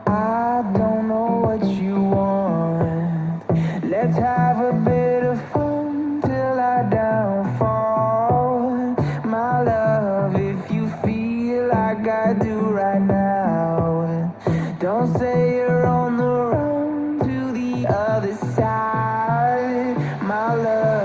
I don't know what you want. Let's have a bit of fun till I downfall. My love, if you feel like I do right now, don't say you're on the run to the other side, my love.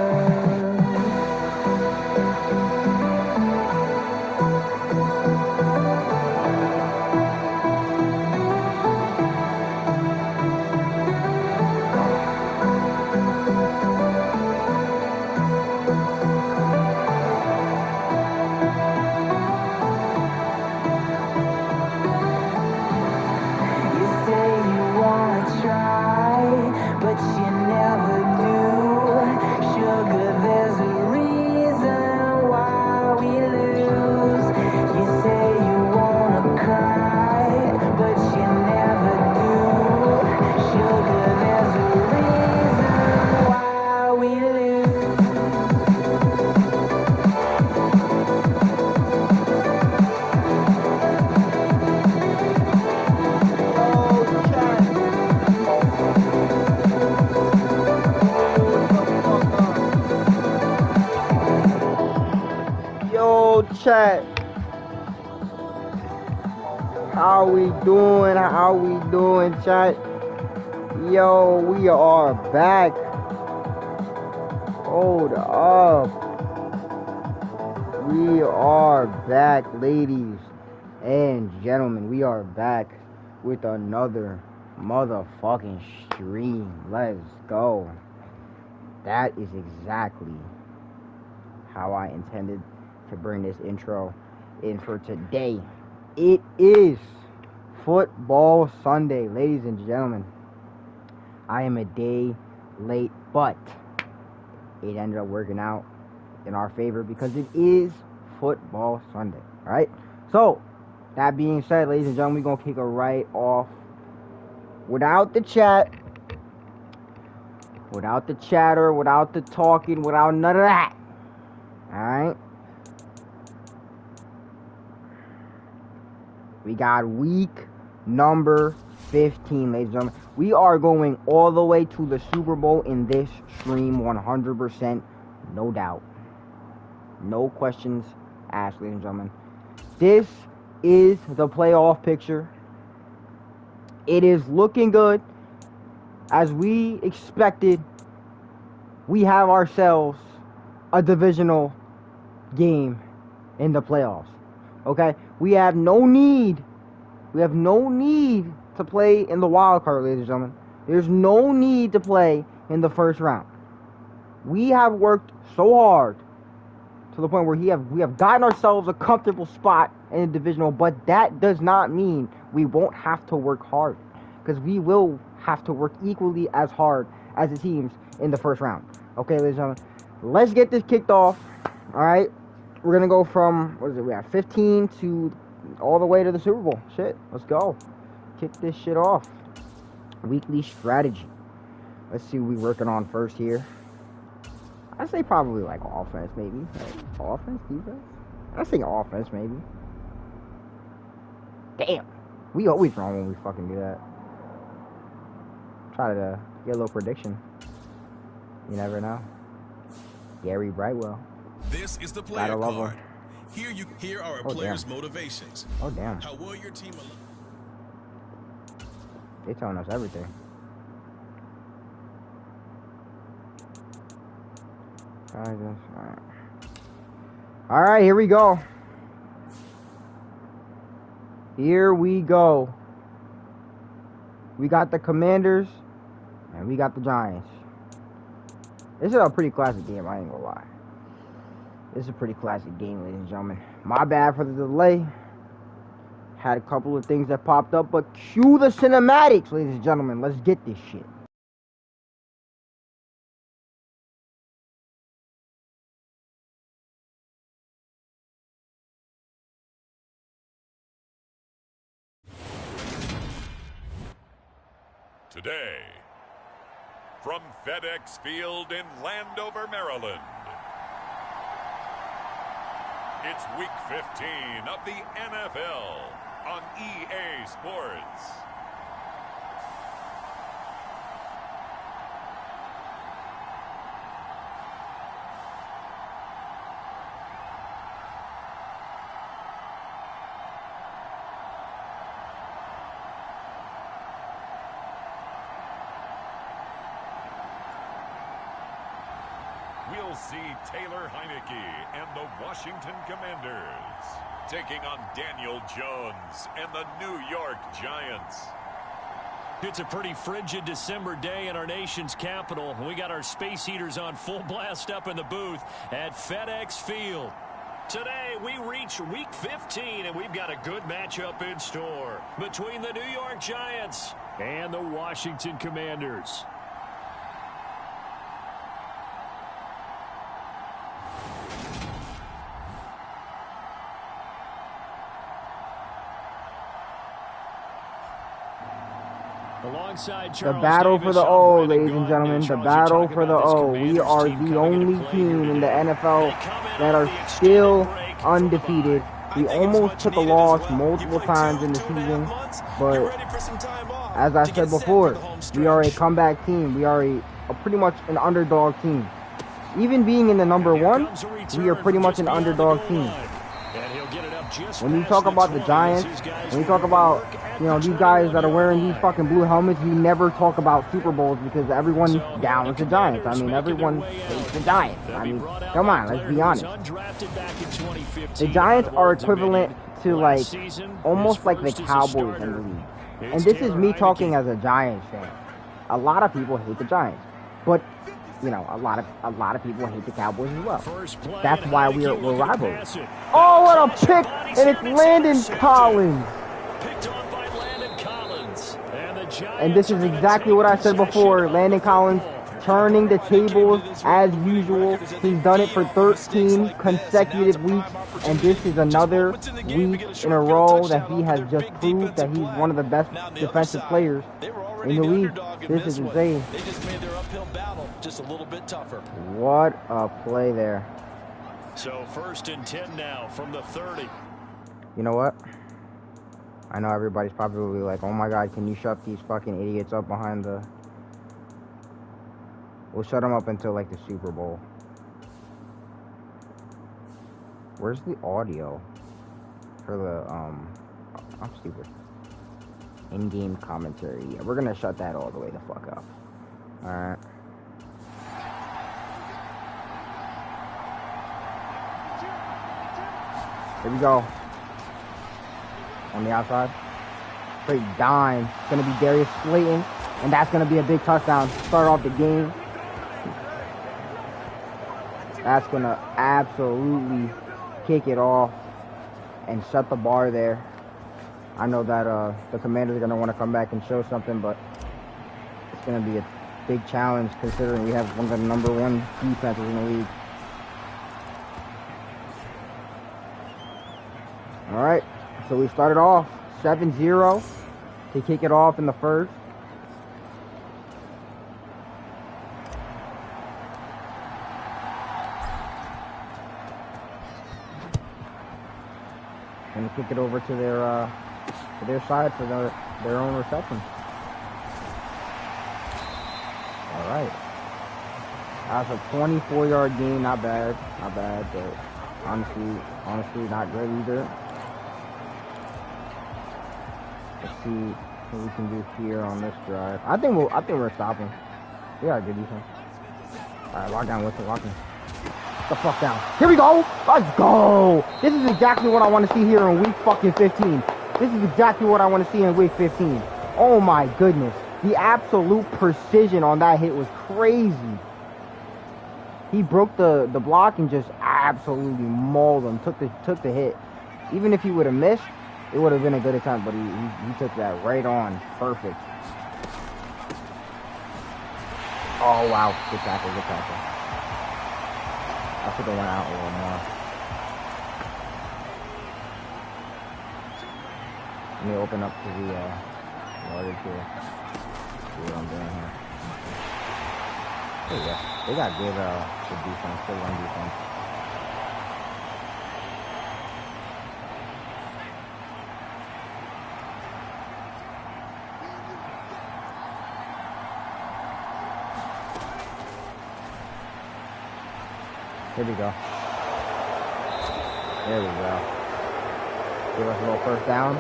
You say you wanna try, but you never do. Sugar, there's a reason why we lose. You say you wanna cry, but you never do. Sugar, there's a reason why we lose. Yo, chat. How we doing? How we doing, chat? Yo, we are back. Hold up. We are back, ladies and gentlemen. We are back with another motherfucking stream. Let's go. That is exactly how I intended to bring this intro in for today. It is Football Sunday, ladies and gentlemen. I am a day late, but it ended up working out in our favor because it is Football Sunday, right? So, that being said, ladies and gentlemen, we're going to kick it right off without the chat, without the chatter, without the talking, without none of that. Alright? We got week number 15, ladies and gentlemen. We are going all the way to the Super Bowl in this stream, 100%, no doubt. No questions asked, ladies and gentlemen. This is the playoff picture. It is looking good. As we expected, we have ourselves a divisional game in the playoffs. Okay? We have no need to play in the wild card, ladies and gentlemen. There's no need to play in the first round. We have worked so hard to the point where we have gotten ourselves a comfortable spot in the divisional, but that does not mean we won't have to work hard, because we will have to work equally as hard as the teams in the first round. Okay, ladies and gentlemen, let's get this kicked off. All right, we're gonna go from, what is it? We have 15 to all the way to the Super Bowl. Shit, let's go. Kick this shit off. Weekly strategy. Let's see what we're working on first here. I'd say probably like offense, maybe. Like offense, defense? I'd say offense, maybe. Damn. We always wrong when we fucking do that. Try to get a little prediction. You never know. Gary Brightwell. This is the player card. Here are our players' damn. motivations. Oh, damn. How will your team... They telling us everything. Alright, here we go. Here we go. We got the Commanders, and we got the Giants. This is a pretty classic game, I ain't gonna lie. This is a pretty classic game, ladies and gentlemen. My bad for the delay. Had a couple of things that popped up, but cue the cinematics, ladies and gentlemen. Let's get this shit. Today, from FedEx Field in Landover, Maryland, it's Week 15 of the NFL on EA Sports. We'll see Taylor Heineke and the Washington Commanders taking on Daniel Jones and the New York Giants. It's a pretty frigid December day in our nation's capital. We got our space heaters on full blast up in the booth at FedEx Field. Today, we reach Week 15, and we've got a good matchup in store between the New York Giants and the Washington Commanders. The battle for the O, ladies and gentlemen. The battle for the O. We are the only team in the NFL that are still undefeated. We almost took a loss multiple times in the season, but as I said before, we are a comeback team. We are a pretty much an underdog team. Even being in the number one, we are pretty much an underdog team. When you talk about the Giants, when you talk about, you know, these guys that are wearing these fucking blue helmets, you never talk about Super Bowls because everyone downs the Giants. I mean, everyone hates the Giants. I mean, come on, let's be honest. The Giants are equivalent to, like, almost like the Cowboys in the league. And this is me talking as a Giants fan. A lot of people hate the Giants, but you know, a lot of people hate the Cowboys as well. That's why we're rivals. Oh, what a pick! And it's Landon Collins. And this is exactly what I said before. Landon Collins turning the tables as usual. He's done it for 13 consecutive weeks, and this is another week in a row that he has just proved that he's one of the best defensive players in the league. This is insane. They just made their uphill battle just a little bit tougher. What a play there. So 1st and 10 now from the 30. You know what? I know everybody's probably like, oh my God, can you shut these fucking idiots up behind the... We'll shut them up until like the Super Bowl. Where's the audio for the, I'm stupid. In-game commentary. Yeah, we're gonna shut that all the way the fuck up. Alright. Here we go. On the outside. Straight dime. It's gonna be Darius Slayton. And that's gonna be a big touchdown. Start off the game. That's gonna absolutely kick it off and shut the bar there. I know that the Commanders are going to want to come back and show something, but it's going to be a big challenge considering we have one of the number one defenses in the league. All right, so we started off 7-0 to kick it off in the first. Going to kick it over to their side for their own reception. All right. That's a 24-yard gain. Not bad, but honestly, not good either. Let's see what we can do here on this drive. I think we're stopping. We got a good defense. All right, lock down with it. Lock in. The fuck down. Here we go. Let's go. This is exactly what I want to see here in week fucking 15. This is exactly what I want to see in week 15. Oh my goodness. The absolute precision on that hit was crazy. He broke the block and just absolutely mauled him. Took the hit. Even if he would have missed, it would have been a good attempt, but he took that right on. Perfect. Oh wow. Good tackle, good tackle. I should have went out a little more. Let me open up to the yardage here. See what I'm doing here. Oh yeah, they got good defense, good run defense. Here we go. There we go. Give us a little first down. A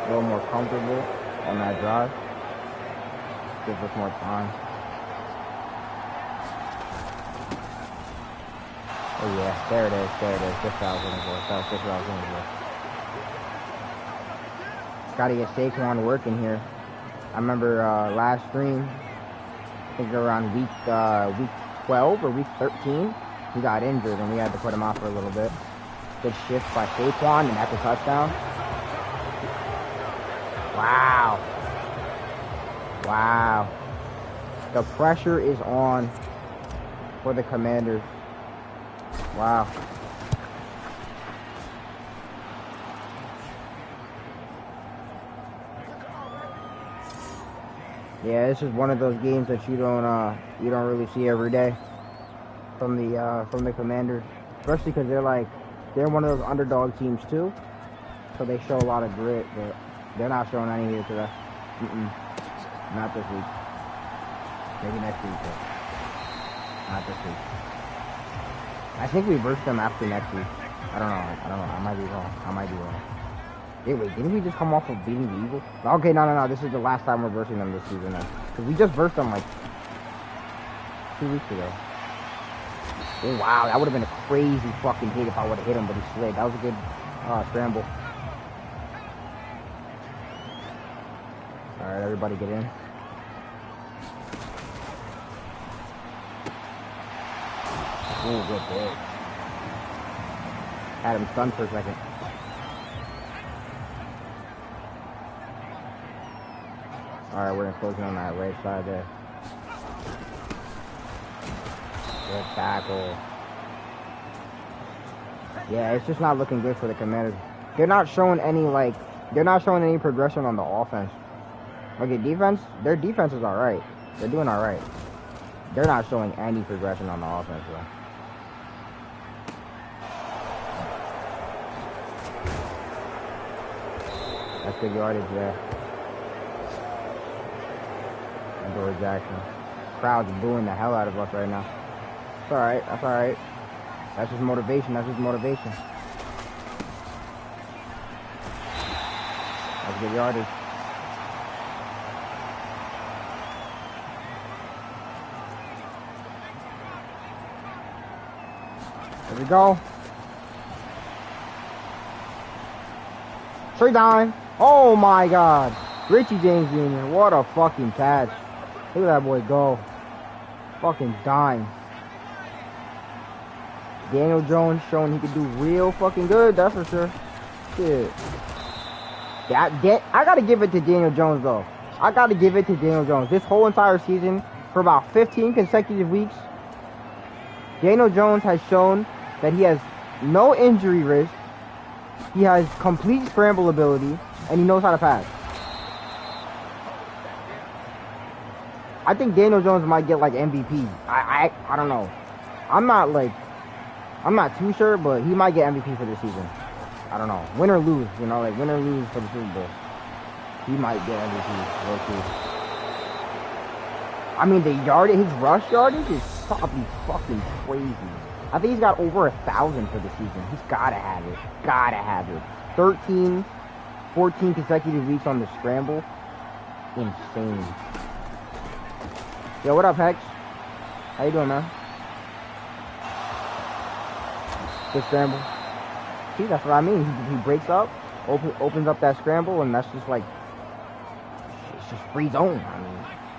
little more comfortable on that drive. Gives us more time. Oh yeah, there it is, there it is. Just what I was looking for. That's just what I was looking for. Gotta get Saquon working here. I remember last stream, I think around week 12 or week 13, he got injured and we had to put him off for a little bit. Good shift by Saquon and that's a touchdown. Wow. Wow. The pressure is on for the Commanders. Wow. Yeah, this is one of those games that you don't really see every day from the Commanders, especially because they're one of those underdog teams too, so they show a lot of grit, but they're not showing any here today. Not this week. Maybe next week, but not this week. I think we versed them after next week. I don't know. I might be wrong. Hey, wait, didn't we just come off of beating the Eagles? Okay, no. This is the last time we're versing them this season now. Because we just versed them like 2 weeks ago. Oh, wow, that would have been a crazy fucking hit if I would have hit him, but he slid. That was a good scramble. Alright, everybody get in. Oh, good hit. Had him stunned for a second. Alright, we're enclosing on that right side there. Good tackle. Yeah, it's just not looking good for the Commanders. They're not showing any progression on the offense. Okay, defense, their defense is alright. They're doing alright. They're not showing any progression on the offense though. That's good yardage there. Adore Jackson. Crowd's booing the hell out of us right now. It's alright, that's alright. That's just motivation, That's good yardage. There we go. Straight down. Oh my god. Richie James Jr. What a fucking catch. Look at that boy go. Fucking dying. Daniel Jones showing he can do real fucking good, that's for sure. Shit. I gotta give it to Daniel Jones though. I gotta give it to Daniel Jones. This whole entire season, for about 15 consecutive weeks, Daniel Jones has shown that he has no injury risk. He has complete scramble ability, and he knows how to pass. I think Daniel Jones might get like MVP. I don't know. I'm not too sure, but he might get MVP for this season. I don't know. Win or lose, win or lose for the Super Bowl. He might get MVP. We'll see. I mean, his rush yardage is probably fucking crazy. I think he's got over 1,000 for the season. He's gotta have it. 13, 14 consecutive weeks on the scramble. Insane. Yo, what up, Hex? How you doing, man? Good scramble. See, that's what I mean. He breaks up, opens up that scramble, and that's just like, it's just free zone. I mean,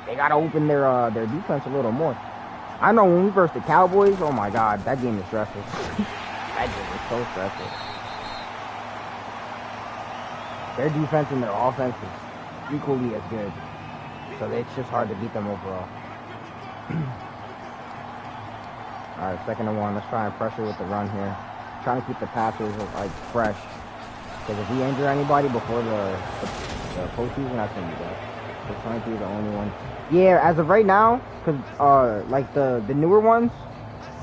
they gotta open their defense a little more. I know when we versed the Cowboys, oh my god, that game is stressful. That game is so stressful. Their defense and their offense is equally as good. So it's just hard to beat them overall. Alright, 2nd and 1. Let's try and pressure with the run here. Trying to keep the passers like fresh. Because if we injure anybody before the postseason, that's going to be bad. The 23 is the only one. Yeah, as of right now, cause like the newer ones,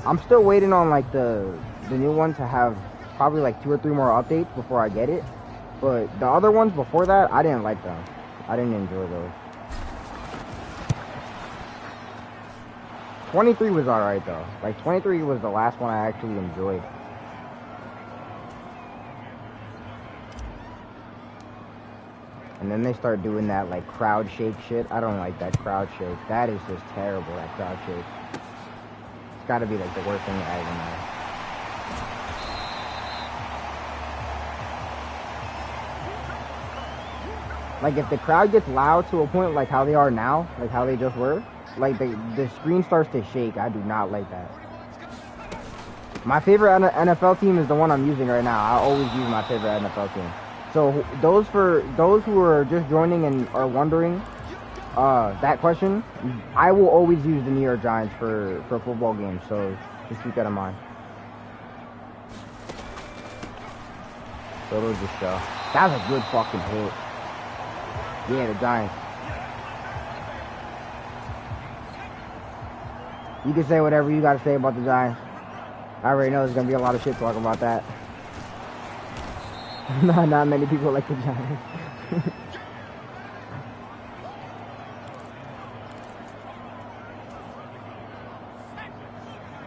I'm still waiting on like the new one to have probably like 2 or 3 more updates before I get it. But the other ones before that, I didn't like them. I didn't enjoy those. 23 was alright though. Like 23 was the last one I actually enjoyed. And then they start doing that like crowd shake shit. I don't like that crowd shake. That is just terrible, that crowd shake. It's gotta be like the worst thing I ever know. Like if the crowd gets loud to a point like how they are now, like how they just were, like the screen starts to shake. I do not like that. My favorite NFL team is the one I'm using right now. I always use my favorite NFL team. So those who are just joining and are wondering that question, I will always use the New York Giants for football games. So just keep that in mind. So those just show. That was a good fucking hit. Yeah, the Giants. You can say whatever you got to say about the Giants. I already know there's going to be a lot of shit talking about that. Not many people like the Giants.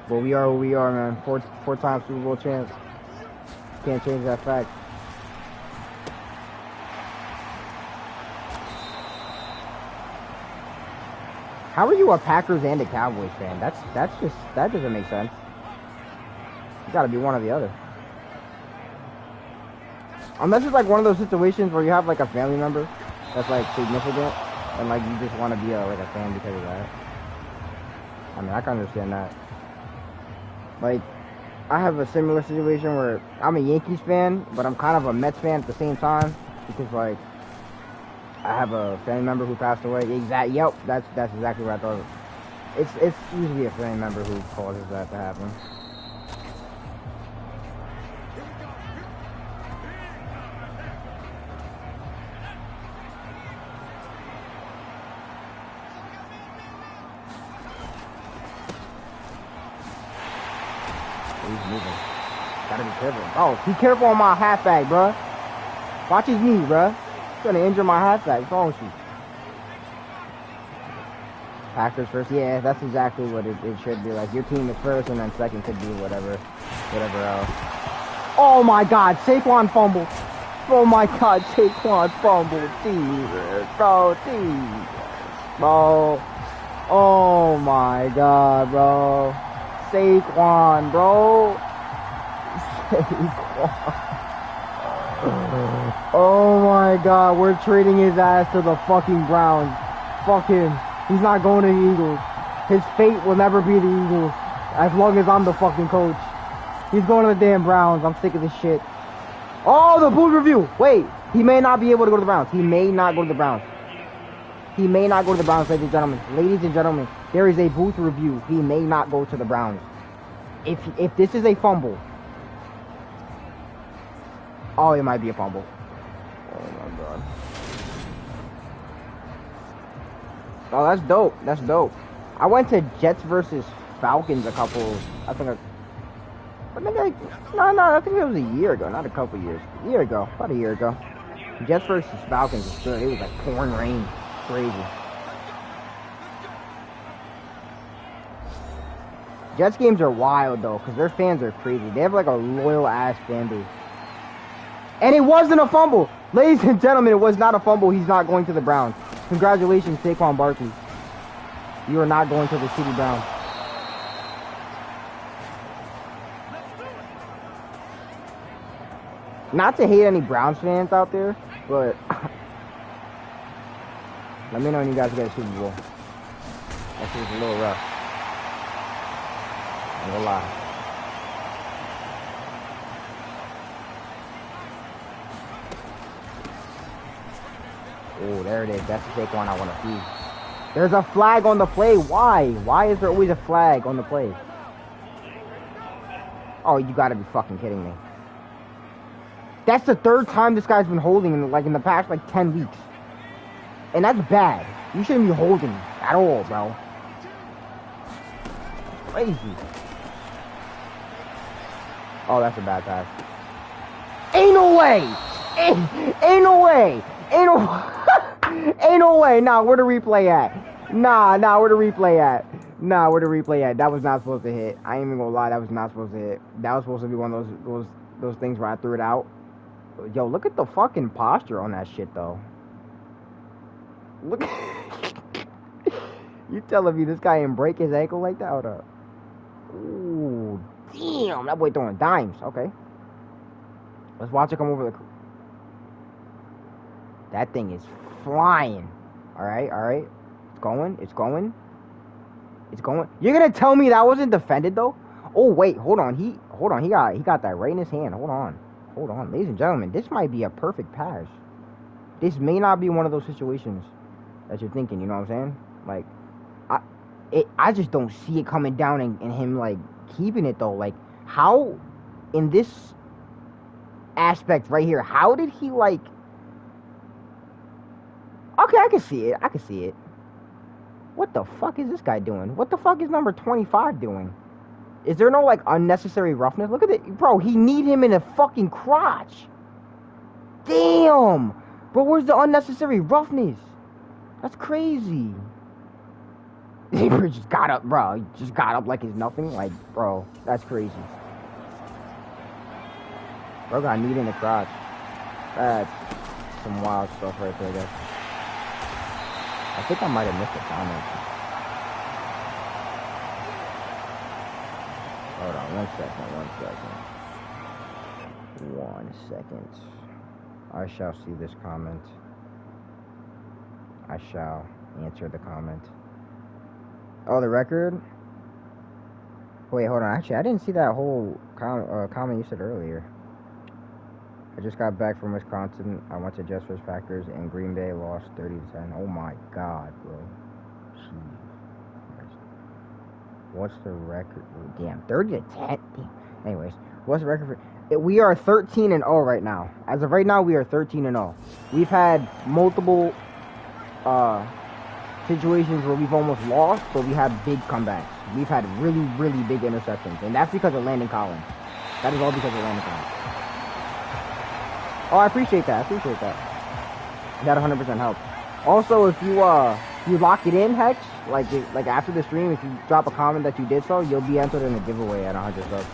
But we are what we are, man. Four-time Super Bowl champs. Can't change that fact. How are you a Packers and a Cowboys fan? That doesn't make sense. You gotta be one or the other. Unless it's like one of those situations where you have like a family member that's like significant and like you just want to be like a fan because of that. I mean, I can understand that. Like, I have a similar situation where I'm a Yankees fan, but I'm kind of a Mets fan at the same time because like I have a family member who passed away. Yep, that's exactly what I thought. It's usually a family member who causes that to happen. He's moving. Gotta be careful. Oh, be careful on my halfback, bruh. Watch his knee, bruh. He's gonna injure my halfback. What's wrong with you? Packers first. Yeah, that's exactly what it should be. Like, your team is first, and then second could be whatever else. Oh my God, Saquon fumble. Oh my God, Saquon fumble. Jesus, bro, Jesus, bro. Oh my God, bro. Saquon, bro. Saquon. Oh my God, we're trading his ass to the fucking Browns. Fuck him. He's not going to the Eagles. His fate will never be the Eagles as long as I'm the fucking coach. He's going to the damn Browns. I'm sick of this shit. Oh, the booth review. Wait, he may not be able to go to the Browns. He may not go to the Browns. He may not go to the Browns, ladies and gentlemen. Ladies and gentlemen, there is a booth review. He may not go to the Browns. If this is a fumble. Oh, it might be a fumble. Oh my God. Oh, that's dope. That's dope. I went to Jets versus Falcons I think I think it was a year ago, not a couple years. A year ago, about a year ago. Jets versus Falcons was good. It was like pouring rain. Crazy. Jets games are wild though, because their fans are crazy. They have like a loyal ass fan base. And it wasn't a fumble. Ladies and gentlemen, it was not a fumble. He's not going to the Browns. Congratulations, Saquon Barkley. You are not going to the City Browns. Not to hate any Browns fans out there, but let me know when you guys get a Super Bowl. That shit was a little rough. I'm gonna lie. Oh, there it is. That's the fake one I want to see. There's a flag on the play. Why? Why is there always a flag on the play? Oh, you gotta be fucking kidding me. That's the third time this guy's been holding in the past 10 weeks. And that's bad. You shouldn't be holding at all, bro. Crazy. Oh, that's a bad pass. Ain't no way. Ain't no way. Ain't no. Ain't no way. Nah, where the replay at? Nah, where the replay at? Nah, where the replay at? That was not supposed to hit. I ain't even gonna lie. That was not supposed to hit. That was supposed to be one of those things where I threw it out. Yo, look at the fucking posture on that shit, though. Look. You telling me this guy didn't break his ankle like that? Hold up. Ooh, damn. That boy throwing dimes. Okay. Let's watch it come over the... That thing is flying. Alright. It's going. You're gonna tell me that wasn't defended, though? Oh, wait. Hold on. He got that right in his hand. Hold on. Ladies and gentlemen, this might be a perfect pass. This may not be one of those situations that you're thinking, you know what I'm saying? Like, I just don't see it coming down and him, like, keeping it, though. Like, how, in this aspect right here, how did he, like... Okay, I can see it. What the fuck is this guy doing? What the fuck is number 25 doing? Is there no, like, unnecessary roughness? Look at it. Bro, he need him in the fucking crotch. Damn. Bro, where's the unnecessary roughness? That's crazy. He just got up, bro. He just got up like it's nothing. Like, bro, that's crazy. Bro got kneed in the crotch. That's some wild stuff right there, guys. I think I might have missed a comment. Hold on, 1 second. I shall see this comment. I shall answer the comment. Oh, the record? Wait, hold on. Actually, I didn't see that whole comment you said earlier. I just got back from Wisconsin. I went to Jeffers Packers, and Green Bay lost 30-10. Oh my God, bro. Jeez. What's the record? Oh, damn, 30-10. Damn. Anyways, what's the record for? We are 13-0 right now. As of right now, we are 13-0. We've had multiple situations where we've almost lost, but we had big comebacks. We've had really, really big interceptions, and that's because of Landon Collins. That is all because of Landon Collins. Oh, I appreciate that. That 100% helps. Also, if you lock it in, Hex, like after the stream, if you drop a comment that you did so, you'll be entered in a giveaway at 100 subs.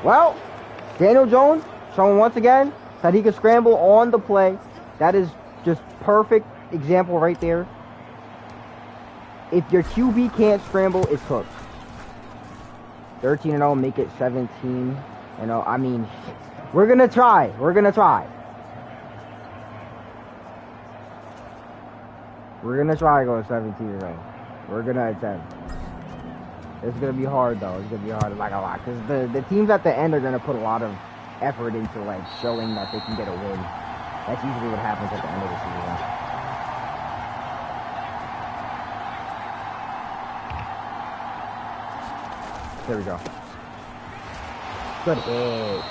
Well, Daniel Jones showing once again that he can scramble on the play. That is just perfect example right there. If your QB can't scramble, it's cooked. 13-0, make it 17. I mean, we're gonna try. We're gonna try going 17-0. We're gonna attempt. It's gonna be hard though. It's gonna be hard, like a lot, because the teams at the end are gonna put a lot of effort into like showing that they can get a win. That's usually what happens at the end of the season. There we go. Good hit.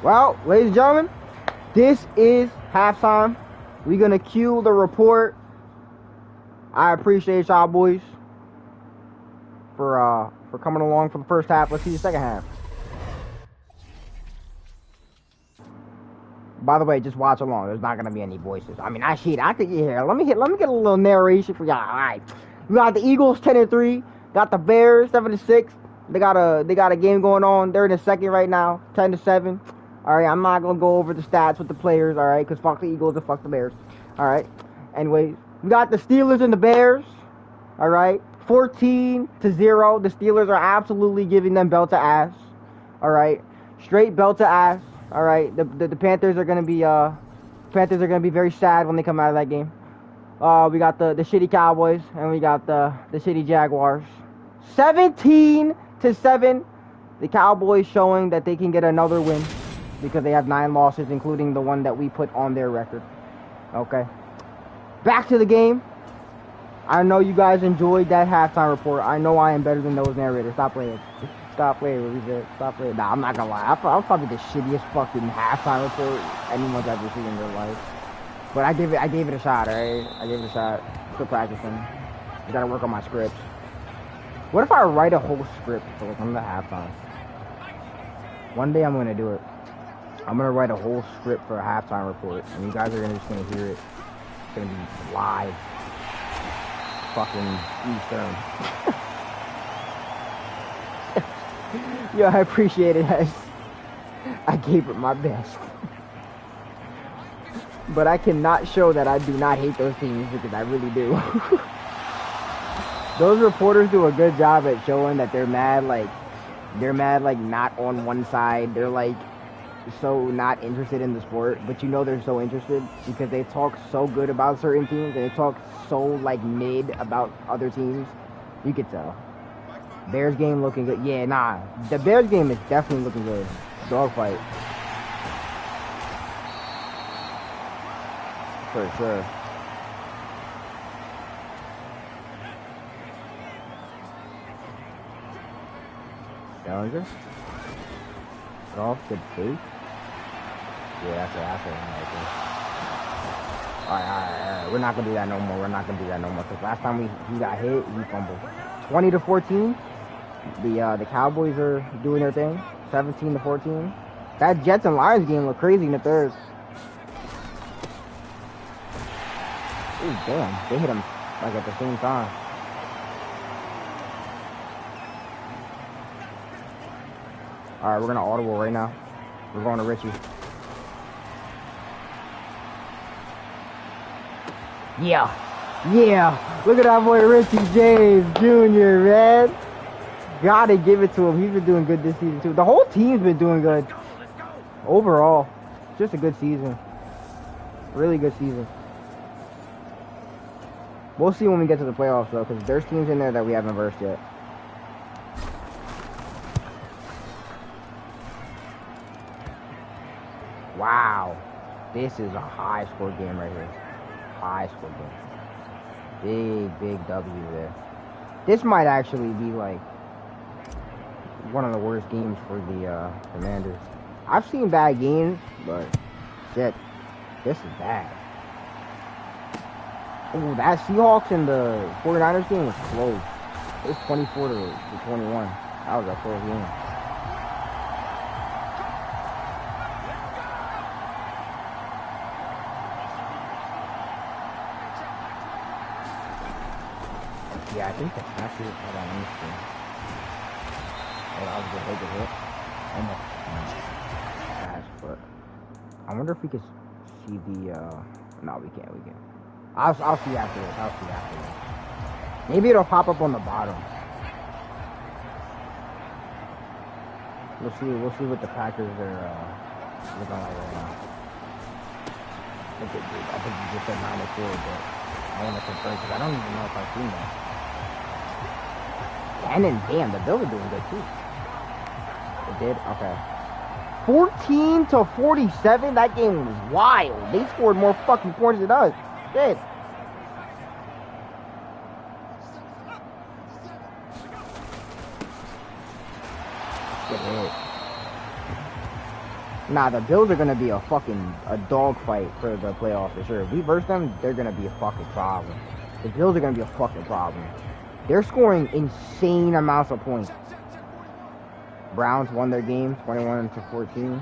Well, ladies and gentlemen, this is halftime. We're gonna cue the report. I appreciate y'all boys for coming along for the first half. Let's see the second half. By the way, just watch along. There's not gonna be any voices. I mean, I could hear. Let me get a little narration for y'all. All right, we got the Eagles 10-3. Got the Bears 7-6. They got a game going on. They're in the second right now, 10-7. All right, I'm not gonna go over the stats with the players. All right, because fuck the Eagles and fuck the Bears. All right. Anyways, we got the Steelers and the Bears. All right, 14-0. The Steelers are absolutely giving them belt to ass. All right, straight belt to ass. All right, the Panthers are gonna be very sad when they come out of that game. We got the shitty Cowboys and we got the shitty Jaguars. 17-7. The Cowboys showing that they can get another win. because they have 9 losses, including the one that we put on their record. Okay. Back to the game. I know you guys enjoyed that halftime report. I know I am better than those narrators. Stop playing. Stop playing what we said. Stop playing. Nah, I'm not gonna lie. I'm probably the shittiest fucking halftime report anyone's ever seen in their life. But I gave it a shot, alright? I gave it a shot. Still practicing. I gotta work on my scripts. What if I write a whole script for like on the halftime? One day I'm gonna do it. I'm gonna write a whole script for a halftime report, and you guys are just gonna hear it. It's gonna be live. Fucking Eastern. Yo, I appreciate it, guys. I gave it my best. But I cannot show that I do not hate those teams because I really do. Those reporters do a good job at showing that they're mad like not on one side. They're like so not interested in the sport, but you know they're so interested because they talk so good about certain teams and they talk so like mid about other teams. You could tell. Bears game looking good. Yeah, nah. The Bears game is definitely looking good. Dogfight. For sure. Challenger. Get off good face. Yeah, that's it. Alright. We're not gonna do that no more. Cause last time he got hit, he fumbled. 20-14. The Cowboys are doing their thing. 17-14. That Jets and Lions game looked crazy in the third. Ooh, damn. They hit him like at the same time. Alright, we're gonna audible right now. We're going to Richie. Yeah. Look at that boy Richie James Jr., man. Gotta give it to him. He's been doing good this season, too. The whole team's been doing good. Overall. Just a good season. Really good season. We'll see when we get to the playoffs, though, because there's teams in there that we haven't versed yet. Wow. This is a high-score game right here. High-score game. Big W there. This might actually be, like, one of the worst games for the Commanders. I've seen bad games, but shit, this is bad. Oh, that Seahawks and the 49ers game was close. It was 24-21. That was a close game. Yeah, I think that's actually what I understand. Oh, that was a big hit. Almost. Gosh, but I wonder if we could see the, no, we can't. I'll see after this. Maybe it'll pop up on the bottom. We'll see what the Packers are, looking like right now. I think you just said 9-4, but I want to confirm because I don't even know if I've seen that. And then, damn, the Bills are doing good too. They did? Okay. 14-47? That game was wild. They scored more fucking points than us. Shit. Get hit. Nah, the Bills are gonna be a dogfight for the playoffs for sure. If we verse them, they're gonna be a fucking problem. The Bills are gonna be a fucking problem. They're scoring insane amounts of points. Browns won their game 21-14.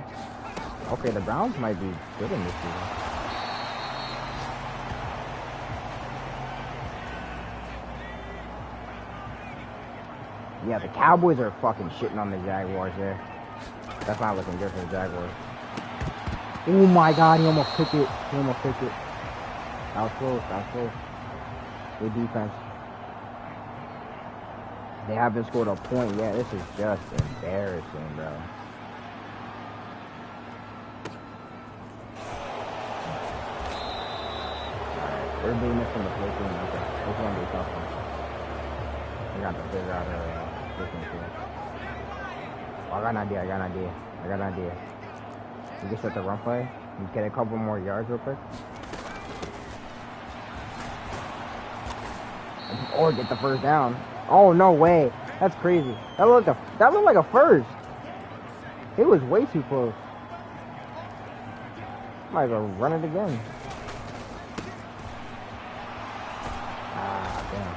Okay, the Browns might be good in this season. Yeah, the Cowboys are fucking shitting on the Jaguars there. That's not looking good for the Jaguars. Oh my god, he almost took it. That was close. Good defense. They haven't scored a point yet. This is just embarrassing, bro. Alright, we're doing this from the play team. Okay, this one be a tough one. We got to figure out our difference here. Oh, I got an idea. We just set the run play. And get a couple more yards real quick. Or get the first down. Oh, no way. That's crazy. That looked like a first. It was way too close. Might as well run it again. Ah, damn.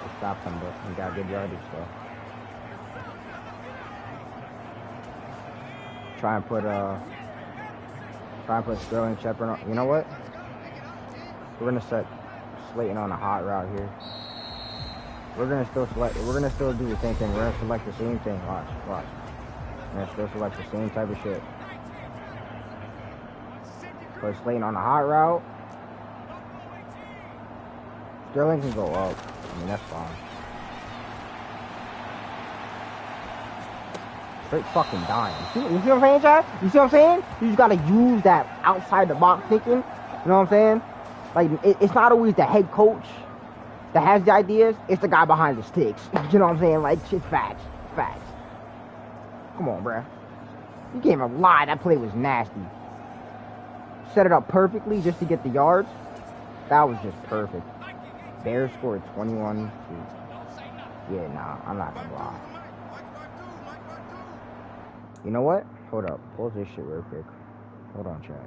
It stopped him, but he got good yardage, though. Try and put Sterling Shepard on. You know what? We're gonna set Slayton on a hot route here. We're gonna still do the same thing. We're gonna select the same thing. Watch. We're gonna still select the same type of shit. Put Slayton on a hot route. Sterling can go up. I mean, that's fine. Straight fucking dying. You see what I'm saying, Chad? You see what I'm saying? You just gotta use that outside the box thinking. You know what I'm saying? Like, it's not always the head coach that has the ideas. It's the guy behind the sticks. You know what I'm saying? Like, it's facts. Facts. Come on, bruh. You can't even lie. That play was nasty. Set it up perfectly just to get the yards. That was just perfect. Bears scored 21. Yeah, nah, I'm not gonna lie. You know what? Hold up. Pause this shit real quick. Hold on, chat.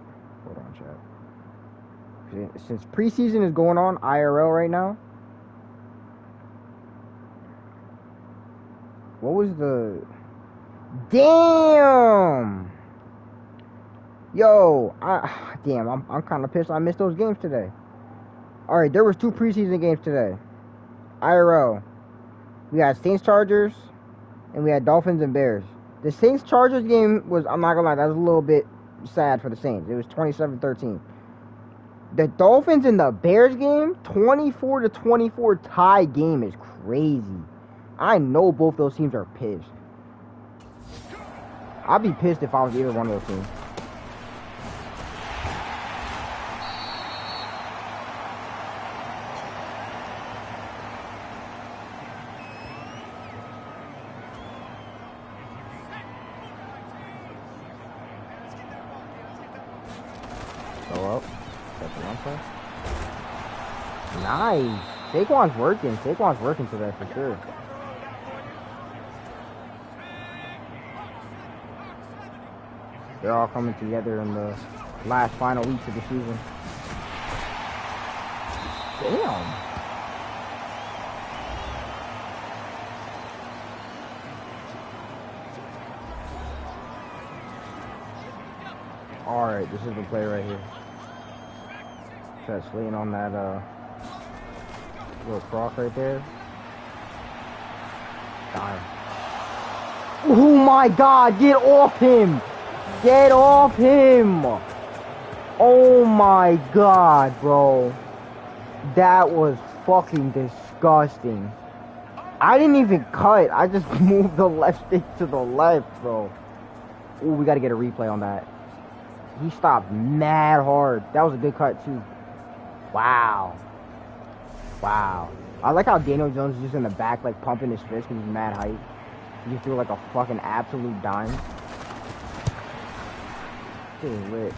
Since preseason is going on IRL right now, what was the... Damn! Yo, damn, I'm kind of pissed I missed those games today. Alright, there was 2 preseason games today. IRL. We had Saints Chargers, and we had Dolphins and Bears. The Saints Chargers game was, I'm not gonna lie, that was a little bit sad for the Saints. It was 27-13. The Dolphins and the Bears game, 24-24 tie game is crazy. I know both those teams are pissed. I'd be pissed if I was either one of those teams. Go up. That's the one play. Nice. Saquon's working today for sure. They're all coming together in the last final weeks of the season. Damn. Alright, this is the play right here. That's laying on that little cross right there. Dying. Oh my god, get off him! Get off him! Oh my god, bro. That was fucking disgusting. I didn't even cut. I just moved the left stick to the left, bro. Ooh, we gotta get a replay on that. He stopped mad hard. That was a good cut, too. Wow. Wow. I like how Daniel Jones is just in the back, like, pumping his fist because he's mad hype. He just threw, like, a fucking absolute dime. This is lit.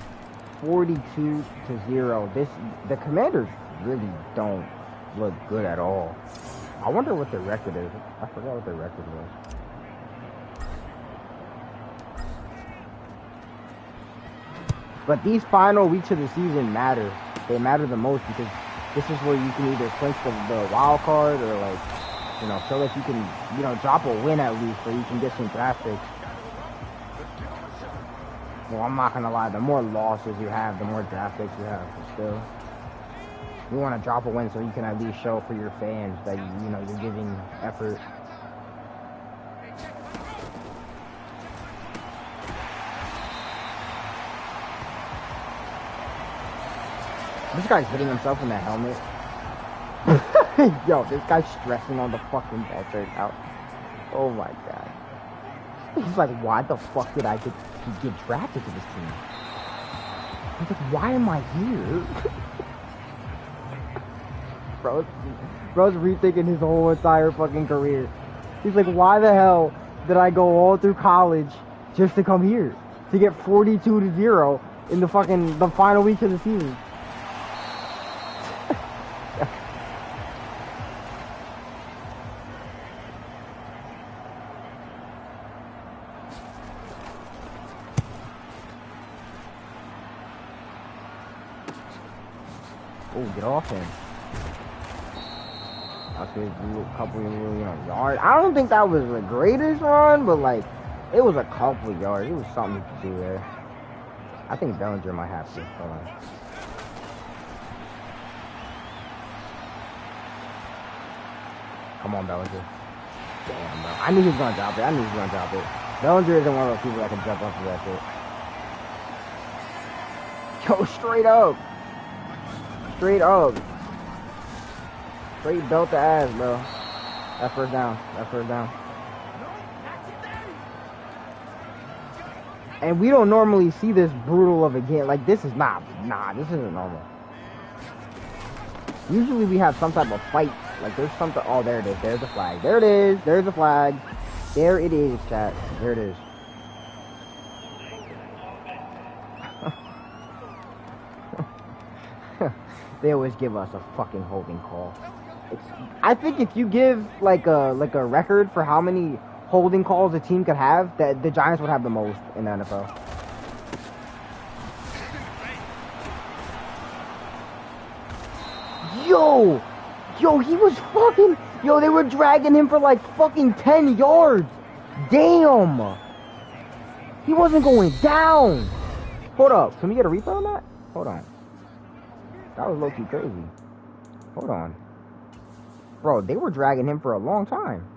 42-0. The Commanders really don't look good at all. I wonder what their record is. I forgot what their record was. But these final weeks of the season matter. They matter the most because this is where you can either clinch the wild card or, like, you know, show that you can, you know, drop a win at least, or you can get some draft picks. Well, I'm not gonna lie, the more losses you have, the more draft picks you have, but still. You want to drop a win so you can at least show for your fans that, you know, you're giving effort. This guy's hitting himself in the helmet. Yo, this guy's stressing on the fucking bench right now. Oh my god. He's like, why the fuck did I get drafted to this team? He's like, why am I here? Bro's rethinking his whole entire fucking career. He's like, why the hell did I go all through college just to come here? to get 42-0 in the final week of the season. Oh, get off him. That's a couple of yards. I don't think that was the greatest run, but like, it was a couple of yards. It was something you could do there. I think Bellinger might have to. Hold on. Come on, Bellinger. Damn, bro. I knew he was going to drop it. Bellinger isn't one of those people that can jump off of that shit. Yo, straight up. Straight belt the ass, bro. That first down. And we don't normally see this brutal of a game. Like, this is not, this isn't normal. Usually we have some type of fight. Like, there's something, oh, there it is. There's the flag. There it is. There's the flag. There it is, chat. There it is. They always give us a fucking holding call. I think if you give like a record for how many holding calls a team could have, that the Giants would have the most in the NFL. Yo, he was fucking. Yo, they were dragging him for like fucking 10 yards. Damn. He wasn't going down. Hold up. Can we get a replay on that? Hold on. That was low-key crazy. Hold on. Bro, they were dragging him for a long time.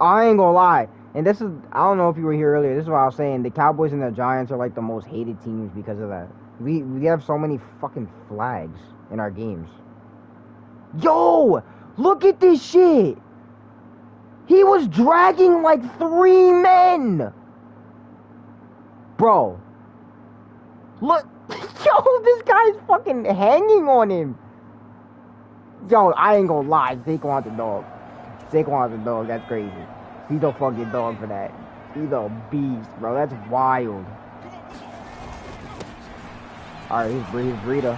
I ain't gonna lie. And this is, I don't know if you were here earlier. This is what I was saying. The Cowboys and the Giants are like the most hated teams because of that. We have so many fucking flags in our games. Yo! Look at this shit! He was dragging like 3 men! Bro. Look. Yo, this guy's fucking hanging on him. Yo, I ain't gonna lie. Saquon's the dog. That's crazy. He's a fucking dog for that. He's a beast, bro. That's wild. Alright, here's Breida.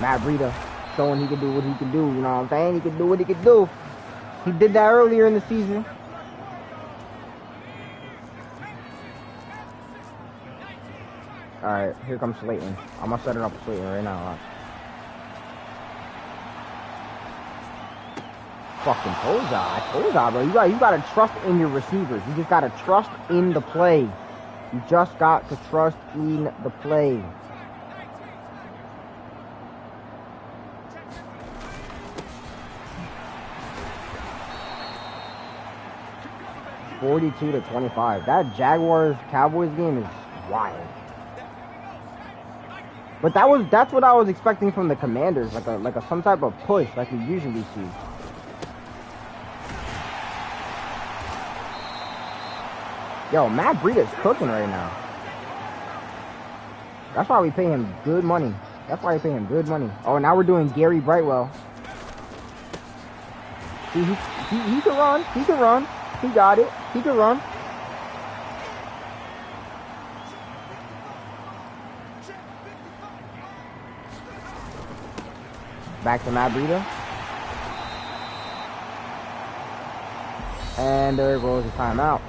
Matt Breida. Showing he can do what he can do. You know what I'm saying? He can do what he can do. He did that earlier in the season. Alright, here comes Slayton. I'm gonna set it up for Slayton right now. Fucking told y'all. I told y'all, bro. You gotta trust in your receivers. You just gotta trust in the play. You just got to trust in the play. (42-25). That Jaguars-Cowboys game is wild. But that's what I was expecting from the Commanders, like some type of push like you usually see. Yo, Matt Breida's cooking right now. That's why we pay him good money. Oh, now we're doing Gary Brightwell. See, he can run. He got it. He can run. Back to Matt Breida. And there goes the timeout.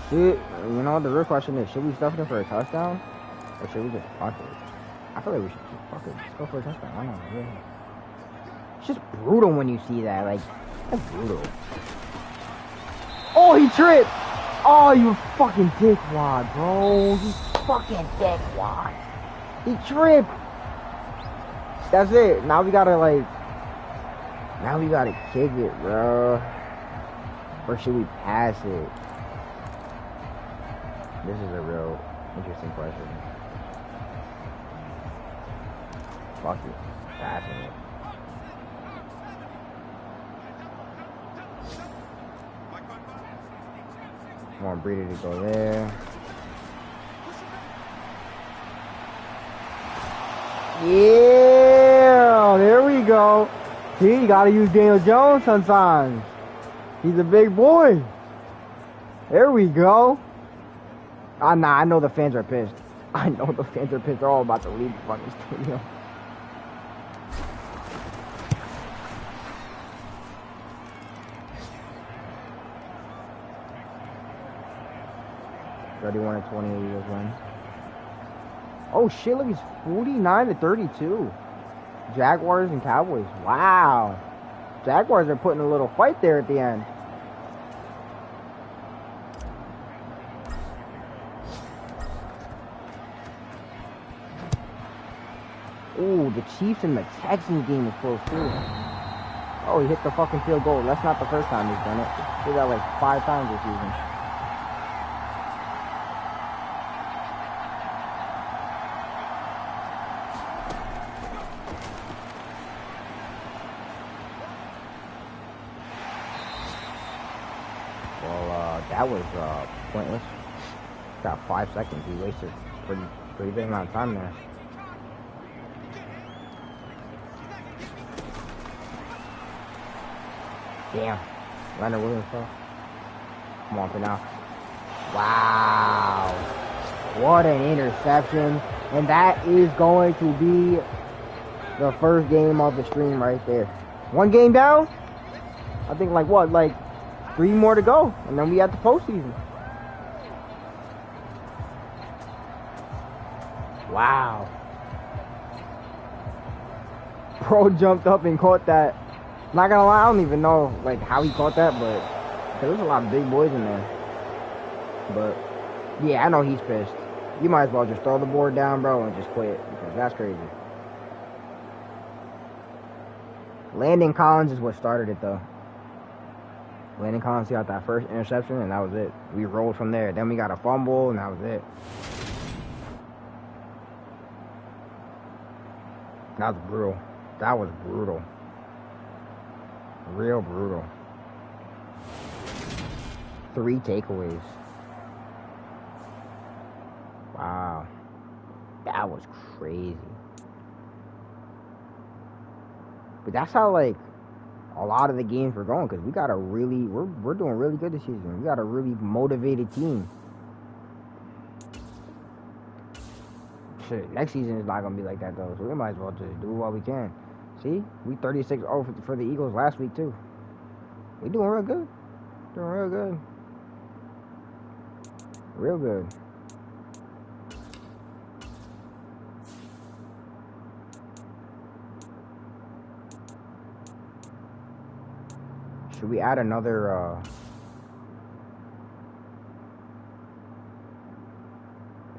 You know, the real question is, should we stuff it for a touchdown? Or should we just punt it? I feel like we should just fuck it. Just go for a touchdown. I don't know. Really. It's just brutal when you see that. Like, that's brutal. Oh, he tripped! Oh, you fucking dickwad, bro. You fucking dickwad. He tripped. That's it. Now we gotta kick it, bro. Or should we pass it? This is a real interesting question. Fuck it. Passing it. Come on, Breida to go there. Yeah, there we go. See, you gotta use Daniel Jones sometimes. He's a big boy. There we go. Nah, I know the fans are pissed. I know the fans are pissed. They're all about to leave the fucking stadium. (31 to 28 Eagles win. Oh shit, look, it's 49 to 32. Jaguars and Cowboys. Wow. Jaguars are putting a little fight there at the end. Ooh, the Chiefs and the Texans game was close too. Oh, he hit the fucking field goal. That's not the first time he's done it. He did that like 5 times this season. Well, that was pointless. Got 5 seconds. He wasted pretty big amount of time there. Damn. Leonard Williams, bro. Come on for now. Wow. What an interception. And that is going to be the first game of the stream right there. 1 game down. I think like 3 more to go. And then we at the postseason. Wow. Bro jumped up and caught that. Not gonna lie, I don't even know like how he caught that, but there was a lot of big boys in there. But yeah, I know he's pissed. You might as well just throw the board down, bro, and just quit because that's crazy. Landon Collins is what started it though. Landon Collins got that first interception and that was it. We rolled from there. Then we got a fumble and that was it. That was brutal. That was brutal. Real brutal. 3 takeaways. Wow. That was crazy. But that's how like a lot of the games were going because we got we're doing really good this season. We got a really motivated team. Shit, next season is not gonna be like that though, so we might as well just do what we can. See, we 36-0 for the Eagles last week too. We doing real good. Doing real good. Real good. Should we add another,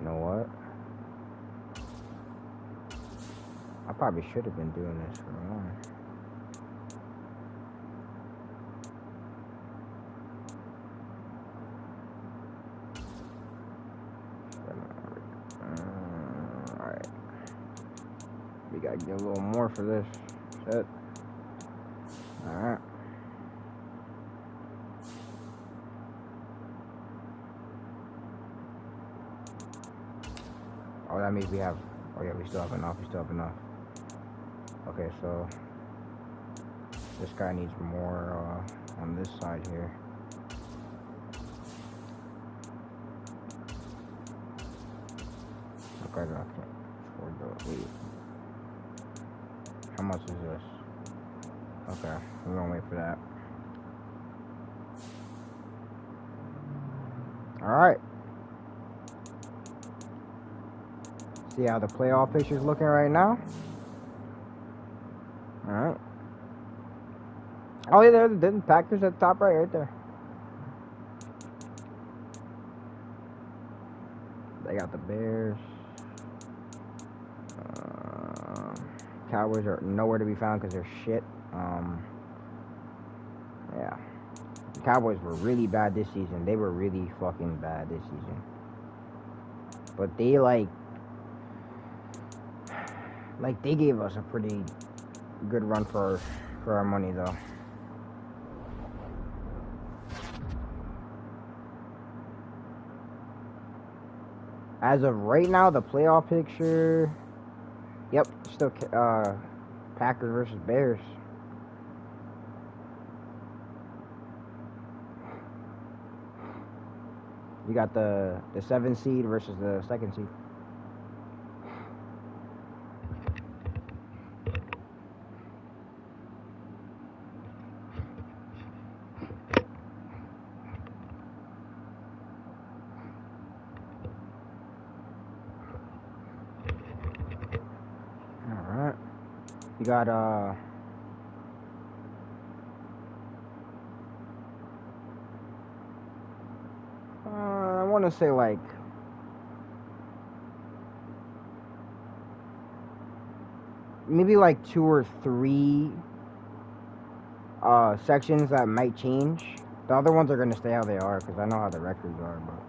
you know what? I probably should have been doing this for a while. Alright. We gotta get a little more for this. Shit. Alright. Oh, that means we have... Oh yeah, we still have enough. We still have enough. Okay, so this guy needs more on this side here. Okay, wait. How much is this? Okay, we're gonna wait for that. Alright. See how the playoff picture's looking right now? Alright. Oh yeah, there's the Packers at the top right there. They got the Bears. Cowboys are nowhere to be found because they're shit. Yeah. The Cowboys were really bad this season. They were really fucking bad this season. But they they gave us a pretty good run for our money though. As of right now, the playoff picture, yep, still Packers versus Bears. You got the 7 seed versus the 2nd seed. Alright. You got I want to say like maybe like 2 or 3 sections that might change. The other ones are gonna stay how they are because I know how the records are, but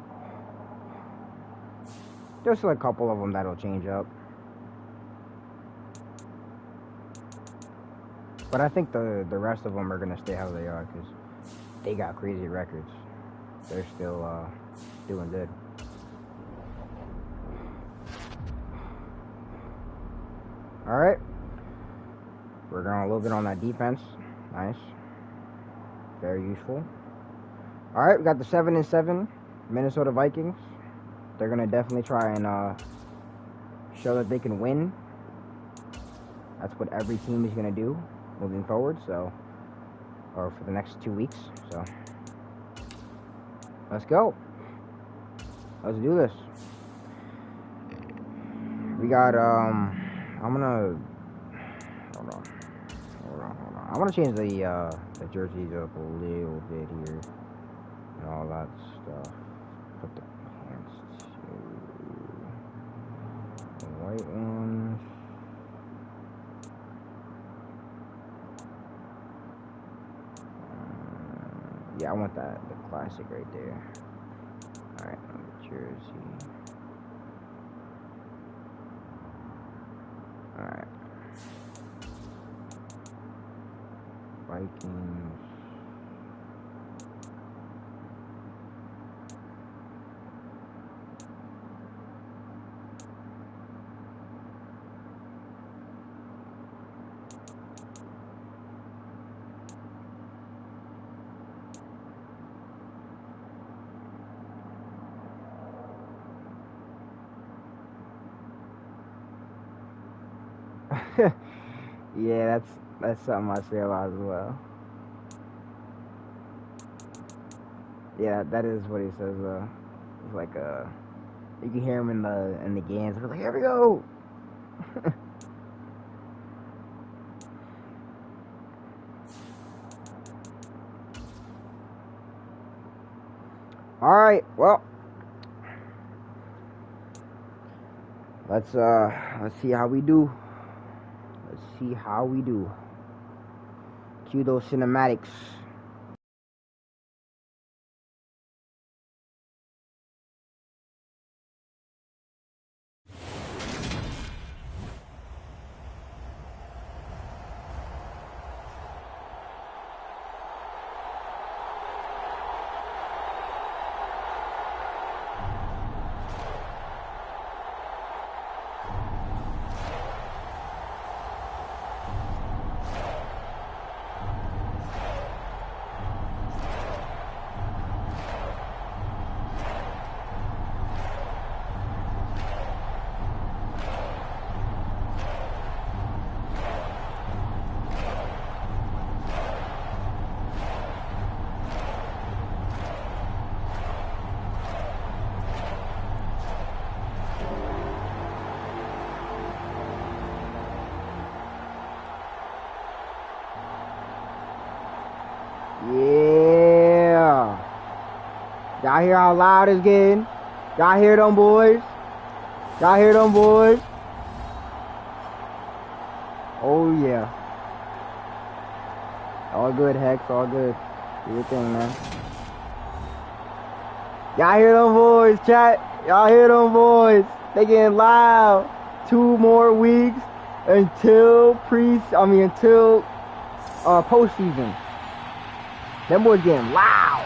there's like a couple of them that'll change up. But I think the rest of them are gonna stay how they are because they got crazy records. They're still doing good. All right, we're going a little bit on that defense. Nice, very useful. All right, we got the 7-7 Minnesota Vikings. They're gonna definitely try and show that they can win. That's what every team is gonna do moving forward. So, or for the next 2 weeks. So, let's go. Let's do this. We got I'm gonna hold on. I want to change the jerseys up a little bit here and all that stuff. Put the pants to the white ones. Yeah, I want the classic right there. All right, the jersey. All right. Vikings. Yeah, that's something I say a lot as well. Yeah, that is what he says. It's like you can hear him in the games. We're like, here we go. All right, well, let's see how we do. Let's see how we do. Cue those cinematics. Yeah. Y'all hear how loud it's getting? Y'all hear them boys? Y'all hear them boys? Oh yeah. All good, Hex, all good. Do your thing, man. Y'all hear them boys, chat? Y'all hear them boys? They getting loud. 2 more weeks until postseason. Them boys getting loud.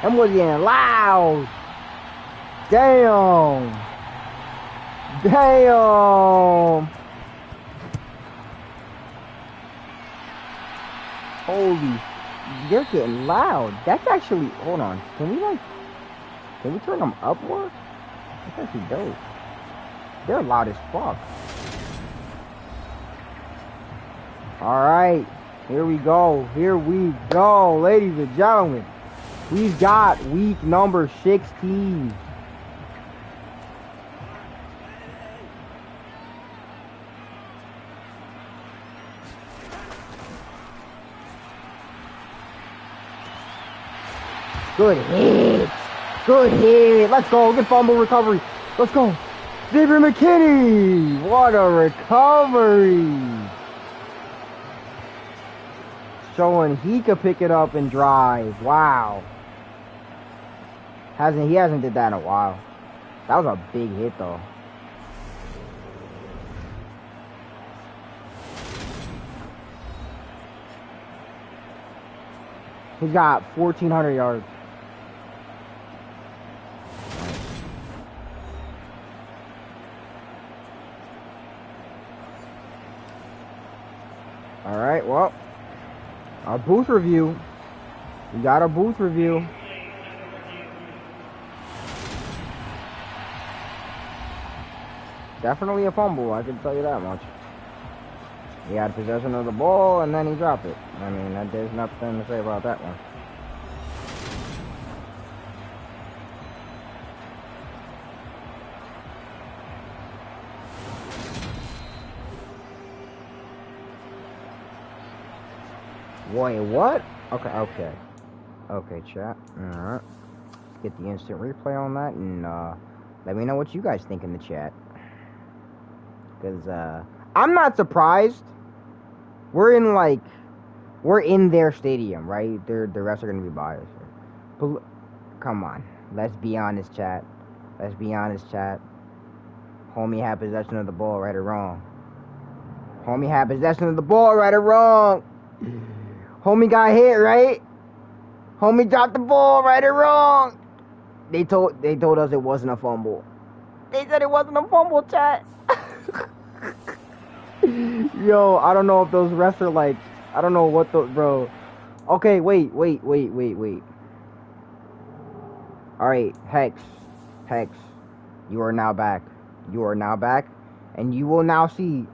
Them boys getting loud. Damn. Damn. Holy, they're getting loud. That's actually, hold on. Can we like, Can we turn them up more? That's actually dope. They're loud as fuck. Alright. Here we go. Here we go. Ladies and gentlemen. We've got week number 16. Good hit. Good hit. Let's go. Good fumble recovery. Let's go. Xavier McKinney. What a recovery. Showing he could pick it up and drive. Wow. He hasn't did that in a while. That was a big hit though. He's got 1,400 yards. All right, well, our booth review. We got a booth review. Definitely a fumble, I can tell you that much. He had possession of the ball and then he dropped it. I mean, there's nothing to say about that one. Wait, what? Okay, chat. Alright. Let's get the instant replay on that and let me know what you guys think in the chat. Because I'm not surprised. We're in their stadium, right? The refs are gonna be biased. But come on, let's be honest, chat. Let's be honest, chat. Homie had possession of the ball, right or wrong. Homie had possession of the ball, right or wrong. Homie got hit, right? Homie dropped the ball, right or wrong. They told us it wasn't a fumble. They said it wasn't a fumble, chat. Yo, I don't know if those refs are like, I don't know what the, bro. Okay, wait. Alright, Hex, you are now back. And you will now see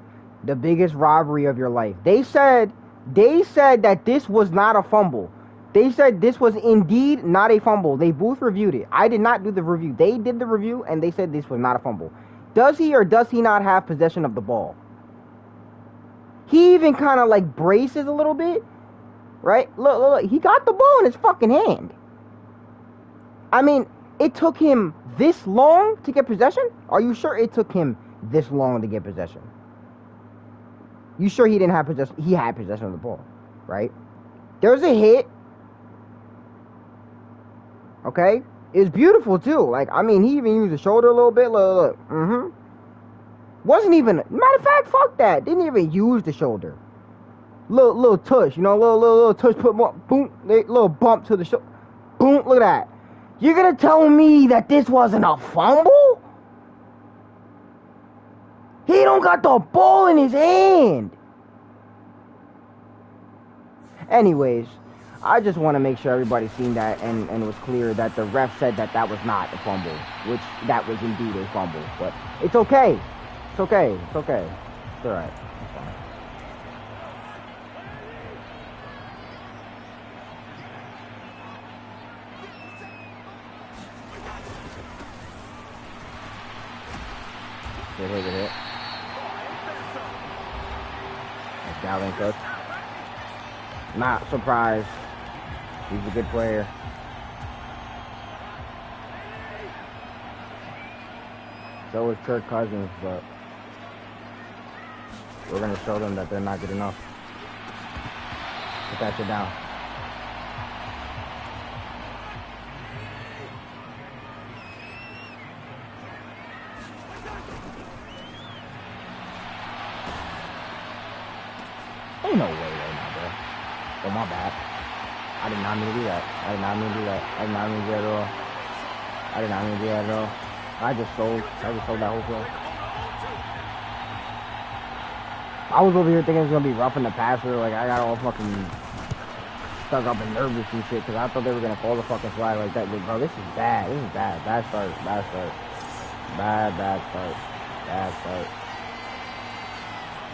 the biggest robbery of your life. They said that this was not a fumble. They said this was indeed not a fumble. They both reviewed it. I did not do the review. They did the review, and they said this was not a fumble. Does he or does he not have possession of the ball? He even kind of like braces a little bit, right? Look, he got the ball in his fucking hand. I mean, it took him this long to get possession? Are you sure it took him this long to get possession? You sure he didn't have possession? He had possession of the ball, right? There's a hit. Okay? It's beautiful too. Like, I mean, he even used the shoulder a little bit. Look. Wasn't even, matter of fact, fuck that. Didn't even use the shoulder. Little tush, you know, little tush, put more, boom, little bump to the shoulder. Boom, look at that. You're gonna tell me that this wasn't a fumble? He don't got the ball in his hand. Anyways, I just want to make sure everybody's seen that and it was clear that the ref said that was not a fumble, which that was indeed a fumble. But it's okay. It's okay. It's okay. It's alright. It's fine. Good hit. That's Dalvin Cook. Not surprised. He's a good player. So is Kirk Cousins, but we're going to show them that they're not good enough. Put that shit down. Ain't no way right now, bro. Oh, my bad. I did not mean to do that. I did not mean to do that at all. I just sold that whole play. I was over here thinking it was gonna be roughing the passer, like I got all fucking stuck up and nervous and shit because I thought they were gonna call the fucking flag like that. But bro, this is bad. This is bad. Bad start. Bad start. Bad start. Bad start.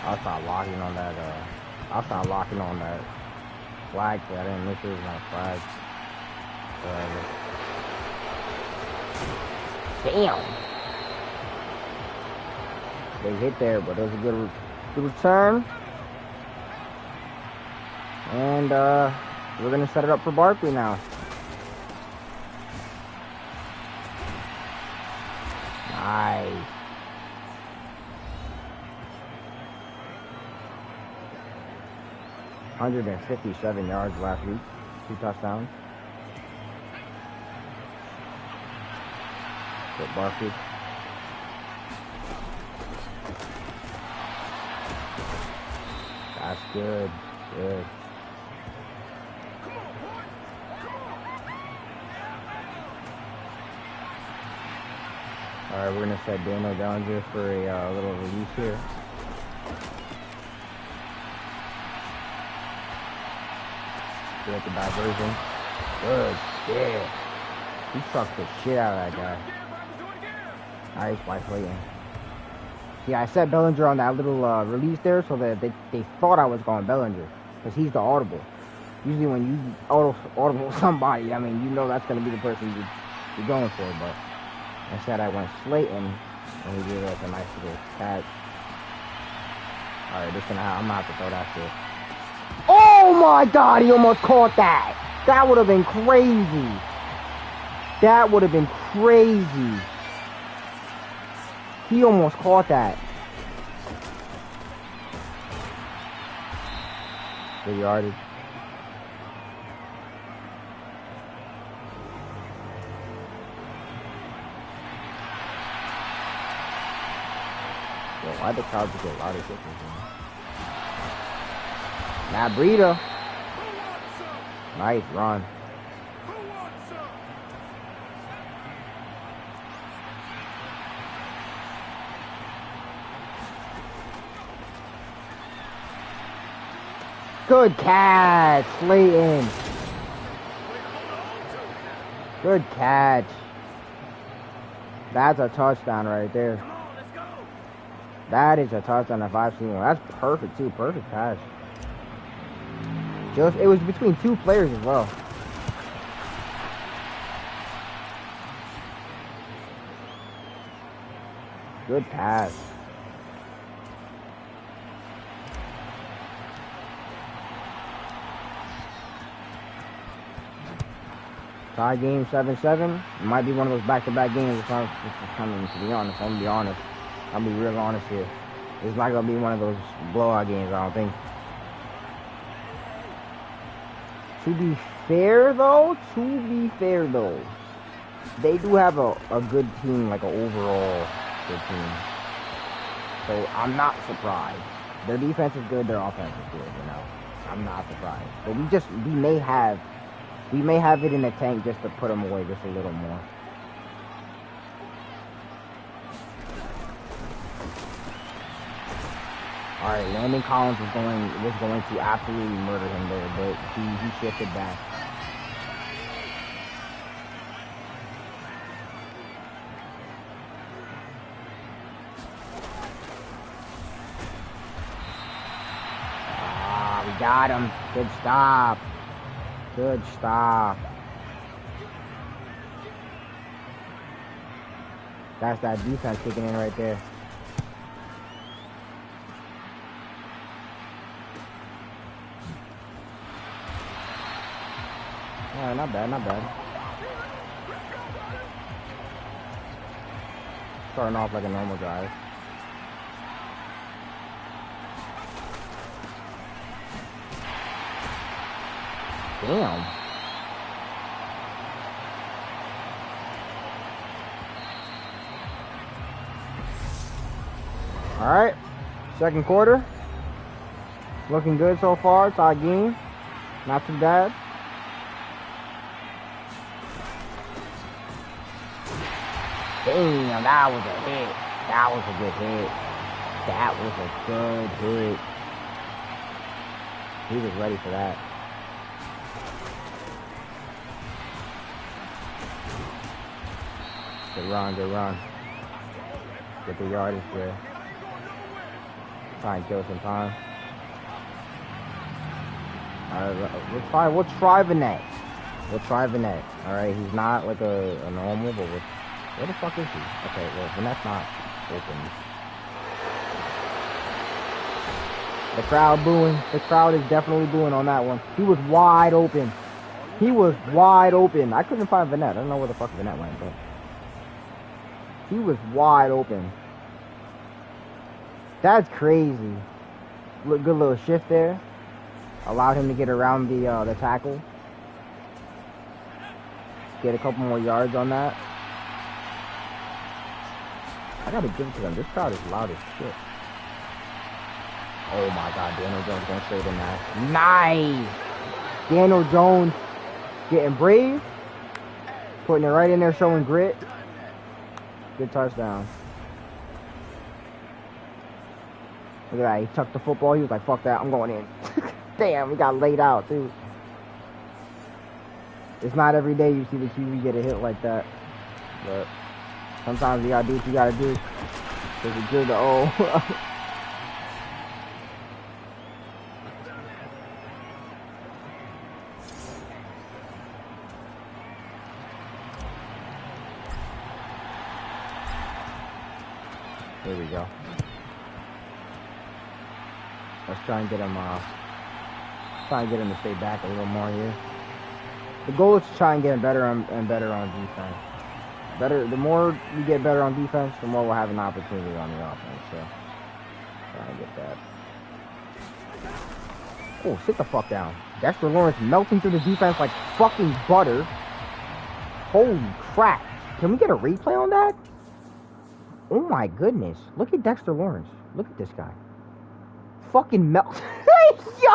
I'll start locking on that. I'll start locking on that flag. So I didn't miss it. It was not a flag. Damn. They hit there, but it was a good return. And we're gonna set it up for Barkley now. Nice. $157 yards last week, 2 touchdowns. Good Barkley. That's good. Good. Alright, we're going to set Daniel Bellinger for a little release here. Get the diversion. Good shit. He trucked the shit out of that guy. Nice by Clayton. Yeah, I set Bellinger on that little release there so that they thought I was going Bellinger. Because he's the audible. Usually when you audible somebody, I mean, you know that's going to be the person you're going for. But instead I went Slayton, and he gave us a nice little catch. Alright, I'm going to have to throw that shit. Oh my god, he almost caught that. That would have been crazy. That would have been crazy. He almost caught that. Good yardage. Yo, why the crowd get a lot of shit? Now Breida. Nice run. Good catch, Slayton. Good catch. That's a touchdown right there. That is a touchdown if I've seen one. That's perfect too. Perfect pass. It was between 2 players as well. Good pass. Tie game 7-7. It might be one of those back-to-back games. It's coming, to be honest. I'm gonna be honest. I'll be real honest here. It's not gonna be one of those blowout games, I don't think. To be fair though, they do have a good team, like an overall good team. So I'm not surprised. Their defense is good, their offense is good, you know. I'm not surprised. But we may have it in the tank just to put them away just a little more. Alright, Landon Collins was going to absolutely murder him there, but he shifted back. Ah, we got him. Good stop. Good stop. That's that defense kicking in right there. Alright, not bad, not bad. Starting off like a normal drive. Damn. Alright, second quarter. Looking good so far. Tie game. Not too bad. Damn, that was a hit. That was a good hit. That was a good hit. He was ready for that. Good run, good run. Get the yardage there. Try and kill some time. Alright, we'll try Vinette. We'll try Vinette. Alright, he's not like a normal, but where the fuck is he? Okay, well, Vinette's not open. The crowd booing. The crowd is definitely booing on that one. He was wide open. He was wide open. I couldn't find Vinette. I don't know where the fuck Vinette went, but he was wide open. That's crazy. Look, good little shift there. Allowed him to get around the tackle. Get a couple more yards on that. I gotta give it to them. This crowd is loud as shit. Oh my god, Daniel Jones going straight in that. Nice! Daniel Jones getting brave. Putting it right in there, showing grit. Good touchdown. Look at that, he tucked the football. He was like, fuck that, I'm going in. Damn, he got laid out too. It's not every day you see the QB get a hit like that. But sometimes you gotta do what you gotta do. Because it's good to O. Here we go. Let's try and get him to stay back a little more here. The goal is to try and get better and better on defense. The more we get better on defense, the more we'll have an opportunity on the offense. So, try and get that. Oh, sit the fuck down. Dexter Lawrence melting through the defense like fucking butter. Holy crap. Can we get a replay on that? Oh my goodness. Look at Dexter Lawrence. Look at this guy. Fucking melt. Yo!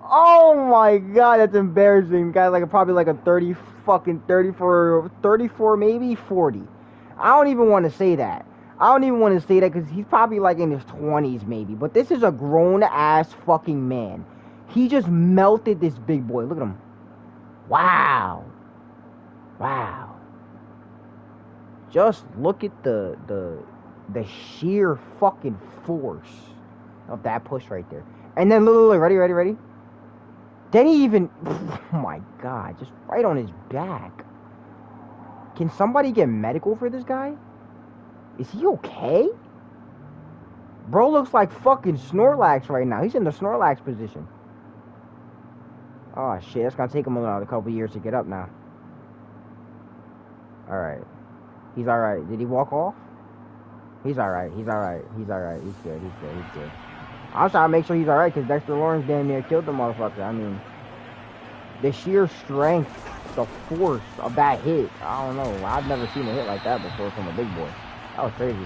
Oh my god, that's embarrassing. Guy's like probably like a 34 maybe 40. I don't even want to say that. I don't even want to say that because he's probably like in his 20s maybe. But this is a grown ass fucking man. He just melted this big boy. Look at him. Wow. Wow. Just look at the sheer fucking force of that push right there. And then look, ready? Then he even, oh my god, just right on his back. Can somebody get medical for this guy? Is he okay? Bro looks like fucking Snorlax right now. He's in the Snorlax position. Oh shit, that's gonna take him another couple years to get up now. Alright. He's alright. Did he walk off? He's alright. He's good. I'm trying to make sure he's alright because Dexter Lawrence damn near killed the motherfucker. I mean, the sheer strength, the force of that hit. I don't know. I've never seen a hit like that before from a big boy. That was crazy.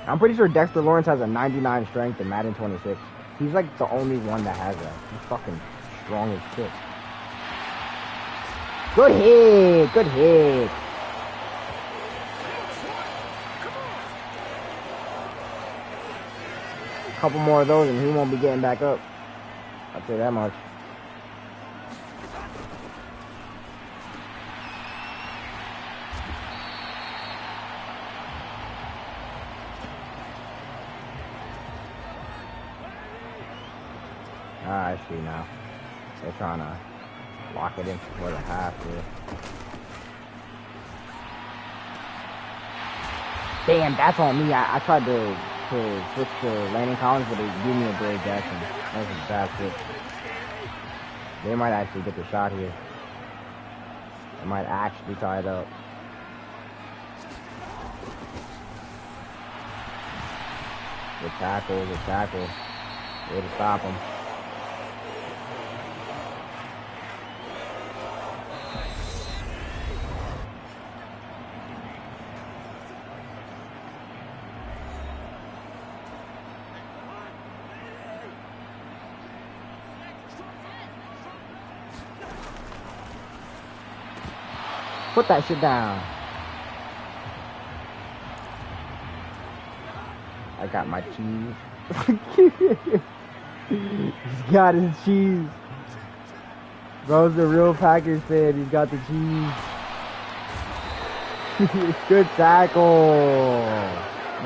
I'm pretty sure Dexter Lawrence has a 99 strength in Madden 26. He's like the only one that has that. He's fucking strong as shit. Good hit. A couple more of those and he won't be getting back up. I'll tell you that much. I see now. They're trying to lock it in for the half here. Damn, that's on me. I tried to switch to Landon Collins, but it gave me a Brave Jackson. That was a bad fit. They might actually get the shot here. They might actually tie it up. Good tackle. Way to stop him. Put that shit down. I got my cheese. He's got his cheese. Bro's a real Packers fan. He's got the cheese. Good tackle.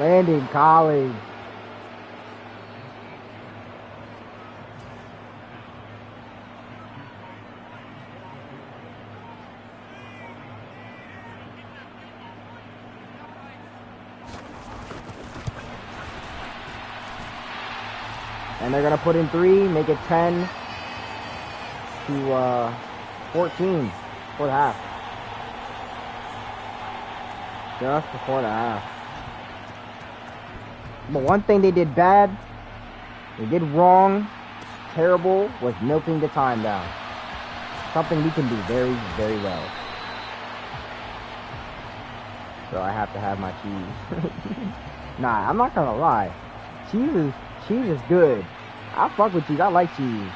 Landon Collins. And they're going to put in 3, make it 10 to 14 for the half. Just before the half. But one thing they did bad, they did wrong, terrible, was milking the time down. Something we can do very, very well. So I have to have my cheese. Nah, I'm not gonna lie. Cheese is good. I fuck with cheese. I like cheese.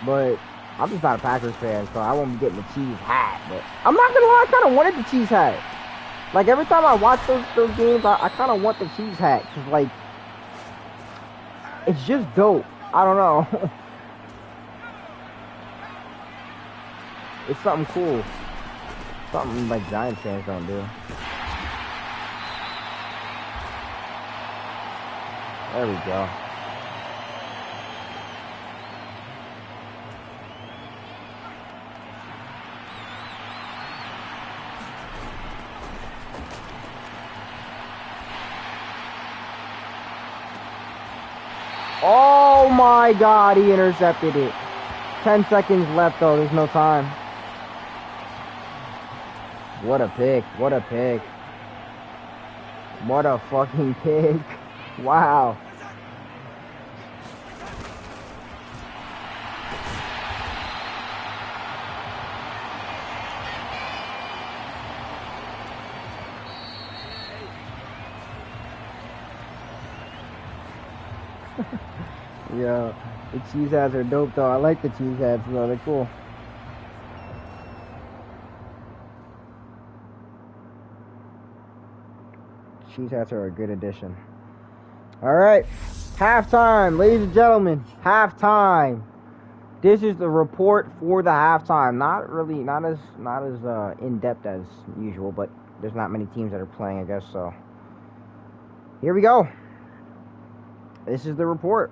But I'm just not a Packers fan, so I won't be getting the cheese hat. But I'm not gonna lie, I kind of wanted the cheese hat. Like, every time I watch those games, I kind of want the cheese hat. Because, like, it's just dope. I don't know. It's something cool. Something like Giants fans don't do. There we go. Oh my God, he intercepted it. 10 seconds left though, there's no time. What a pick, what a pick. What a fucking pick. Wow. Yeah, the cheese hats are dope though. I like the cheese hats though, they're cool. Cheese hats are a good addition. Alright, halftime, ladies and gentlemen, halftime. This is the report for the halftime. Not as in-depth as usual, but there's not many teams that are playing, I guess, so. Here we go. This is the report.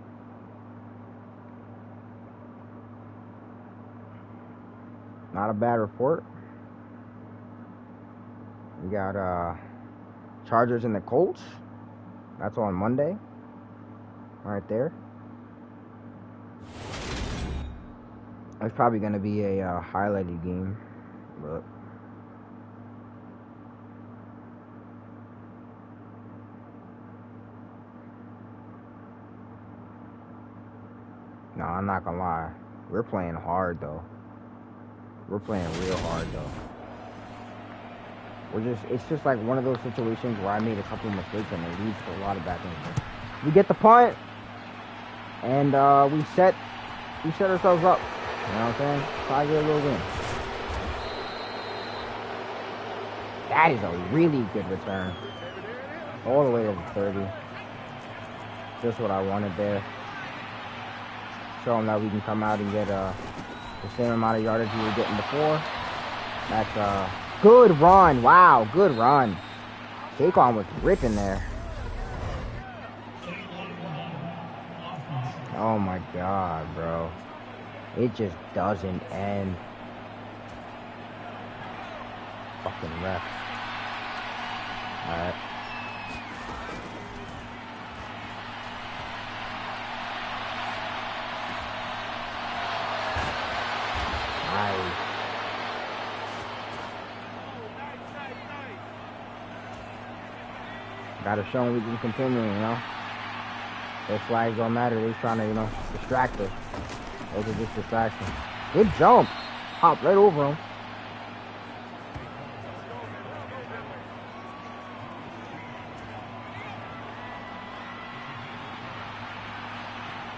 Not a bad report. We got Chargers and the Colts. That's on Monday. Right there. It's probably going to be a highlighted game. But no, I'm not going to lie. We're playing hard, though. We're playing real hard, though. It's just like one of those situations where I made a couple of mistakes and it leads to a lot of bad things. We get the punt, and we set ourselves up. You know what I'm saying? Try to get a little win. That is a really good return. All the way to the 30. Just what I wanted there. Show them that we can come out and get the same amount of yardage we were getting before. That's good run. Wow, good run. Saquon was ripping there. Oh my God, bro. It just doesn't end. Fucking ref. Alright. Nice. Gotta show them we can continue, you know? Those flags don't matter. They're trying to, you know, distract us. Those are just distractions. Good jump. Hop right over him.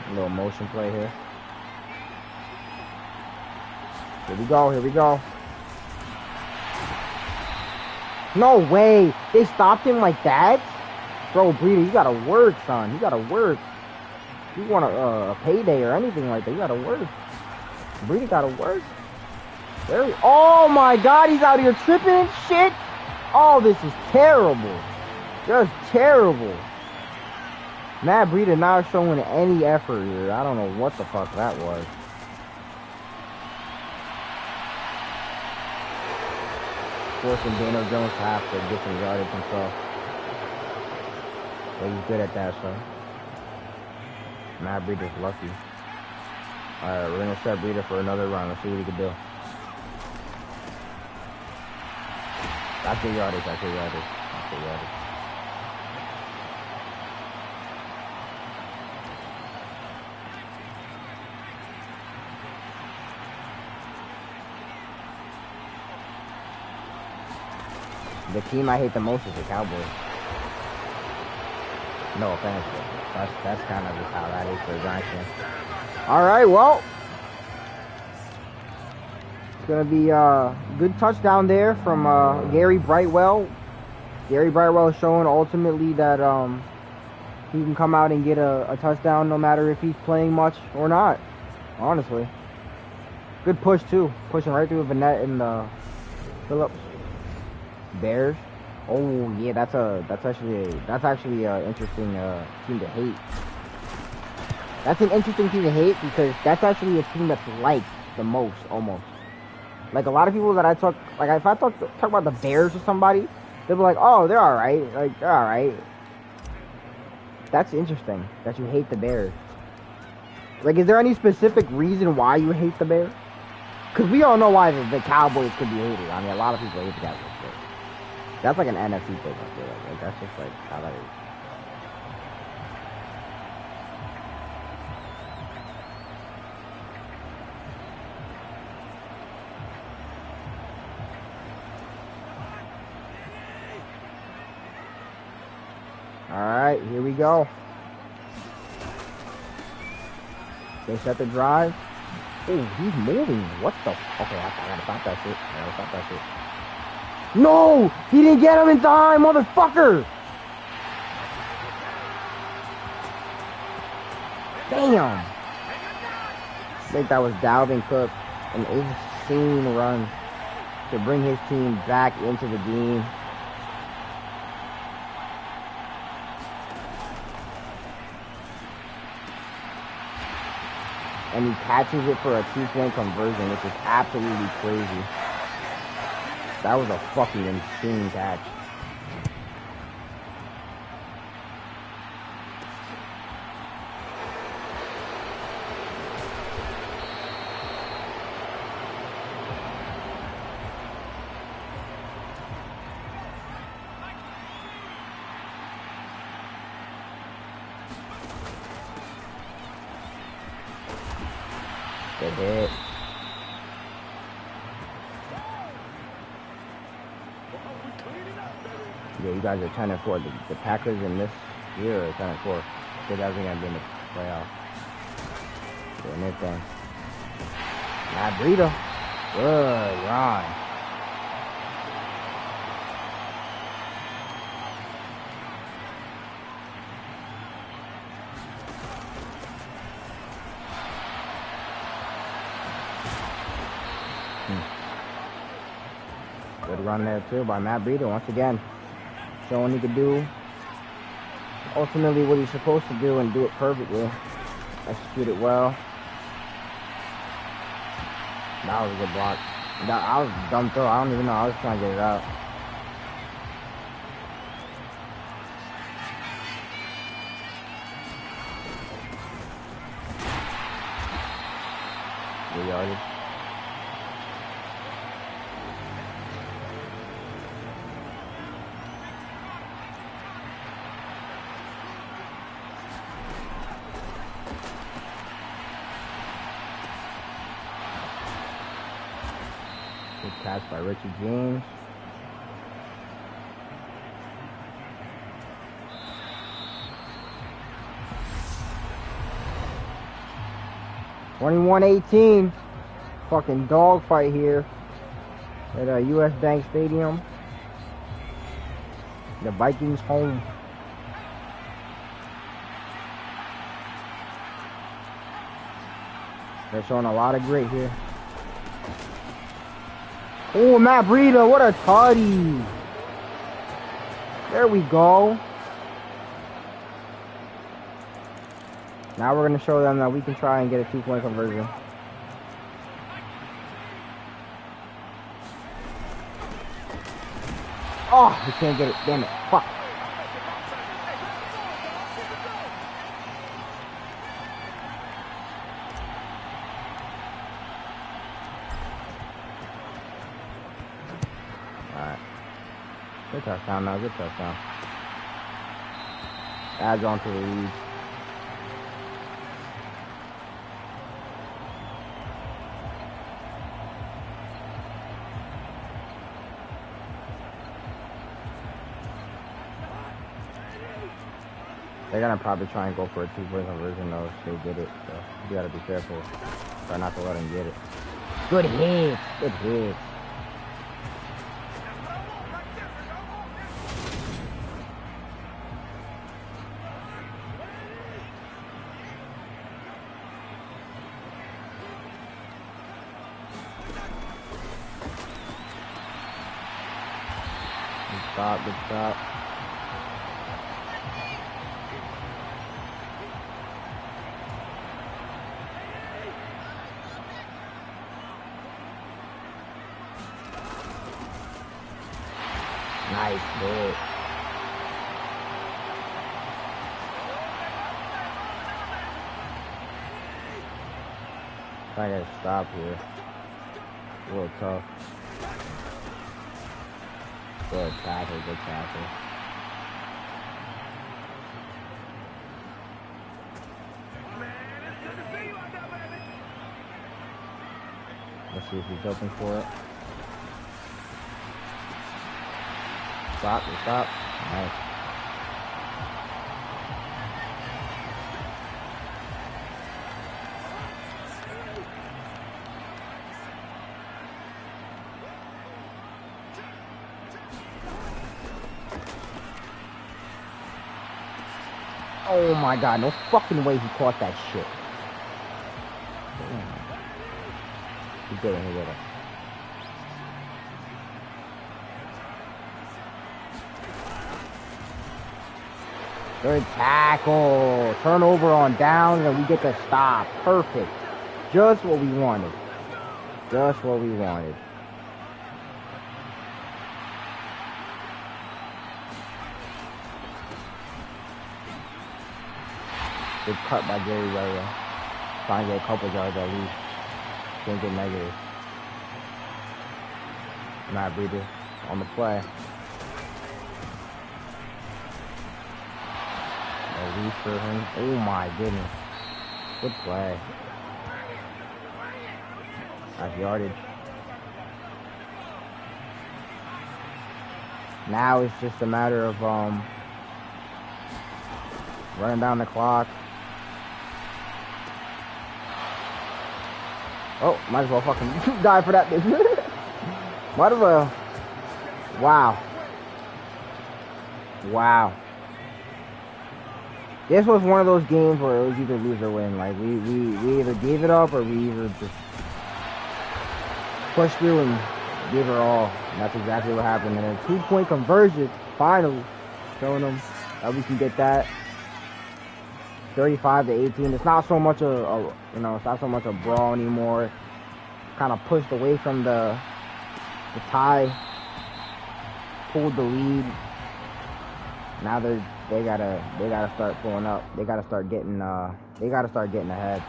A little motion play here. Here we go. Here we go. No way. They stopped him like that? Bro, Breeder, you gotta work, son. You gotta work. You want a payday or anything like that, you gotta work. Breeder gotta work. Oh my God, he's out here tripping and shit. Oh, this is terrible. Just terrible. Matt Breida not showing any effort here. I don't know what the fuck that was. Forcing Daniel Jones to have to get some yardage himself. But he's good at that, so. Matt Breida's lucky. Alright, we're gonna set Breida for another run. Let's see what he can do. That's your yardage, that's your yardage. That's your yardage. The team I hate the most is the Cowboys. No offense, but that's kind of just how that is for the Giants. Alright, well. It's going to be a good touchdown there from Gary Brightwell. Gary Brightwell is showing ultimately that he can come out and get a touchdown no matter if he's playing much or not. Honestly. Good push, too. Pushing right through Vanette and Phillips. Bears. Oh yeah, that's actually an interesting team to hate. That's an interesting team to hate because that's actually a team that's liked the most, almost. Like a lot of people that I talk, like if I talk about the Bears or somebody, they'll be like, oh, they're all right, like they're all right. That's interesting that you hate the Bears. Like, is there any specific reason why you hate the Bears? Because we all know why the Cowboys could be hated. I mean, a lot of people hate the Cowboys. That's like an NFC thing, I feel like. Like that's just like how that is. Alright, here we go. They set the drive. Oh, he's moving. What the? Okay, I gotta stop that shit. I gotta stop that shit. No! He didn't get him in time, motherfucker! Damn! I think that was Dalvin Cook. An insane run to bring his team back into the game. And he catches it for a 2-point conversion, which is absolutely crazy. That was a fucking insane catch. Good hit. Yeah, you guys are 10-4. The Packers in this year are 10-4. They guys are gonna be in the playoffs. Doing their thing. Matt Breida. Good run. Good run there too by Matt Breida once again. Showing he could do ultimately what he's supposed to do and do it perfectly. Execute it well. That was a good block. I was a dumb throw. I don't even know. I was trying to get it out. Good yardage. Good catch by Richie James. (21-18). Fucking dogfight here at US Bank Stadium. The Vikings home. They're showing a lot of grit here. Oh, Matt Breida, what a tutty. There we go. Now we're going to show them that we can try and get a 2-point conversion. Oh, we can't get it. Damn it. Fuck. Alright. Good touchdown now. Good touchdown. Adds on to the lead. They're gonna probably try and go for a 2-point conversion though if they get it, so you gotta be careful. Try not to let them get it. Good hit! Good hit. Good stop, good stop. Nice hit. I gotta stop here. A little tough. Good tackle, good tackle. Let's see if he's open for it. Stop, stop. Nice. Oh my god, no fucking way he caught that shit. He did it, he did it. Good tackle. Turnover on downs and we get the stop. Perfect. Just what we wanted. Just what we wanted. Good cut by Gary Ray. Trying to get a couple yards at least. Can't get negative. Matt Breeder on the play. Release for him. Oh my goodness. Good play. Nice yardage. Now it's just a matter of running down the clock. Oh, might as well fucking die for that. Might as well. Wow. Wow. This was one of those games where it was either lose or win. Like, we either gave it up or we either just pushed through and gave it all. And that's exactly what happened. And a 2-point conversion, finally, showing them that we can get that. 35-18. It's not so much it's not so much a brawl anymore. Kind of pushed away from the tie, pulled the lead. Now they gotta start pulling up. They gotta start getting ahead.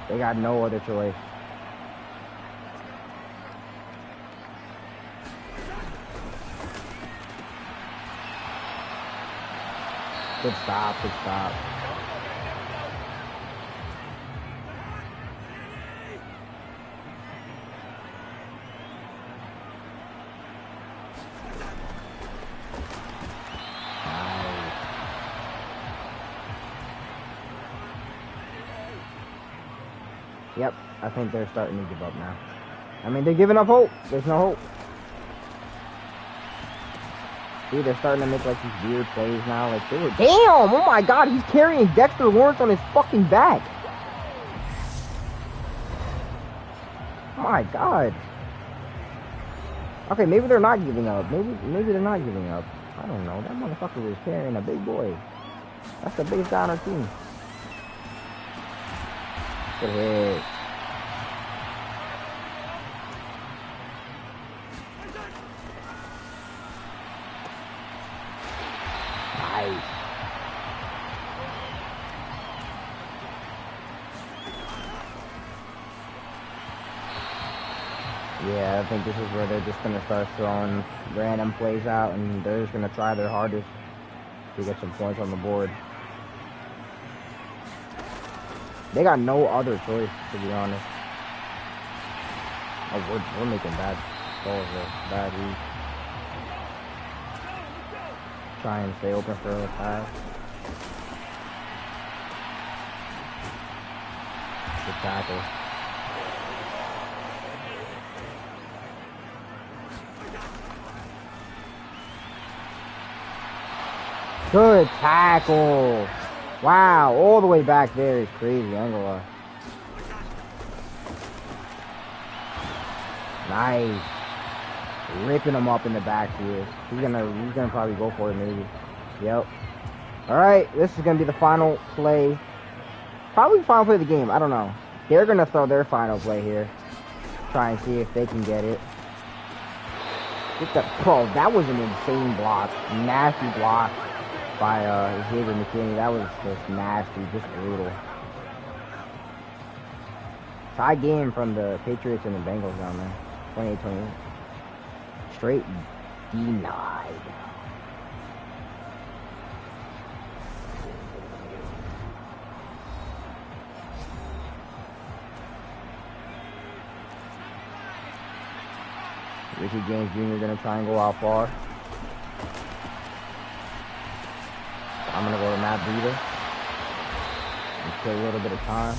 They got no other choice. Good stop, good stop. Yep, I think they're starting to give up now. I mean, they're giving up hope. There's no hope. See, they're starting to make like these weird plays now. Like they were, damn! Oh my god, he's carrying Dexter Lawrence on his fucking back. Oh my god. Okay, maybe they're not giving up. Maybe they're not giving up. I don't know. That motherfucker was carrying a big boy. That's the biggest guy on our team. Good hit. Nice. Yeah, I think this is where they're just going to start throwing random plays out, and they're just going to try their hardest to get some points on the board. They got no other choice, to be honest. Oh, we're making bad calls there. Bad reads. Try and stay open for a pass. Good tackle. Good tackle. Wow, all the way back there is crazy. I'm gonna lie. Nice. Ripping him up in the backfield. He's gonna probably go for it maybe. Yep. Alright, this is gonna be the final play. Probably the final play of the game. I don't know. They're gonna throw their final play here. Try and see if they can get it. Bro, that was an insane block. Nasty block by Xavier McKinney. That was just nasty, just brutal. Tie game from the Patriots and the Bengals down there. 28-28. Straight denied. Richie James Jr. gonna try and go out far. I'm gonna go to Matt Breida and kill a little bit of time.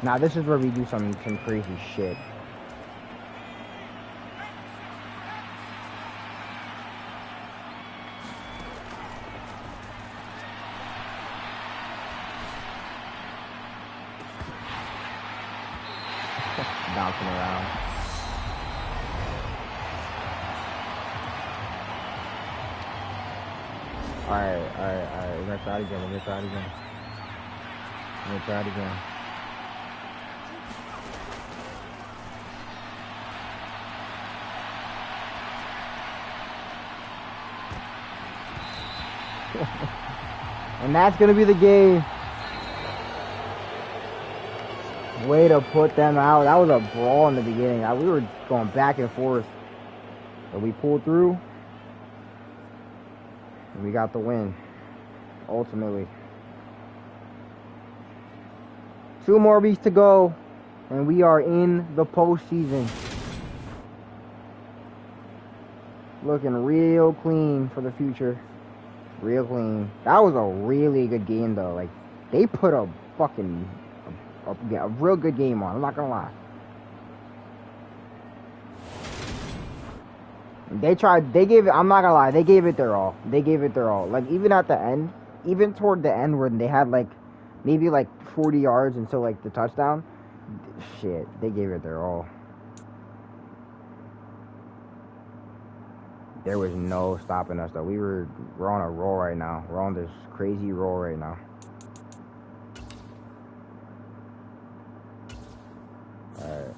Now this is where we do some crazy shit. Bouncing around. Alright. We're gonna try it again. And that's gonna be the game. Way to put them out. That was a brawl in the beginning. We were going back and forth. But we pulled through. And we got the win. Ultimately. 2 more weeks to go. And we are in the postseason. Looking real clean for the future. Real clean. That was a really good game though. Like, they put a fucking... a real good game on. I'm not gonna lie. They gave it, I'm not gonna lie, they gave it their all. Like, even at the end, even toward the end when they had like, maybe like 40 yards until like the touchdown, shit, they gave it their all. There was no stopping us though. We're on a roll right now. We're on this crazy roll right now. Alright.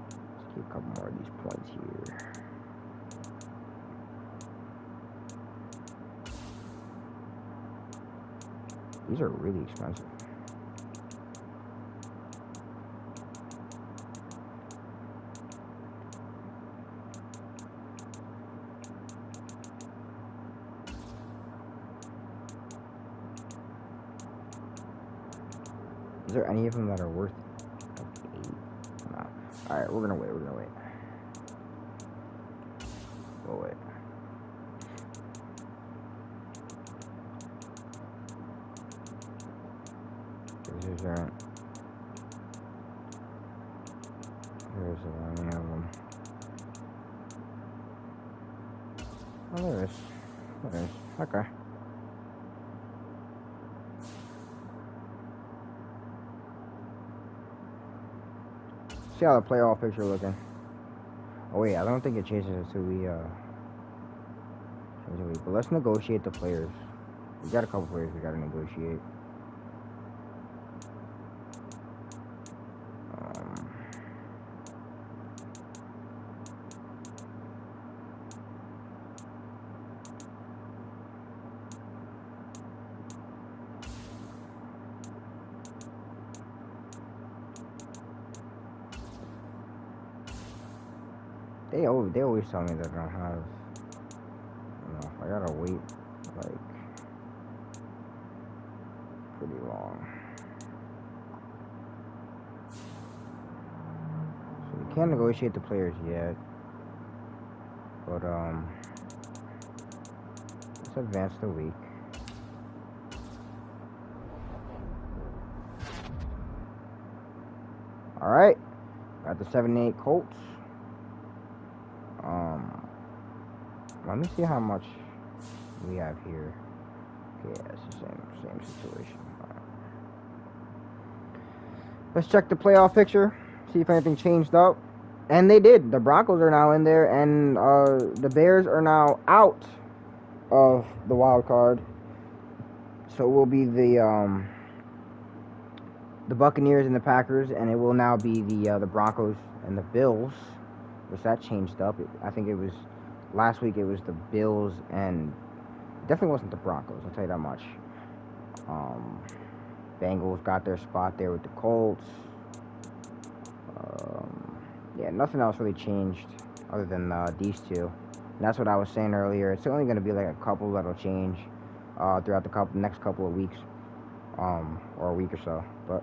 Let's get a couple more of these points here. These are really expensive. Is there any of them that are worth like 8? No. Alright, we're gonna wait. We'll wait. These aren't. There's any of them. Oh, there is. Okay. see how the playoff picture looking. Oh wait, I don't think it changes until we but let's negotiate the players. We got a couple players we gotta negotiate. They always tell me that I don't have, you know, I gotta wait like pretty long. So we can't negotiate the players yet, but let's advance the week. All right, got the 7-8 Colts. Let me see how much we have here. Okay, yeah, it's the same situation. Right. Let's check the playoff picture, see if anything changed up. And they did. The Broncos are now in there, and the Bears are now out of the wild card. So it will be the Buccaneers and the Packers, and it will now be the Broncos and the Bills, which that changed up. I think it was last week. It was the Bills, and it definitely wasn't the Broncos. I'll tell you that much. Bengals got their spot there with the Colts. Yeah, nothing else really changed other than these two. And that's what I was saying earlier. It's only going to be like a couple that'll change throughout the next couple of weeks, or a week or so. But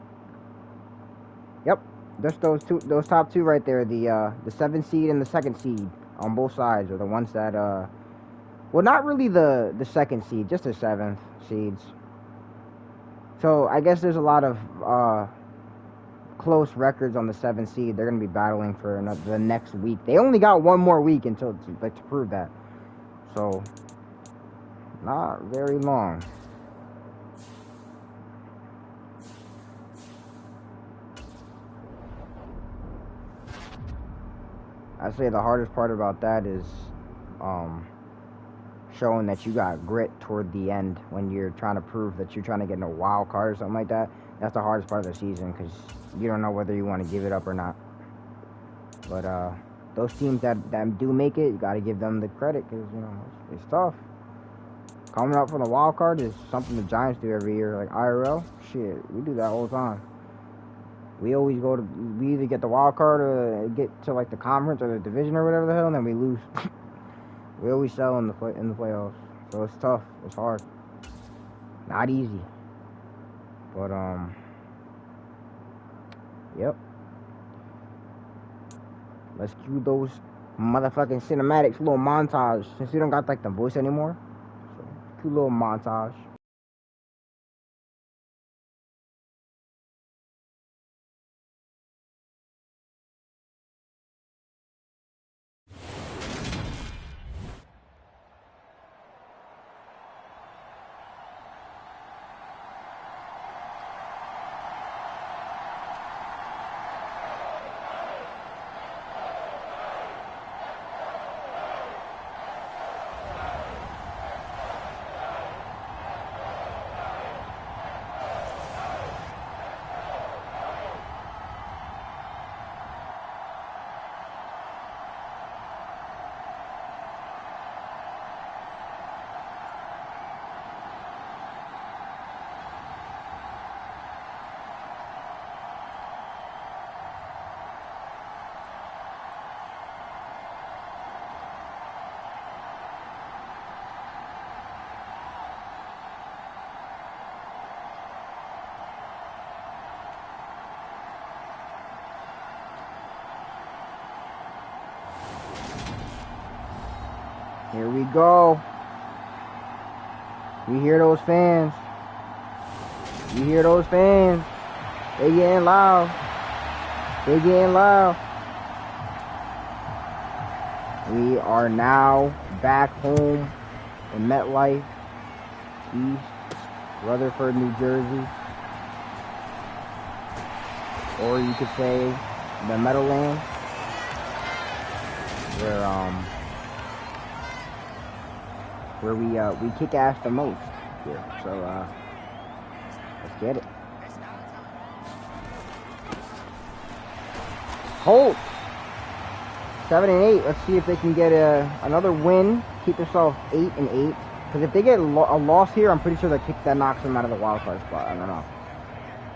yep, just those top two right there. The 7th seed and the 2nd seed on both sides are the ones that well, not really the 2nd seed, just the 7th seeds. So I guess there's a lot of close records on the 7th seed. They're going to be battling for the next week. They only got one more week until to prove that. So not very long. I'd say the hardest part about that is showing that you got grit toward the end when you're trying to prove that you're trying to get in a wild card or something like that. That's the hardest part of the season because you don't know whether you want to give it up or not. But those teams that do make it, you got to give them the credit because, you know, it's tough. Coming up from the wild card is something the Giants do every year. Like IRL, shit, we do that all the time. We always we either get the wild card or get to like the conference or the division or whatever the hell, and then we lose. We always sell in the playoffs, so it's tough. It's hard, not easy. But yep. Let's cue those motherfucking cinematics, little montage. Since we don't got like the voice anymore, so cue little montage. Here we go. You hear those fans? You hear those fans? They getting loud. They getting loud. We are now back home in MetLife, East Rutherford, New Jersey. Or you could say the Meadowland, where we kick ass the most here. So let's get it. Hold 7-8. Let's see if they can get another win, keep themselves 8-8. Because if they get a loss here, I'm pretty sure that knocks them out of the wild card spot. I don't know.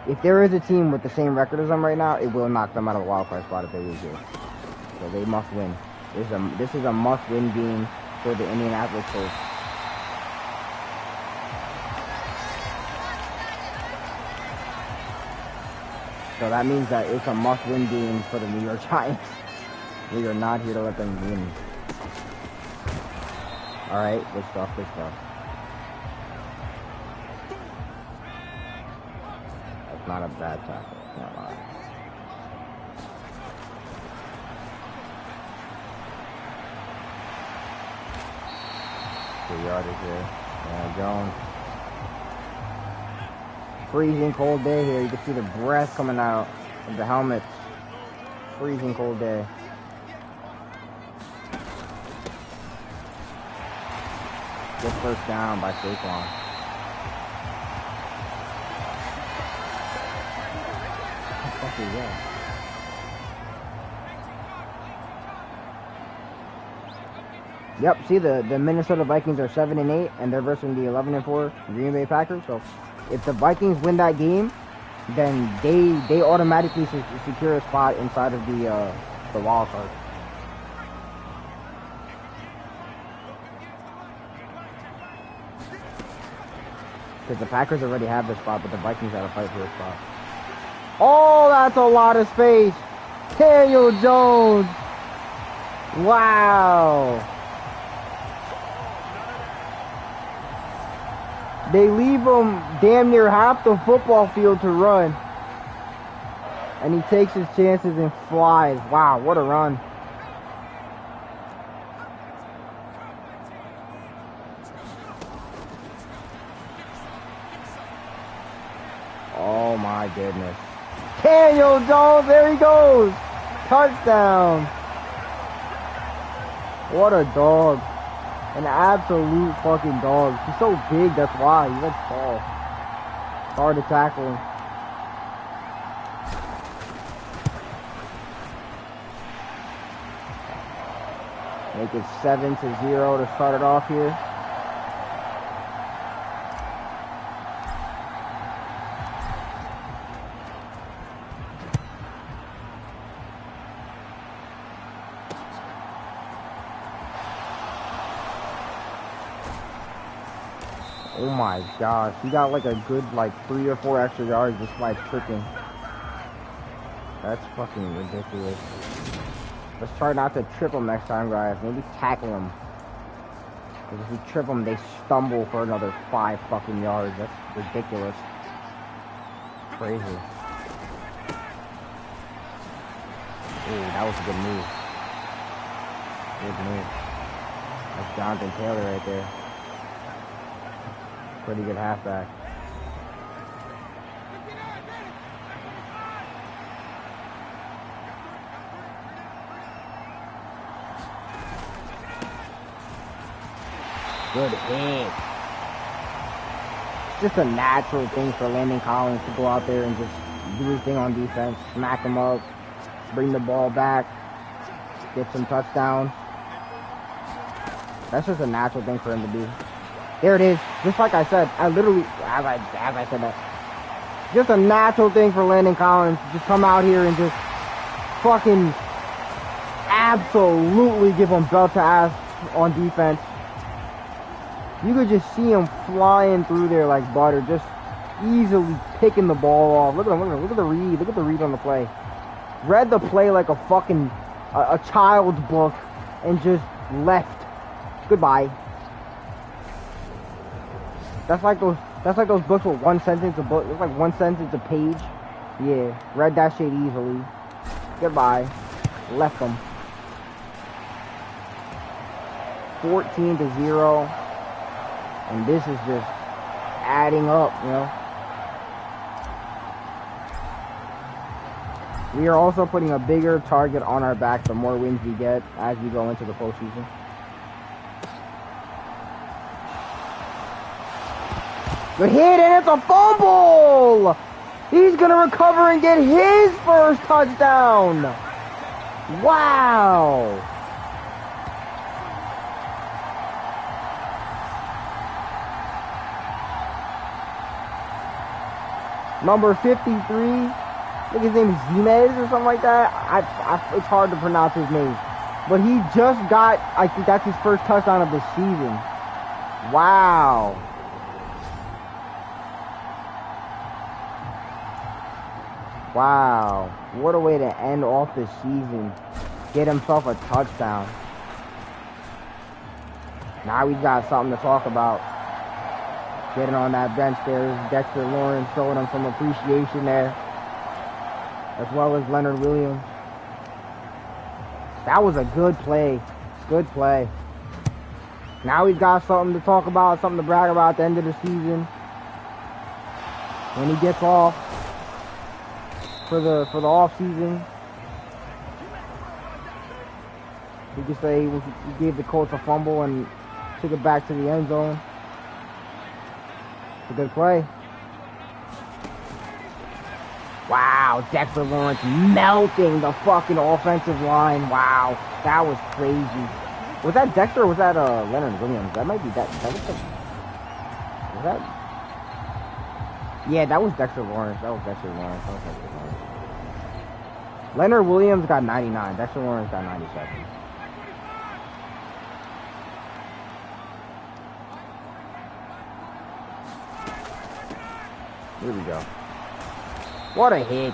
If there is a team with the same record as them right now, it will knock them out of the wild card spot if they lose here. So they must win. This is a must-win game for the Indianapolis Colts. So that means that it's a must-win game for the New York Giants. We are not here to let them win. All right, good stuff, good stuff. That's not a bad tackle. Can't lie. Good yardage here. Jones. Freezing cold day here. You can see the breath coming out of the helmets. Freezing cold day. Good first down by Saquon. What the fuck is that? Yep, see the Minnesota Vikings are 7-8 and they're versus the 11-4 Green Bay Packers. So if the Vikings win that game, then they automatically secure a spot inside of the wild card. Because the Packers already have the spot, but the Vikings got to fight for a spot. Oh, that's a lot of space. Daniel Jones. Wow. They leave him damn near half the football field to run. And he takes his chances and flies. Wow, what a run. Oh my goodness. Daniel Jones, there he goes. Touchdown. What a dog. An absolute fucking dog. He's so big, that's why. He's like tall. It's hard to tackle him. Make it 7-0 to start it off here. Oh my gosh, he got like a good 3 or 4 extra yards just by tripping. That's fucking ridiculous. Let's try not to trip him next time, guys. Maybe tackle him. Because if we trip him, they stumble for another 5 fucking yards. That's ridiculous. Crazy. Ooh, that was a good move. Good move. That's Jonathan Taylor right there. Pretty good halfback. Good hit. It's just a natural thing for Landon Collins to go out there and just do his thing on defense, smack him up, bring the ball back, get some touchdowns. That's just a natural thing for him to do. There it is. Just like I said, I literally, as I said that, just a natural thing for Landon Collins to just come out here and just fucking absolutely give him belt to ass on defense. You could just see him flying through there like butter, just easily picking the ball off. Look at him, look at the read. Look at the read on the play. Read the play like a fucking a child's book and just left. Goodbye. That's like those books with one sentence a book. It's like one sentence a page. Yeah, read that shit easily. Goodbye. Left them. 14-0. And this is just adding up, you know. We are also putting a bigger target on our back the more wins we get as we go into the postseason. Good hit, and it's a fumble! He's going to recover and get his first touchdown! Wow! Number 53, I think his name is Zimez or something like that. It's hard to pronounce his name. But he just got, I think that's his first touchdown of the season. Wow. Wow. What a way to end off the season. Get himself a touchdown. Now we've got something to talk about. Getting on that bench there is Dexter Lawrence, showing him some appreciation there. As well as Leonard Williams. That was a good play. Good play. Now we've got something to talk about, something to brag about at the end of the season. When he gets off for the off season, we can say he gave the Colts a fumble and took it back to the end zone. It's a good play. Wow, Dexter Lawrence melting the fucking offensive line. Wow, that was crazy. Was that Dexter or was that Leonard Williams? That might be that. Was that? Yeah, that was Dexter Lawrence. Leonard Williams got 99. Dexter Lawrence got 97. Here we go. What a hit.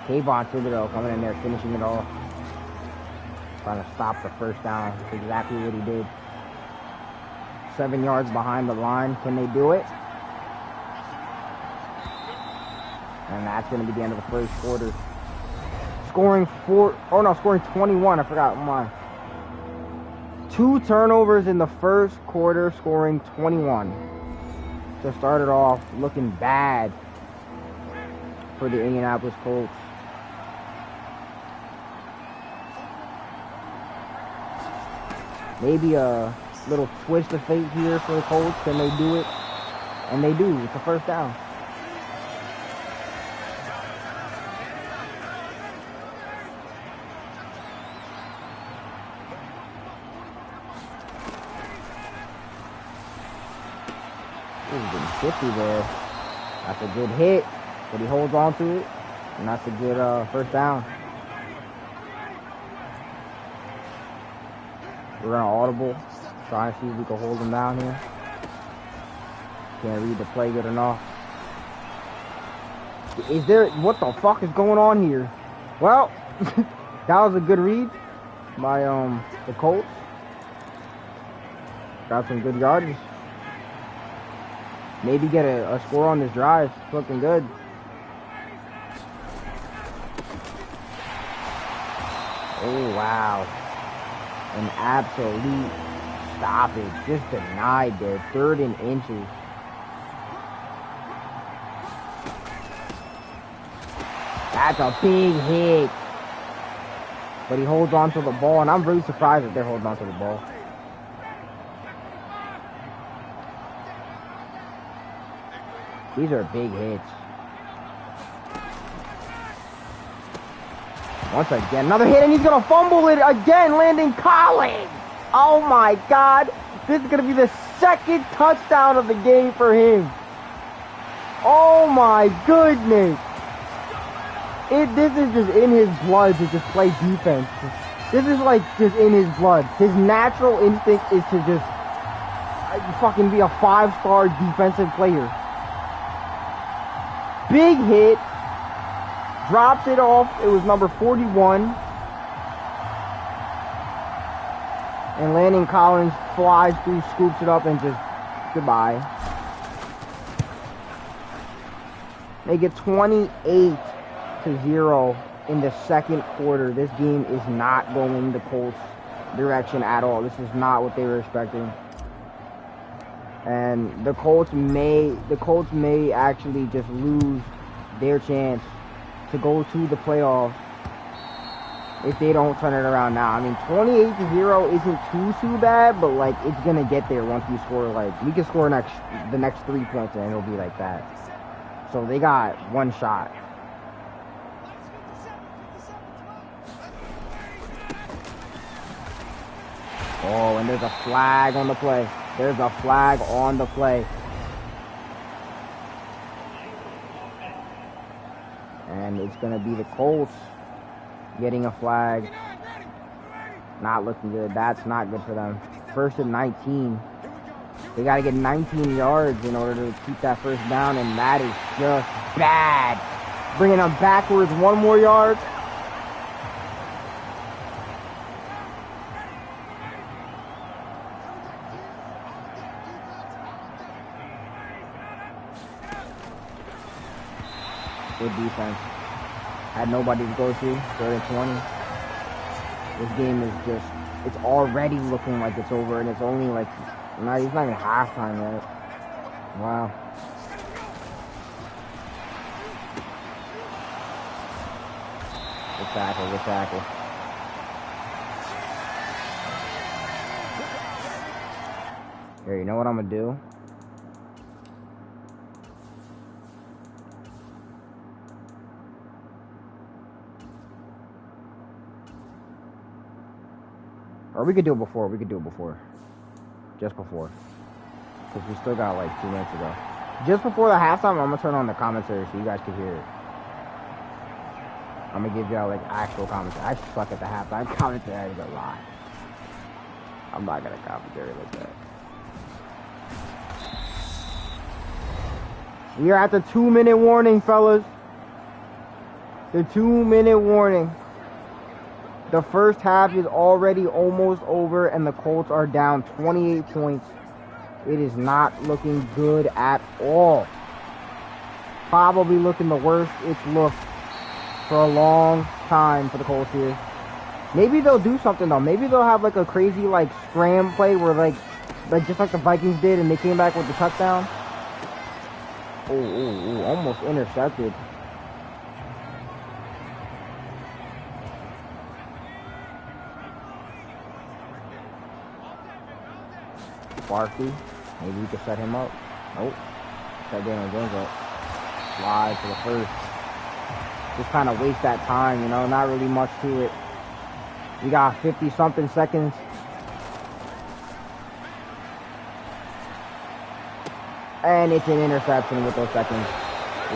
Kayvon Thibodeau coming in there, finishing it off. Trying to stop the first down. That's exactly what he did. 7 yards behind the line. Can they do it? And that's going to be the end of the first quarter. Scoring 21. I forgot. Come on. 2 turnovers in the first quarter, scoring 21. To start it off looking bad for the Indianapolis Colts. Maybe a little twist of fate here for the Colts. Can they do it? And they do. It's a first down. He's getting 50 there. That's a good hit, but he holds on to it, and that's a good first down. We're gonna audible, try and see if we can hold him down here. Can't read the play good enough. What the fuck is going on here? Well, that was a good read by the Colts. Got some good yardage. Maybe get a score on this drive. It's looking good. Oh, wow. An absolute stoppage. Just denied there. 3rd and inches. That's a big hit. But he holds on to the ball, and I'm really surprised that they're holding on to the ball. These are big hits. Once again, another hit, and he's going to fumble it again, landing Collins. Oh, my God. This is going to be the 2nd touchdown of the game for him. Oh, my goodness. This is just in his blood to just play defense. This is like just in his blood. His natural instinct is to just fucking be a 5-star defensive player. Big hit. Drops it off. It was number 41. And Landon Collins flies through, scoops it up, and just goodbye. They get 28-0 in the 2nd quarter. This game is not going the Colts' direction at all. This is not what they were expecting. And the Colts may actually just lose their chance to go to the playoffs if they don't turn it around now. I mean, 28-0 isn't too bad, but like it's gonna get there once we score. Like we can score the next 3 points and it'll be like that. So they got one shot. Oh, and there's a flag on the play. There's a flag on the play. And it's going to be the Colts getting a flag. Not looking good. That's not good for them. First and 19. They got to get 19 yards in order to keep that first down, and that is just bad. Bringing them backwards 1 more yard. Good defense. Had nobody to go to. 3rd and 20. This game is just, it's already looking like it's over, and it's only like, it's not even halftime yet. Wow. Good tackle, good tackle. Here, you know what I'm gonna do? Or we could do it before. Just before. Because we still got like 2 minutes to go. Just before the halftime, I'm going to turn on the commentary so you guys can hear it. I'm going to give y'all like actual commentary. I suck at the halftime commentary. I ain't gonna lie. I'm not going to commentary like that. We are at the 2-minute warning, fellas. The 2-minute warning. The first half is already almost over, and the Colts are down 28 points. It is not looking good at all. Probably looking the worst it's looked for a long time for the Colts here. Maybe they'll do something, though. Maybe they'll have, like, a crazy, like, scram play where, like just like the Vikings did, and they came back with the touchdown. Oh, almost intercepted. Barkley, maybe we could set him up. Nope. Set Daniel Jones up. Slide to the first. Just kind of waste that time, you know, not really much to it. We got 50-something seconds. And it's an interception with those seconds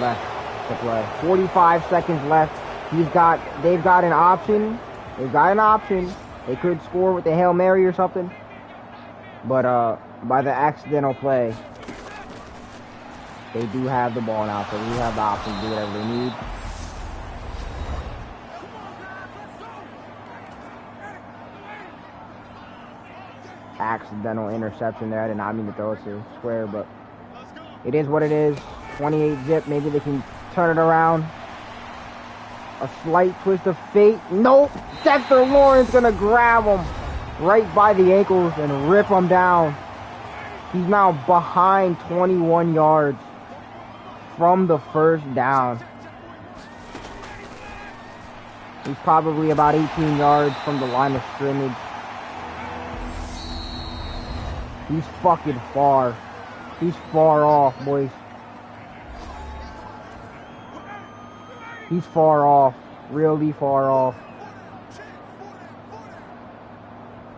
left to play. 45 seconds left. They've got an option. They could score with the Hail Mary or something. But by the accidental play, they do have the ball now, so we have the option to do whatever they need. Accidental interception there. I did not mean to throw it to square, but it is what it is. 28 zip. Maybe they can turn it around. A slight twist of fate. Nope. Dexter Lawrence gonna grab him right by the ankles and rip him down. He's now behind 21 yards from the first down. He's probably about 18 yards from the line of scrimmage. He's fucking far. He's far off, boys. He's far off. Really far off.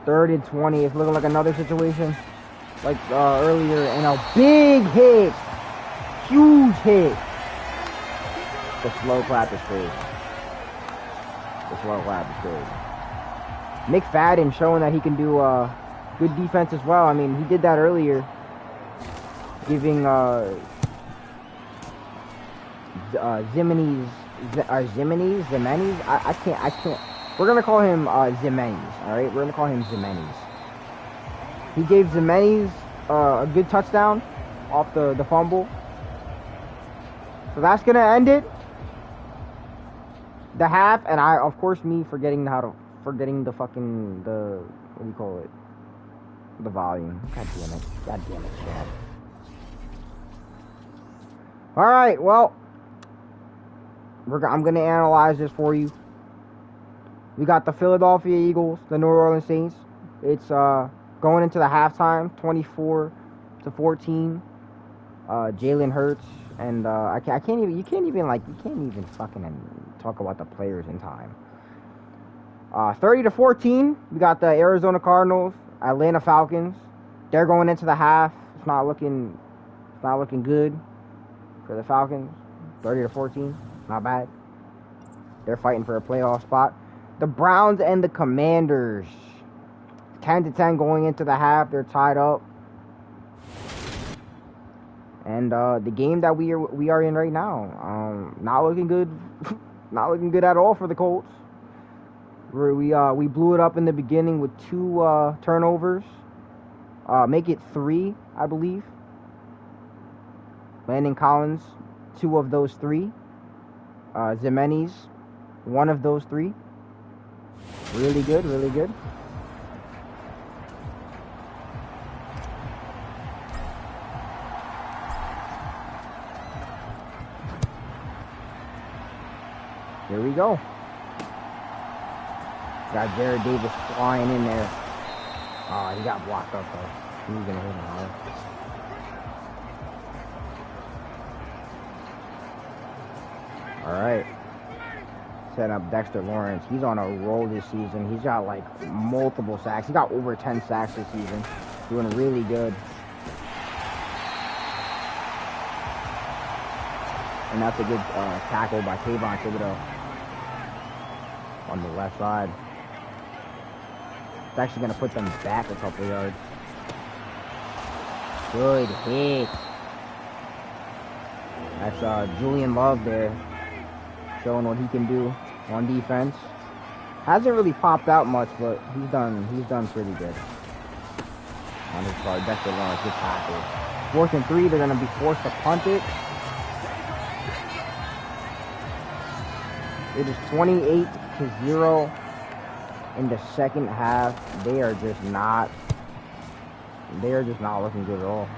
3rd and 20. It's looking like another situation like earlier. And a big hit. Huge hit. The slow clap is crazy. McFadden showing that he can do good defense as well. I mean, he did that earlier. Giving Zimenis, I can't. We're gonna call him Zimenis. All right, we're gonna call him Zimenis. He gave Zimenis a good touchdown off the fumble. So that's gonna end it. The half, and of course, me forgetting the fucking what do you call it? The volume. God damn it, Chad. All right, well, I'm going to analyze this for you. We got the Philadelphia Eagles, the New Orleans Saints. It's going into the halftime, 24-14. Jalen Hurts and I can't even. You can't even fucking talk about the players in time. 30-14. We got the Arizona Cardinals, Atlanta Falcons. They're going into the half. It's not looking good for the Falcons. 30-14. Not bad. They're fighting for a playoff spot. The Browns and the Commanders. 10-10 going into the half. They're tied up. And the game that we are in right now, not looking good. Not looking good at all for the Colts. We blew it up in the beginning with 2 turnovers. Make it 3, I believe. Landon Collins, 2 of those 3. Zimenez, 1 of those 3. Really good, really good. Here we go. Got Jared Davis flying in there. Oh, he got blocked up though. He's gonna hit him hard. Alright. Set up Dexter Lawrence. He's on a roll this season. He's got like multiple sacks. He got over 10 sacks this season. Doing really good. And that's a good tackle by Kayvon Thibodeau on the left side. It's actually going to put them back a couple yards. Good hit. That's Julian Love there, showing what he can do on defense. Hasn't really popped out much, but he's done pretty good on his part. Dexter Lawrence, good tackle. 4th and 3, they're going to be forced to punt it. It is 28-0 in the second half. They are just not looking good at all.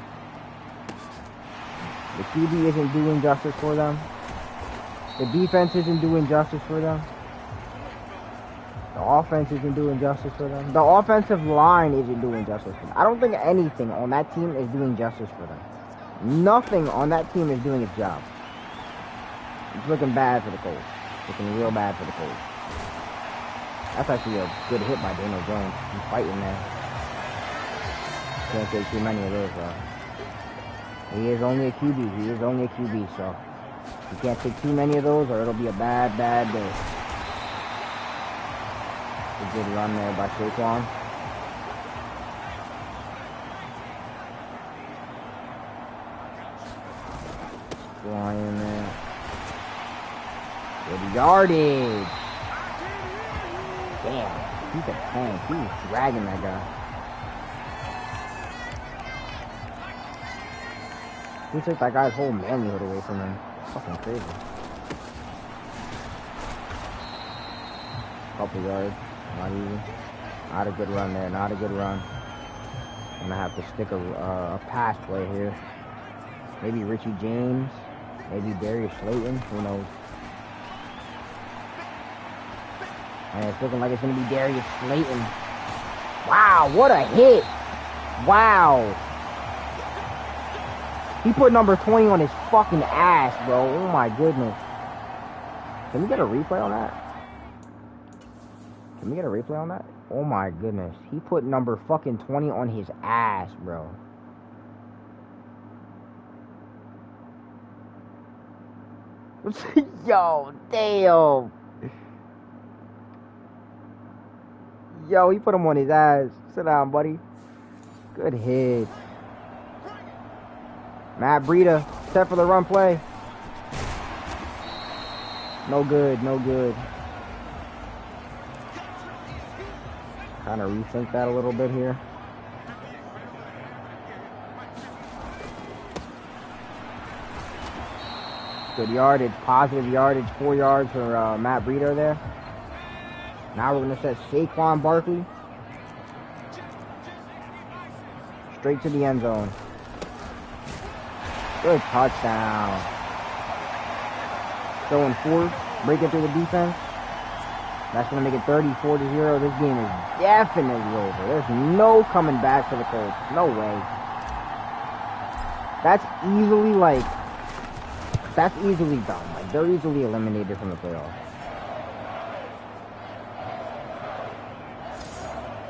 The QB isn't doing justice for them. The defense isn't doing justice for them. The offense isn't doing justice for them. The offensive line isn't doing justice for them. I don't think anything on that team is doing justice for them. Nothing on that team is doing its job. It's looking bad for the Colts. Looking real bad for the Colts. That's actually a good hit by Daniel Jones. He's fighting there. Can't take too many of those, though. He is only a QB. He is only a QB, so you can't take too many of those or it'll be a bad, bad day. A good run there by Saquon. Flying there. Good yardage. Damn, he's a tank. He's dragging that guy. He took that guy's whole manhood away from him. Fucking crazy. Couple yards. Not easy. Not a good run there. Not a good run. I'm gonna have to stick a pass play here. Maybe Richie James. Maybe Darius Slayton. Who knows? And it's looking like it's gonna be Darius Slayton. Wow, what a hit! Wow. He put number 20 on his fucking ass, bro. Oh my goodness. Can we get a replay on that? Can we get a replay on that? Oh my goodness. He put number fucking 20 on his ass, bro. Yo, damn. Yo, he put him on his ass. Sit down, buddy. Good hit. Matt Breida, set for the run play. No good, no good. Kind of rethink that a little bit here. Good yardage, positive yardage, 4 yards for Matt Breida there. Now we're going to set Saquon Barkley straight to the end zone. Good touchdown. throwing fourth, breaking through the defense. That's going to make it 34-0. This game is definitely over. There's no coming back for the Colts. No way. That's easily done. Like, they're easily eliminated from the playoffs.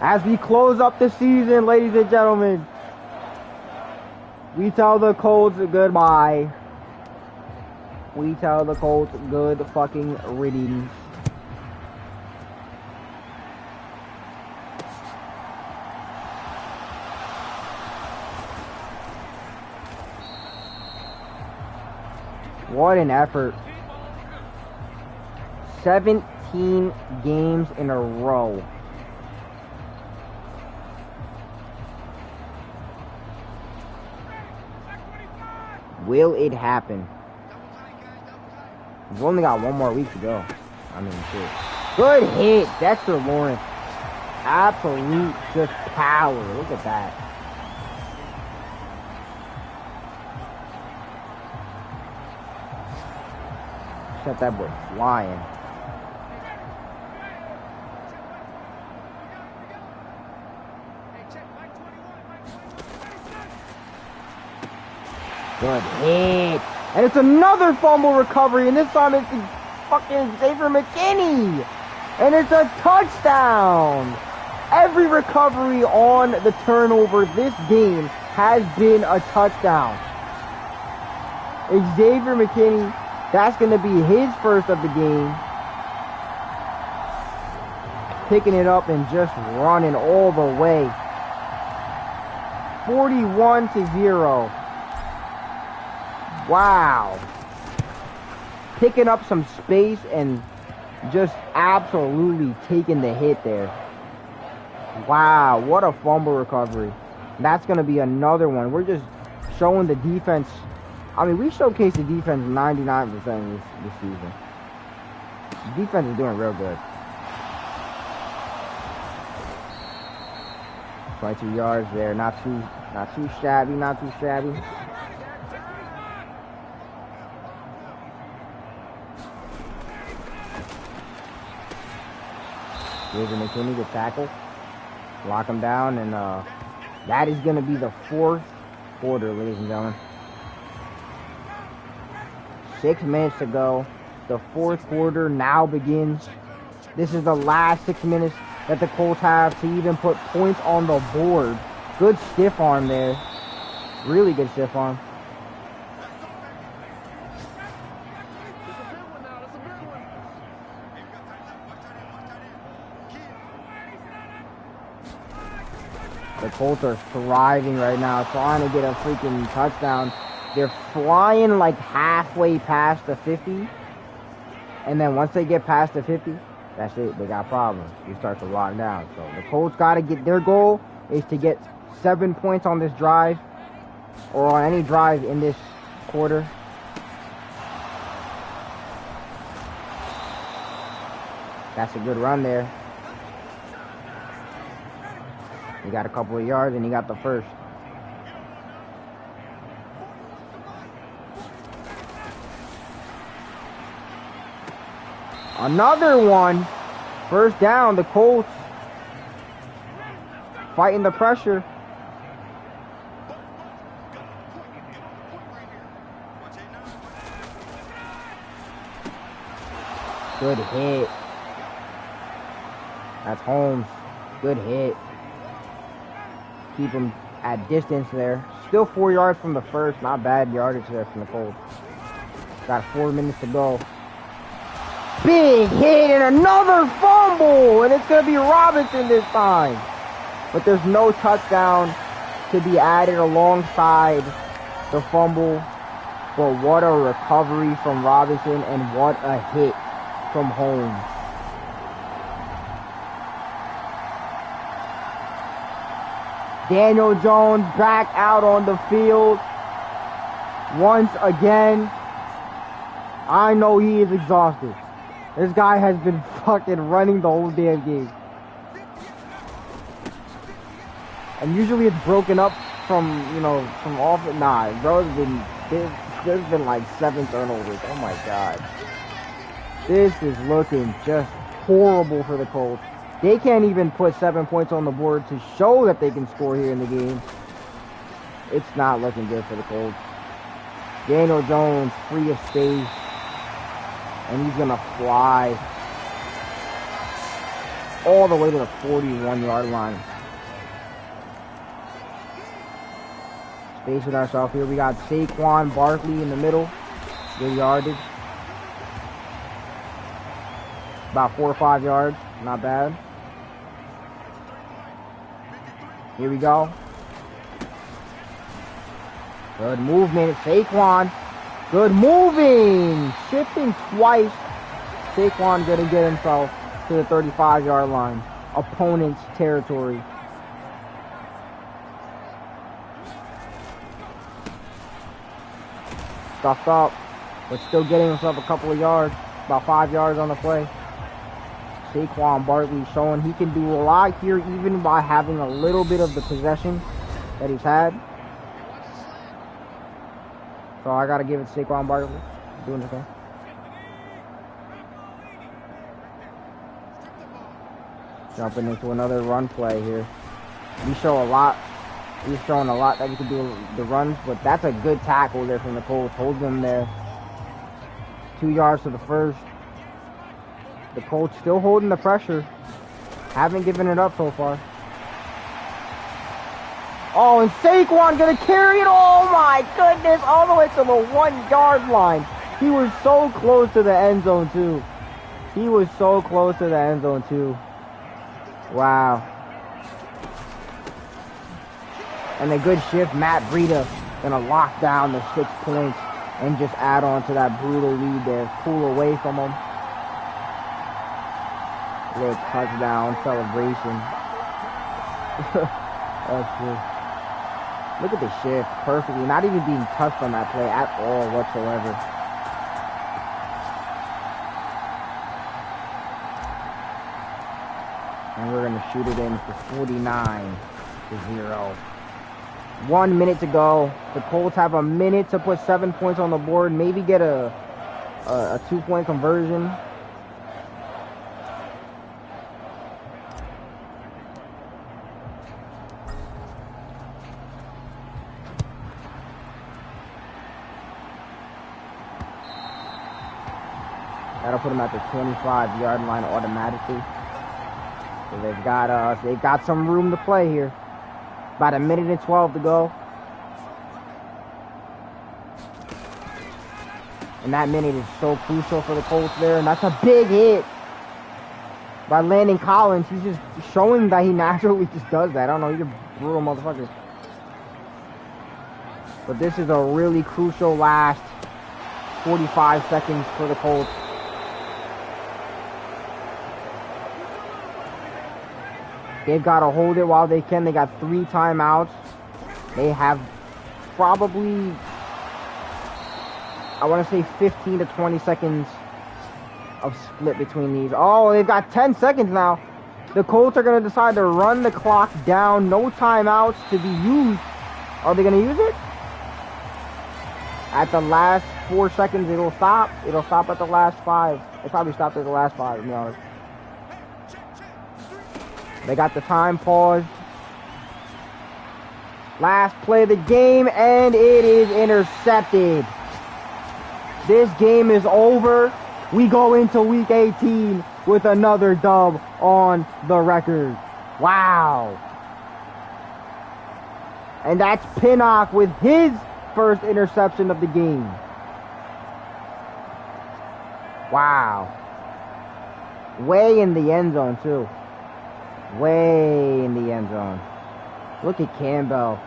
As we close up the season, ladies and gentlemen, we tell the Colts goodbye. We tell the Colts good fucking riddance. What an effort. 17 games in a row. Will it happen? We've only got one more week to go. I mean, shit. Good hit, Dexter Lawrence. Absolute just power. Look at that. Set that boy flying. Good hit. And it's another fumble recovery, and this time it's fucking Xavier McKinney. And it's a touchdown. Every recovery on the turnover this game has been a touchdown. Xavier McKinney, that's going to be his first of the game. Picking it up and just running all the way. 41-0. Wow. Picking up some space and just absolutely taking the hit there. Wow, what a fumble recovery. That's going to be another one. We're just showing the defense. I mean, we showcased the defense 99% this season. The defense is doing real good. 22 yards there. Not too shabby, not too shabby. Here's a McKinney to tackle. Lock him down, and that is going to be the fourth quarter, ladies and gentlemen. 6 minutes to go. The fourth quarter now begins. This is the last 6 minutes that the Colts have to even put points on the board. Good stiff arm there. Really good stiff arm. The Colts are thriving right now, trying to get a freaking touchdown. They're flying like halfway past the 50. And then once they get past the 50, that's it. They got problems. You start to lock down. So the Colts got to get, their goal is to get 7 points on this drive, or on any drive in this quarter. That's a good run there. He got a couple of yards and he got the first. Another one. First down, the Colts fighting the pressure. Good hit. That's Holmes. Good hit. Keep him at distance there. Still 4 yards from the first. Not bad yardage there from the Colts. Got 4 minutes to go. Big hit and another fumble. And it's going to be Robinson this time. But there's no touchdown to be added alongside the fumble. But what a recovery from Robinson and what a hit from Holmes. Daniel Jones back out on the field once again. I know he is exhausted. This guy has been fucking running the whole damn game. And usually it's broken up from, you know, from off. Nah, bro, there's been like 7 turnovers. Oh my god. This is looking just horrible for the Colts. They can't even put 7 points on the board to show that they can score here in the game. It's not looking good for the Colts. Daniel Jones free of space. And he's going to fly all the way to the 41-yard line. Space with ourselves here. We got Saquon Barkley in the middle. Good yardage. About 4 or 5 yards. Not bad. Here we go. Good movement. Saquon. Good moving. Shifting twice. Saquon gonna get himself to the 35-yard line. Opponent's territory. Stuffed up, but still getting himself a couple of yards. About 5 yards on the play. Saquon Barkley showing he can do a lot here even by having a little bit of the possession that he's had. So I got to give it to Saquon Barkley. Doing the thing. Jumping into another run play here. We show a lot. He's showing a lot that we can do the runs, but that's a good tackle there from the Colts. Holds them there. 2 yards to the first. The Colts still holding the pressure. Haven't given it up so far. Oh, and Saquon gonna carry it. Oh my goodness, all the way to the 1-yard line. He was so close to the end zone too. He was so close to the end zone too. Wow. And a good shift. Matt Breida gonna lock down the 6 points and just add on to that brutal lead there. Pull away from him. Little touchdown celebration. That's good. Look at the shift perfectly. Not even being touched on that play at all whatsoever. And we're going to shoot it in for 49-0. 1 minute to go. The Colts have a minute to put 7 points on the board. Maybe get a 2-point conversion. That'll put them at the 25-yard line automatically. So they've got some room to play here. About 1 minute and 12 to go. And that minute is so crucial for the Colts there. And that's a big hit by Landon Collins. He's just showing that he naturally just does that. I don't know, he's a brutal motherfucker. But this is a really crucial last 45 seconds for the Colts. They've got to hold it while they can. They got 3 timeouts. They have probably, I want to say 15 to 20 seconds of split between these. Oh, they've got 10 seconds now. The Colts are going to decide to run the clock down. No timeouts to be used. Are they going to use it? At the last 4 seconds, it'll stop. It'll stop at the last 5. It probably stopped at the last 5, to be honest. They got the time paused. Last play of the game, and it is intercepted. This game is over. We go into week 18 with another dub on the record. Wow. And that's Pinnock with his first interception of the game. Wow. Way in the end zone, too. Way in the end zone. Look at Campbell.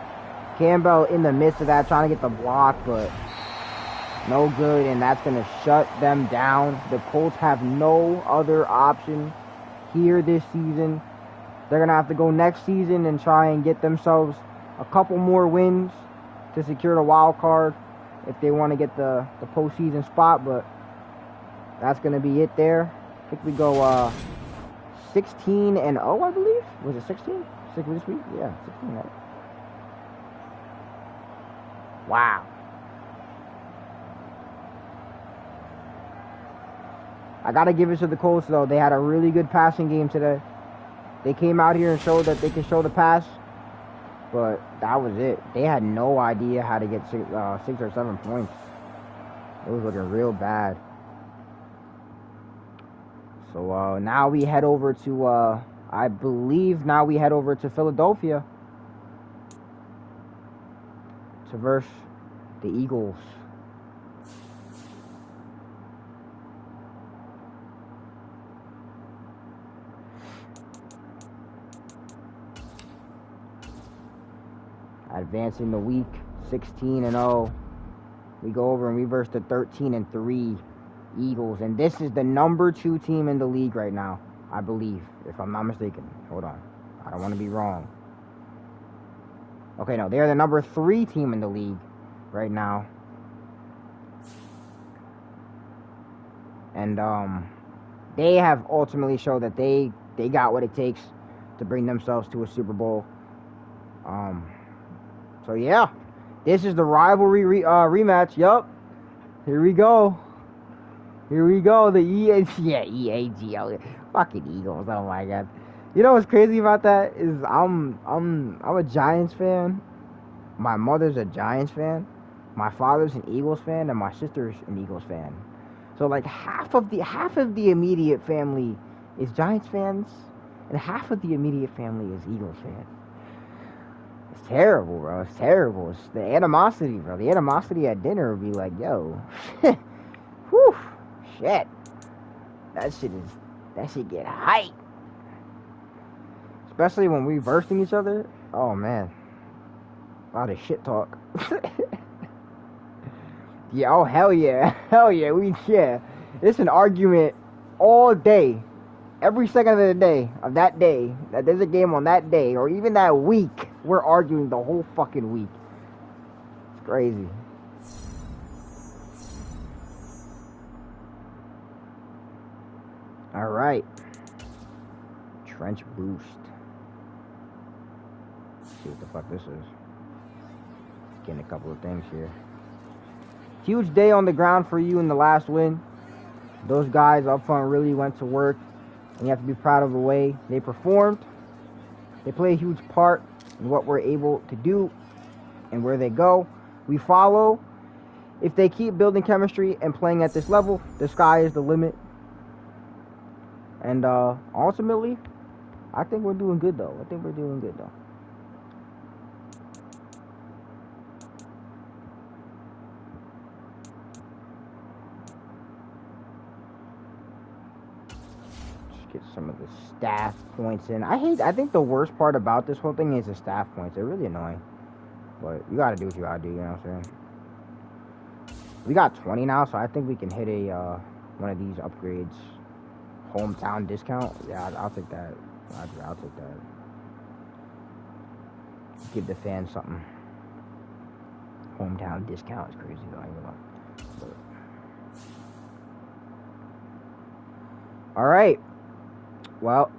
Campbell in the midst of that, trying to get the block, but no good, and that's going to shut them down. The Colts have no other option here this season. They're going to have to go next season and try and get themselves a couple more wins to secure the wild card if they want to get the postseason spot, but that's going to be it there. I think we go 16-0, I believe. Was it 16? 6 this week? Yeah, 16, right? Wow. I got to give it to the Colts, though. They had a really good passing game today. They came out here and showed that they can show the pass, but that was it. They had no idea how to get 6 or 7 points. It was looking real bad. So now we head over to, I believe now we head over to Philadelphia to verse the Eagles. Advancing the week 16-0. We go over and we verse the 13-3 Eagles, and this is the number 2 team in the league right now, I believe, if I'm not mistaken. Hold on, I don't want to be wrong. Okay, no, they're the number 3 team in the league right now, and they have ultimately showed that they got what it takes to bring themselves to a Super Bowl. So yeah, this is the rivalry rematch. Yup, here we go. Here we go. The EAGL, fucking Eagles. Oh my god. You know what's crazy about that is I'm a Giants fan. My mother's a Giants fan. My father's an Eagles fan, and my sister's an Eagles fan. So like half of the immediate family is Giants fans, and half of the immediate family is Eagles fans. It's terrible, bro. It's terrible. It's the animosity, bro. The animosity at dinner would be like, yo, whew, shit. That shit get hype. Especially when we versing each other. Oh man. A lot of shit talk. Yeah, oh hell yeah. Hell yeah. It's an argument all day. Every second of the day, of that day, that there's a game on that day, or even that week, we're arguing the whole fucking week. It's crazy. Alright. Trench boost. Let's see what the fuck this is. Getting a couple of things here. Huge day on the ground for you in the last win. Those guys up front really went to work, and you have to be proud of the way they performed. They play a huge part in what we're able to do and where they go. We follow. If they keep building chemistry and playing at this level, the sky is the limit. And ultimately, I think we're doing good though. Get some of the staff points in. I think the worst part about this whole thing is the staff points. They're really annoying. But you gotta do what you gotta do, you know what I'm saying? We got 20 now, so I think we can hit a one of these upgrades. Hometown discount. Yeah, I'll take that. I'll take that. Give the fans something. Hometown discount is crazy though. Alright. Well,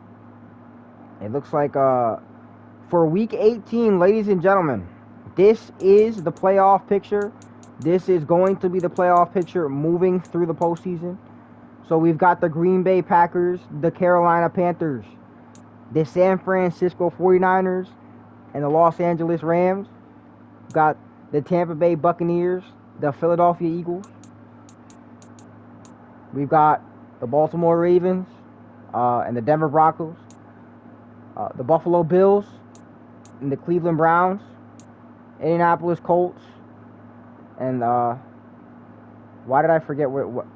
it looks like for week 18, ladies and gentlemen, this is the playoff picture. This is going to be the playoff picture moving through the postseason. So we've got the Green Bay Packers, the Carolina Panthers, the San Francisco 49ers, and the Los Angeles Rams. We've got the Tampa Bay Buccaneers, the Philadelphia Eagles. We've got the Baltimore Ravens, and the Denver Broncos, the Buffalo Bills, and the Cleveland Browns, Indianapolis Colts, and why did I forget what?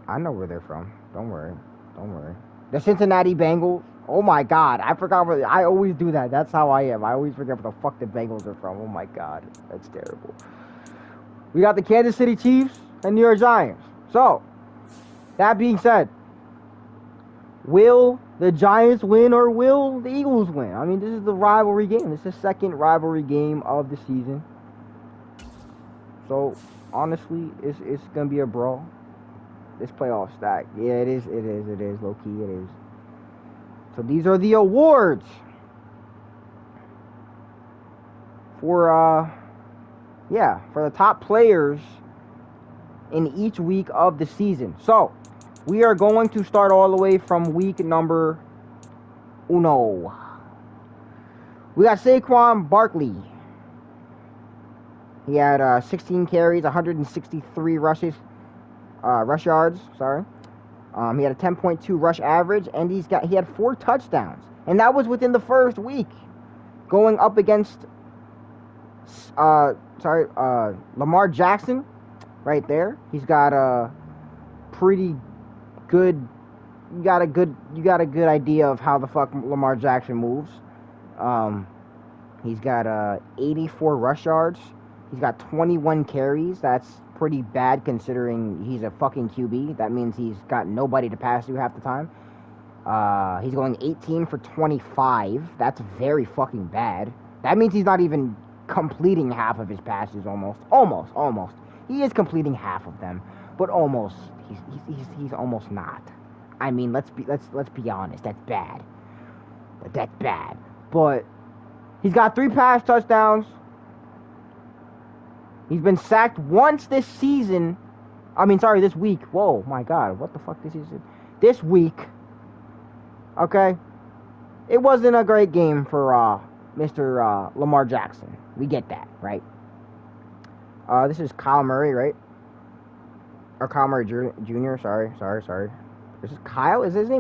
I know where they're from. Don't worry. The Cincinnati Bengals. Oh my God, I forgot where. I always do that. That's how I am. I always forget where the fuck the Bengals are from. Oh my God, that's terrible. We got the Kansas City Chiefs and New York Giants. So, that being said, will the Giants win or will the Eagles win? I mean, this is the rivalry game. This is the second rivalry game of the season. So, honestly, it's going to be a brawl. This playoff stack. Yeah, it is. Low-key, it is. So, these are the awards for the top players in each week of the season. So, We are going to start all the way from week number uno. We got Saquon Barkley. He had 16 carries, 163 rush yards. Sorry. He had a 10.2 rush average, and he had 4 touchdowns, and that was within the first week, going up against Lamar Jackson, right there. He's got a pretty good. You got a good idea of how the fuck Lamar Jackson moves. He's got 84 rush yards. He's got 21 carries. That's pretty bad considering he's a fucking QB. That means he's got nobody to pass to half the time. He's going 18 for 25. That's very fucking bad. That means he's not even completing half of his passes. Almost. He is completing half of them, but almost. He's almost not. I mean, let's be honest. That's bad. That's bad. But he's got 3 pass touchdowns. He's been sacked once this season. This week. Whoa, my God. What the fuck this is? This week. Okay. It wasn't a great game for Mr. Lamar Jackson. We get that, right? This is Kyle Murray, right? Or Kyle Murray Jr. Sorry. This is Kyle? Isn't his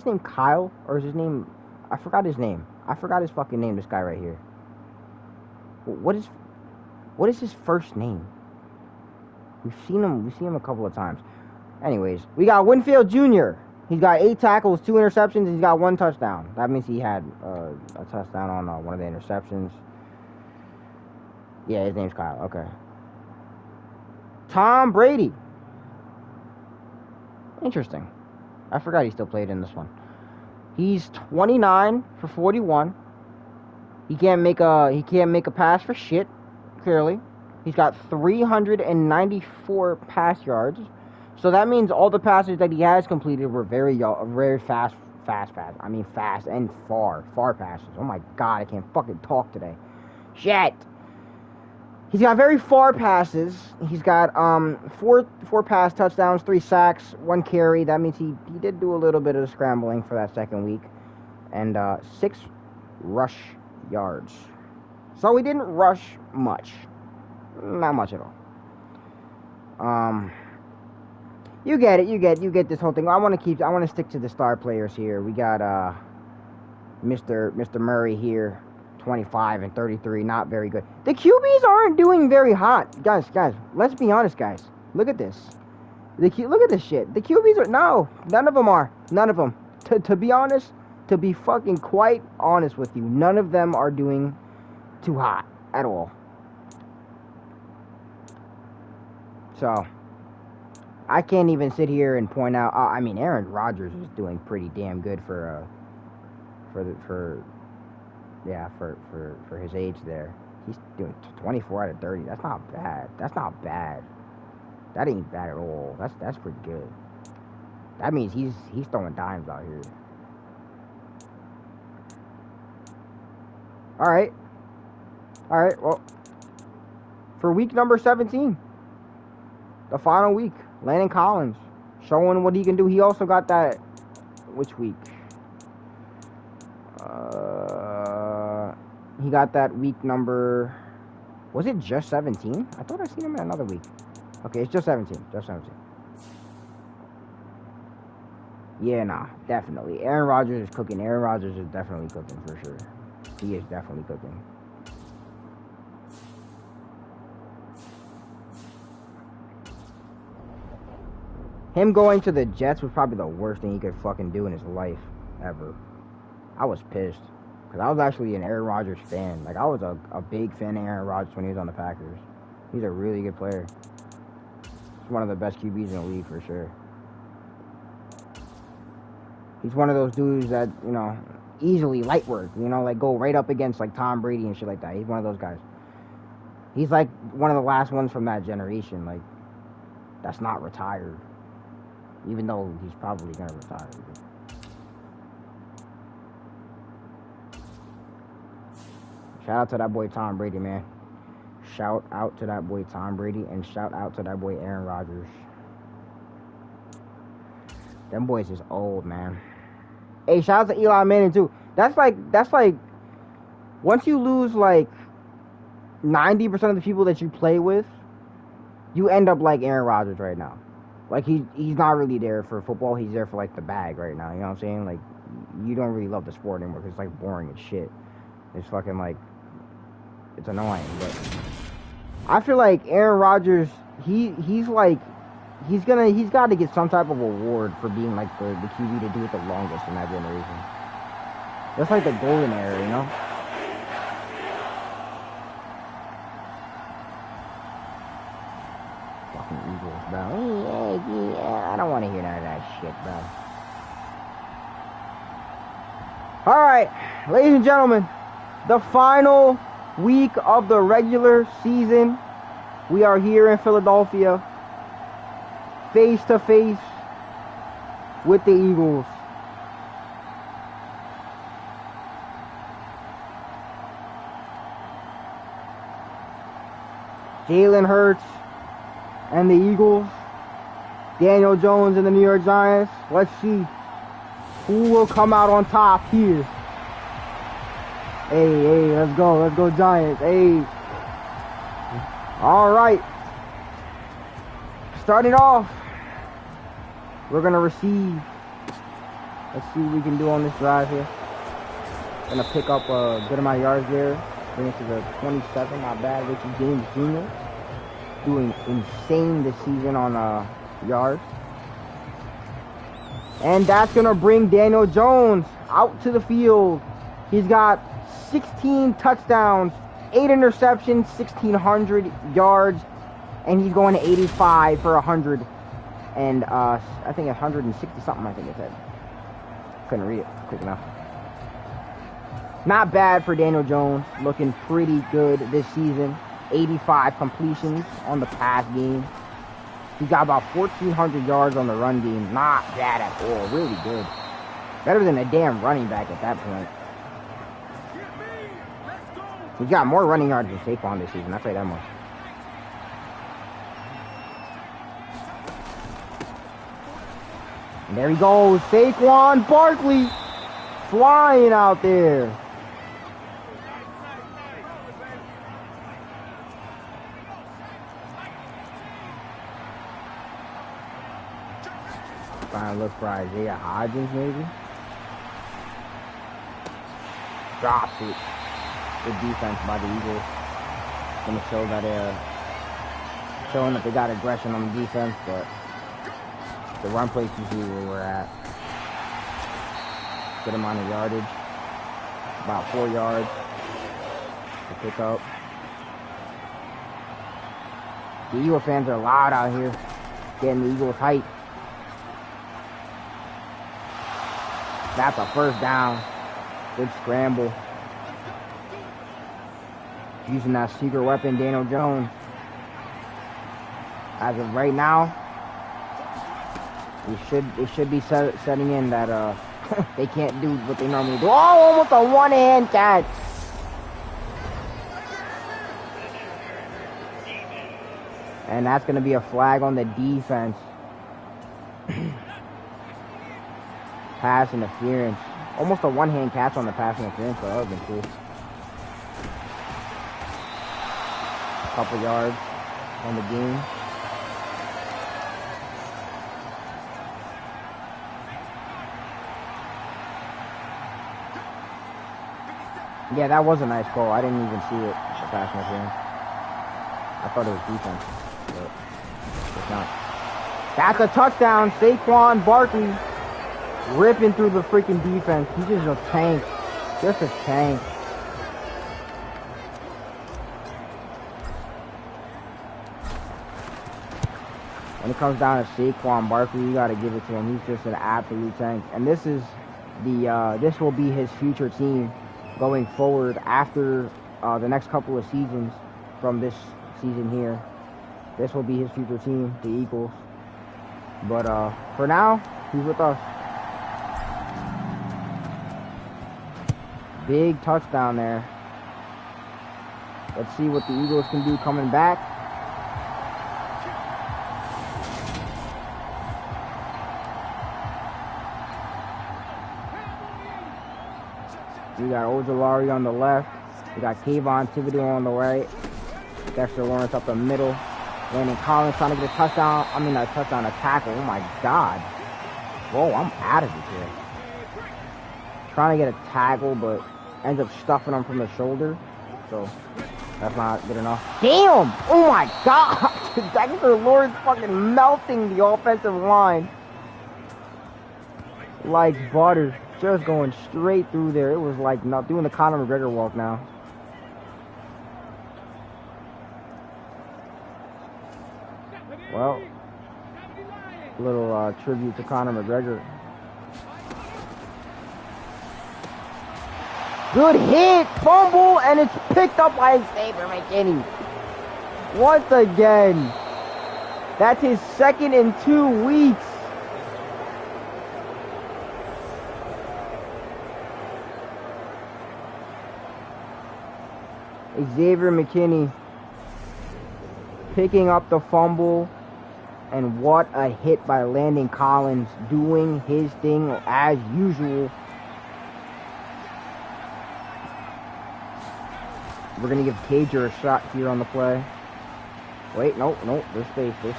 name Kyle? Or is his name... I forgot his name. I forgot his fucking name, this guy right here. What is his first name? We've seen him a couple of times. Anyways, we got Winfield Jr. He's got 8 tackles, 2 interceptions, and he's got 1 touchdown. That means he had a touchdown on one of the interceptions. Yeah, his name's Kyle. Okay. Tom Brady. Interesting. I forgot he still played in this one. He's 29 for 41. He can't make a pass for shit. Clearly, he's got 394 pass yards. So that means all the passes that he has completed were very fast. I mean, fast and far passes. Oh my God, I can't fucking talk today. Shit. He's got very far passes. He's got four pass touchdowns, 3 sacks, 1 carry. That means he did do a little bit of scrambling for that second week, and 6 rush yards. So he didn't rush much, not much at all. You get it. You get this whole thing. I want to stick to the star players here. We got Mr. Murray here. 25 and 33, not very good. The QBs aren't doing very hot. Guys, let's be honest, guys. Look at this. Look at this shit. The QBs are... No, none of them are. None of them. To be honest, to be fucking quite honest with you, none of them are doing too hot at all. So, I can't even sit here and point out... Aaron Rodgers is doing pretty damn good for his age there. He's doing 24 out of 30. That's not bad. That ain't bad at all. That's pretty good. That means he's throwing dimes out here. All right. Well, for week number 17, the final week, Landon Collins showing what he can do. He also got that. Which week? He got that week number... Was it just 17? I thought I seen him in another week. Okay, it's just 17. Yeah, nah, definitely. Aaron Rodgers is cooking. Aaron Rodgers is definitely cooking for sure. He is definitely cooking. Him going to the Jets was probably the worst thing he could fucking do in his life ever. I was pissed. Because I was actually an Aaron Rodgers fan. Like, I was a big fan of Aaron Rodgers when he was on the Packers. He's a really good player. He's one of the best QBs in the league for sure. He's one of those dudes that, easily light work. Like go right up against like Tom Brady and shit like that. He's one of those guys. He's like one of the last ones from that generation. Like, that's not retired. Even though he's probably going to retire. Shout out to that boy Tom Brady, man. Shout out to that boy Tom Brady, and shout out to that boy Aaron Rodgers. Them boys is old, man. Hey, shout out to Eli Manning too. That's like once you lose like 90% of the people that you play with, you end up like Aaron Rodgers right now. Like he's not really there for football. He's there for like the bag right now. You know what I'm saying? Like you don't really love the sport anymore because it's like boring as shit. It's fucking like it's annoying. But I feel like Aaron Rodgers, he's got to get some type of award for being like the QB to do it the longest in that generation. That's like the golden era, you know? Fucking Eagles, bro. Yeah, I don't want to hear none of that shit, bro. Alright, ladies and gentlemen, the final week of the regular season. We are here in Philadelphia, face to face with the Eagles. Jalen Hurts and the Eagles. Daniel Jones and the New York Giants. Let's see who will come out on top here. Hey, let's go Giants. Hey. All right. Starting off, we're going to receive. Let's see what we can do on this drive here. Going to pick up a good amount of yards there. Bring it to the 27. Not bad. Richie James Jr. doing insane this season on yards. And that's going to bring Daniel Jones out to the field. He's got 16 touchdowns, 8 interceptions, 1,600 yards. And he's going to 85 for 100. And I think 160 something, I think it said. Couldn't read it quick enough. Not bad for Daniel Jones. Looking pretty good this season. 85 completions on the pass game. He got about 1,400 yards on the run game. Not bad at all. Really good. Better than a damn running back at that point. He's got more running yards than Saquon this season. I'll tell you that much. And there he goes. Saquon Barkley flying out there. Trying to look for Isaiah Hodgins, maybe. Drops it. Good defense by the Eagles. Gonna show that showing that they got aggression on the defense, but the run plays usually where we're at. Good amount of yardage. About 4 yards to pick up. The Eagle fans are loud out here, getting the Eagles hype. That's a first down. Good scramble. Using that secret weapon, Daniel Jones. As of right now, it should be setting in that they can't do what they normally do. Oh, almost a one-hand catch. And that's going to be a flag on the defense. Pass interference. Almost a one-hand catch on the pass interference, so that would have been cool. A couple yards on the game. Yeah, that was a nice call. I didn't even see it, the pass interference. I thought it was defense, but it's not. That's a touchdown. Saquon Barkley ripping through the freaking defense. He's just a tank. Just a tank. When it comes down to Saquon Barkley, you got to give it to him. He's just an absolute tank. And this is this will be his future team going forward after the next couple of seasons from this season here. This will be his future team, the Eagles. But for now, he's with us. Big touchdown there. Let's see what the Eagles can do coming back. got Ojolari on the left. We got Kayvon Thibodeau on the right. Dexter Lawrence up the middle. Landon Collins trying to get a touchdown. I mean, a touchdown, a tackle. Oh, my God. Whoa, I'm out of it here. Trying to get a tackle, but ends up stuffing him from the shoulder. So, that's not good enough. Damn! Oh, my God! Dexter Lawrence fucking melting the offensive line. Like butter. Just going straight through there. It was like not doing the Conor McGregor walk now. Well, little tribute to Conor McGregor. Good hit, fumble, and it's picked up by Xavier McKinney. Once again, that's his second in 2 weeks. Xavier McKinney picking up the fumble, and what a hit by Landon Collins, doing his thing as usual. We're going to give Cager a shot here on the play. Wait, no, there's space. There's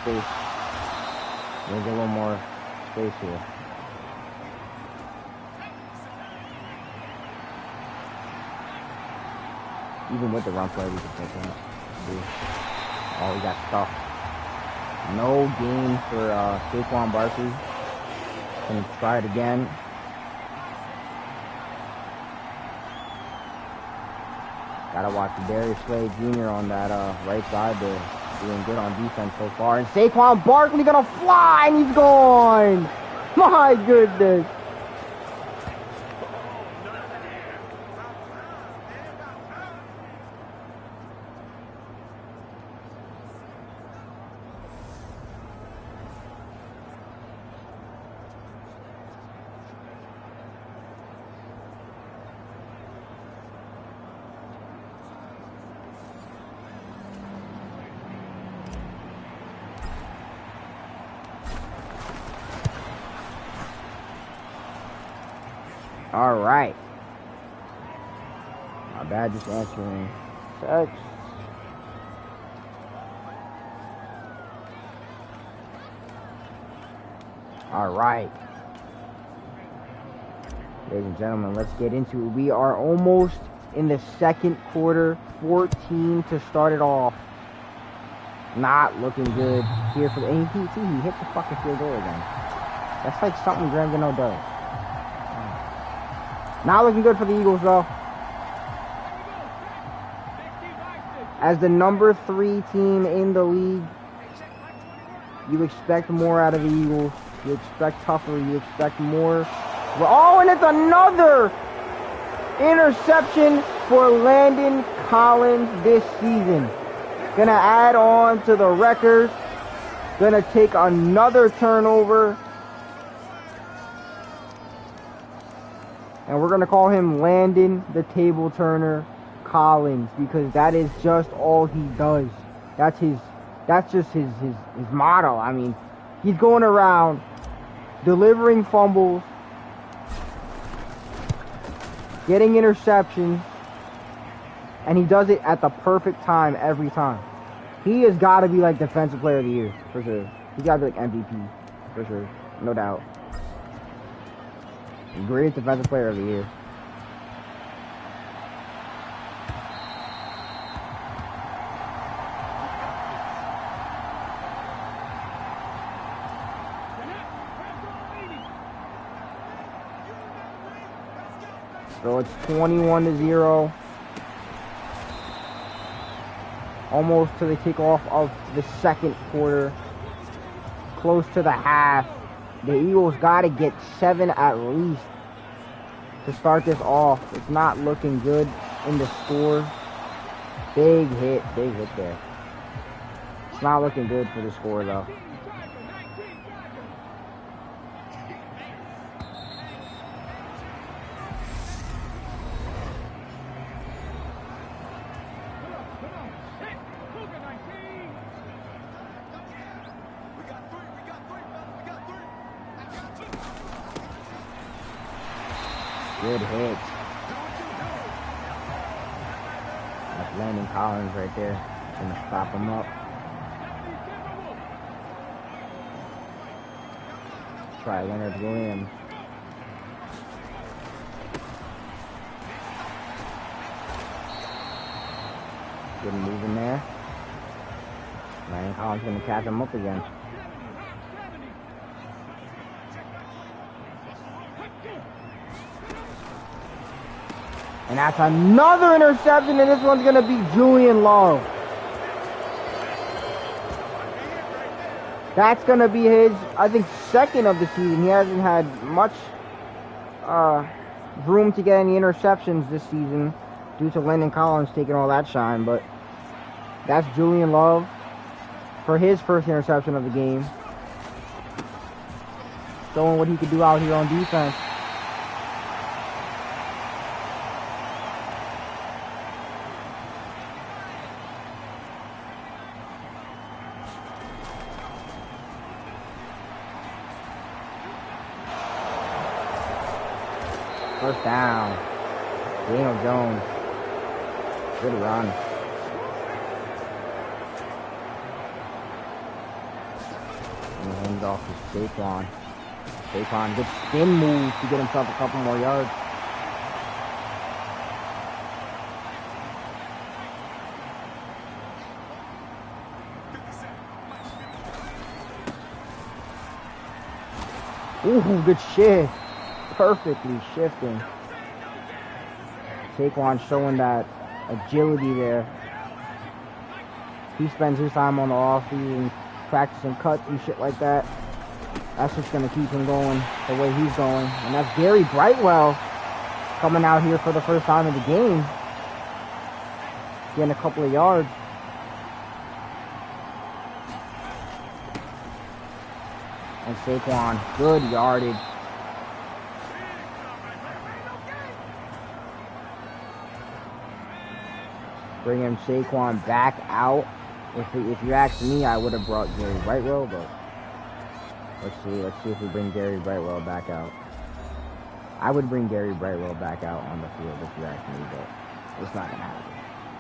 a little more space here. Even with the run play, we can take him. Oh, we got stuffed. No gain for Saquon Barkley. Can try it again. Gotta watch Darius Slade Jr. on that right side there. Doing good on defense so far. And Saquon Barkley gonna fly, and he's gone! My goodness. All right. Not bad, just answering text. All right. Ladies and gentlemen, let's get into it. We are almost in the second quarter. 14 to start it off. Not looking good here for the... And he hit the fucking field goal again. That's like something Graham Gano does. Not looking good for the Eagles, though. As the number 3 team in the league, you expect more out of the Eagles. You expect tougher. You expect more. Oh, and it's another interception for Landon Collins this season. Gonna add on to the record. Gonna take another turnover. And we're going to call him Landon the Table Turner Collins, because that is just all he does. That's just his motto. I mean, he's going around delivering fumbles, getting interceptions, and he does it at the perfect time every time. He has got to be like Defensive Player of the Year, for sure. He's got to be like MVP, for sure. No doubt. Greatest Defensive Player of the Year. So it's 21-0. Almost to the kickoff of the second quarter. Close to the half. The Eagles got to get 7 at least to start this off. It's not looking good in the score. Big hit there. It's not looking good for the score, though. Good hit. That's Landon Collins right there. Gonna stop him up. Try Leonard Williams. Good move in there. Landon Collins gonna catch him up again. And that's another interception, and this one's going to be Julian Love. That's going to be his, I think, second of the season. He hasn't had much room to get any interceptions this season due to Landon Collins taking all that shine. But that's Julian Love for his first interception of the game. Showing what he could do out here on defense. First down. Daniel Jones. Good run. And he hands off to Saquon. Saquon, good spin move to get himself a couple more yards. Ooh, good shift. Perfectly shifting. Saquon showing that agility there. He spends his time on the offseason practicing cuts and shit like that. That's just going to keep him going the way he's going. And that's Gary Brightwell coming out here for the first time in the game. Getting a couple of yards. And Saquon, good yardage. Bringing Saquon back out. If you ask me, I would have brought Gary Brightwell, but let's see if we bring Gary Brightwell back out. I would bring Gary Brightwell back out on the field if you ask me, but it's not gonna happen.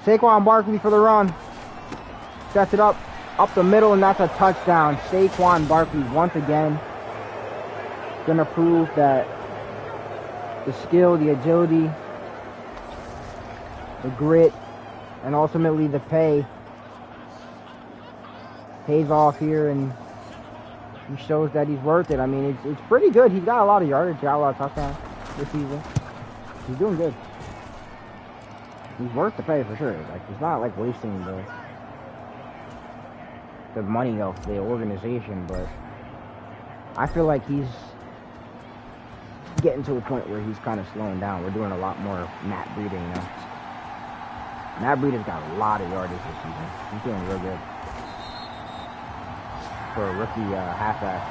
Saquon Barkley for the run. Sets it up the middle, and that's a touchdown. Saquon Barkley once again gonna prove that the skill, the agility, the grit, and ultimately the pay pays off here, and he shows that he's worth it. I mean, it's pretty good. He's got a lot of yardage, got a lot of touchdowns this season. He's doing good. He's worth the pay for sure. Like, he's not like wasting the money of the organization, but I feel like he's getting to a point where he's kind of slowing down. We're doing a lot more Matt Breida, you know. Matt Breida's got a lot of yardage this season. He's doing real good for a rookie halfback.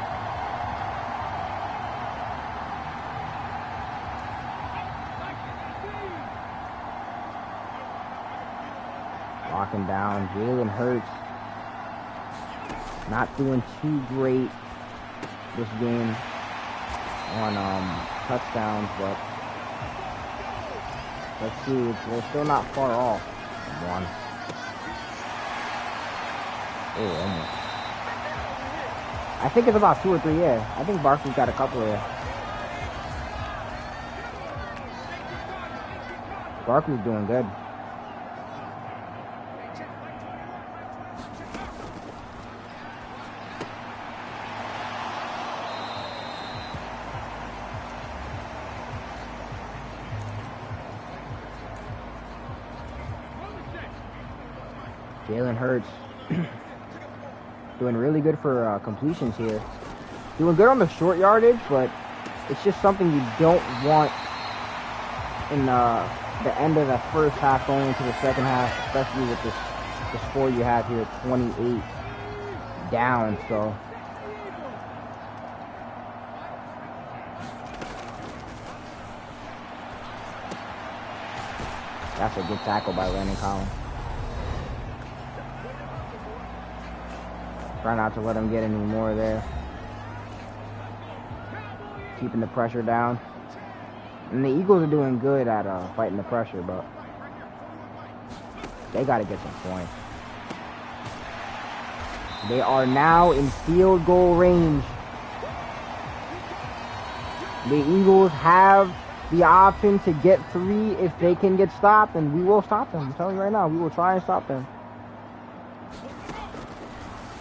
Locking down Jalen Hurts. Not doing too great this game on touchdowns, but let's see. We're still not far off. One. Oh, almost. I think it's about 2 or 3, yeah. I think Barkley's got a couple there. Barkley's doing good. Jalen Hurts doing really good for completions here. Doing good on the short yardage, but it's just something you don't want in the end of the first half going into the second half, especially with the score you have here, 28 down. So that's a good tackle by Landon Collins. Try not to let him get any more there. Keeping the pressure down. And the Eagles are doing good at fighting the pressure, but They got to get some points. They are now in field goal range. The Eagles have the option to get 3 if they can get stopped, and we will stop them. I'm telling you right now, we will try and stop them.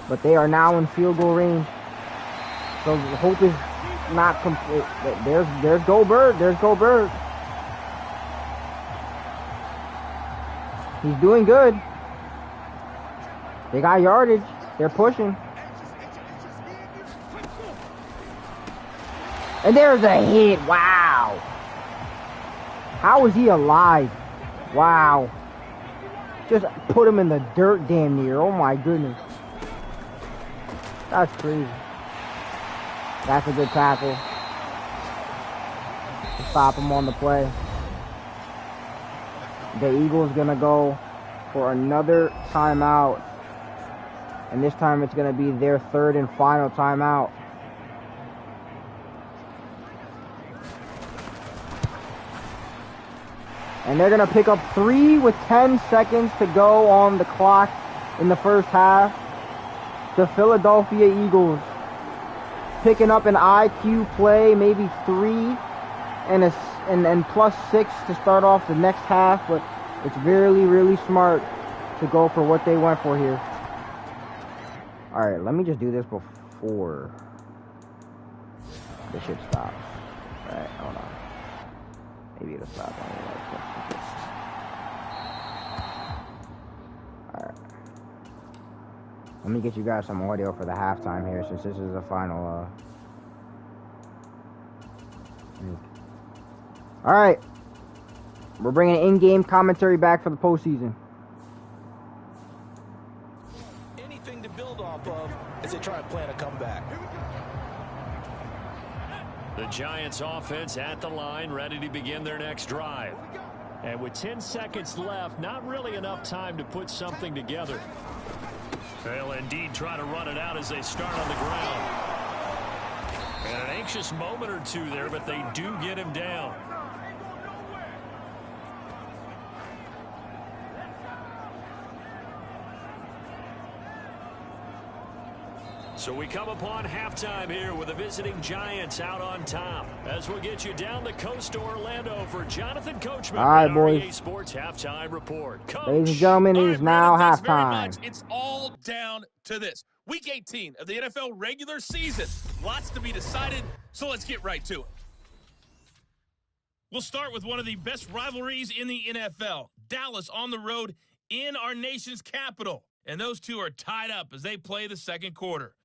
But they are now in field goal range. So the hope is not complete. There's Go Bird. There's Go Bird. He's doing good. They got yardage. They're pushing. And there's a hit. Wow. How is he alive? Wow. Just put him in the dirt damn near. Oh my goodness. That's crazy. That's a good tackle. To stop him on the play. The Eagles gonna go for another timeout. And this time it's gonna be their 3rd and final timeout. And they're gonna pick up 3 with 10 seconds to go on the clock in the first half. The Philadelphia Eagles picking up an IQ play, maybe 3 and plus 6 to start off the next half, but it's really, really smart to go for what they went for here. Alright, let me just do this before the shit stops. Alright, hold on. Maybe it'll stop on me like this. Alright. Let me get you guys some audio for the halftime here, since this is the final, Alright. We're bringing in-game commentary back for the postseason. Anything to build off of as they try and plan a comeback. The Giants offense at the line, ready to begin their next drive. And with 10 seconds left, not really enough time to put something together. They'll indeed try to run it out as they start on the ground. And an anxious moment or two there, but they do get him down. So we come upon halftime here with the visiting Giants out on top. As we'll get you down the coast to Orlando for Jonathan Coachman. All right, REA boys. Sports halftime report. Coach. Ladies and gentlemen, it is now Brandon, thanks very halftime. much. It's all down to this. Week 18 of the NFL regular season. Lots to be decided, so let's get right to it. We'll start with one of the best rivalries in the NFL. Dallas on the road in our nation's capital. And those two are tied up as they play the second quarter.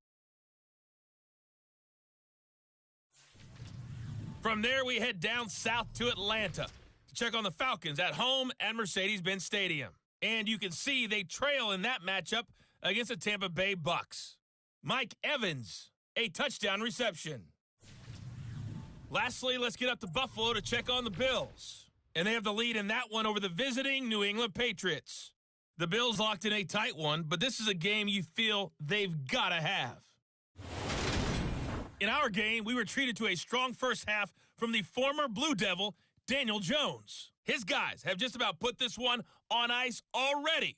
From there, we head down south to Atlanta to check on the Falcons at home at Mercedes-Benz Stadium. And you can see they trail in that matchup against the Tampa Bay Bucks. Mike Evans, a touchdown reception. Lastly, let's get up to Buffalo to check on the Bills. And they have the lead in that one over the visiting New England Patriots. The Bills locked in a tight one, but this is a game you feel they've got to have. In our game, we were treated to a strong first half from the former Blue Devil, Daniel Jones. His guys have just about put this one on ice already.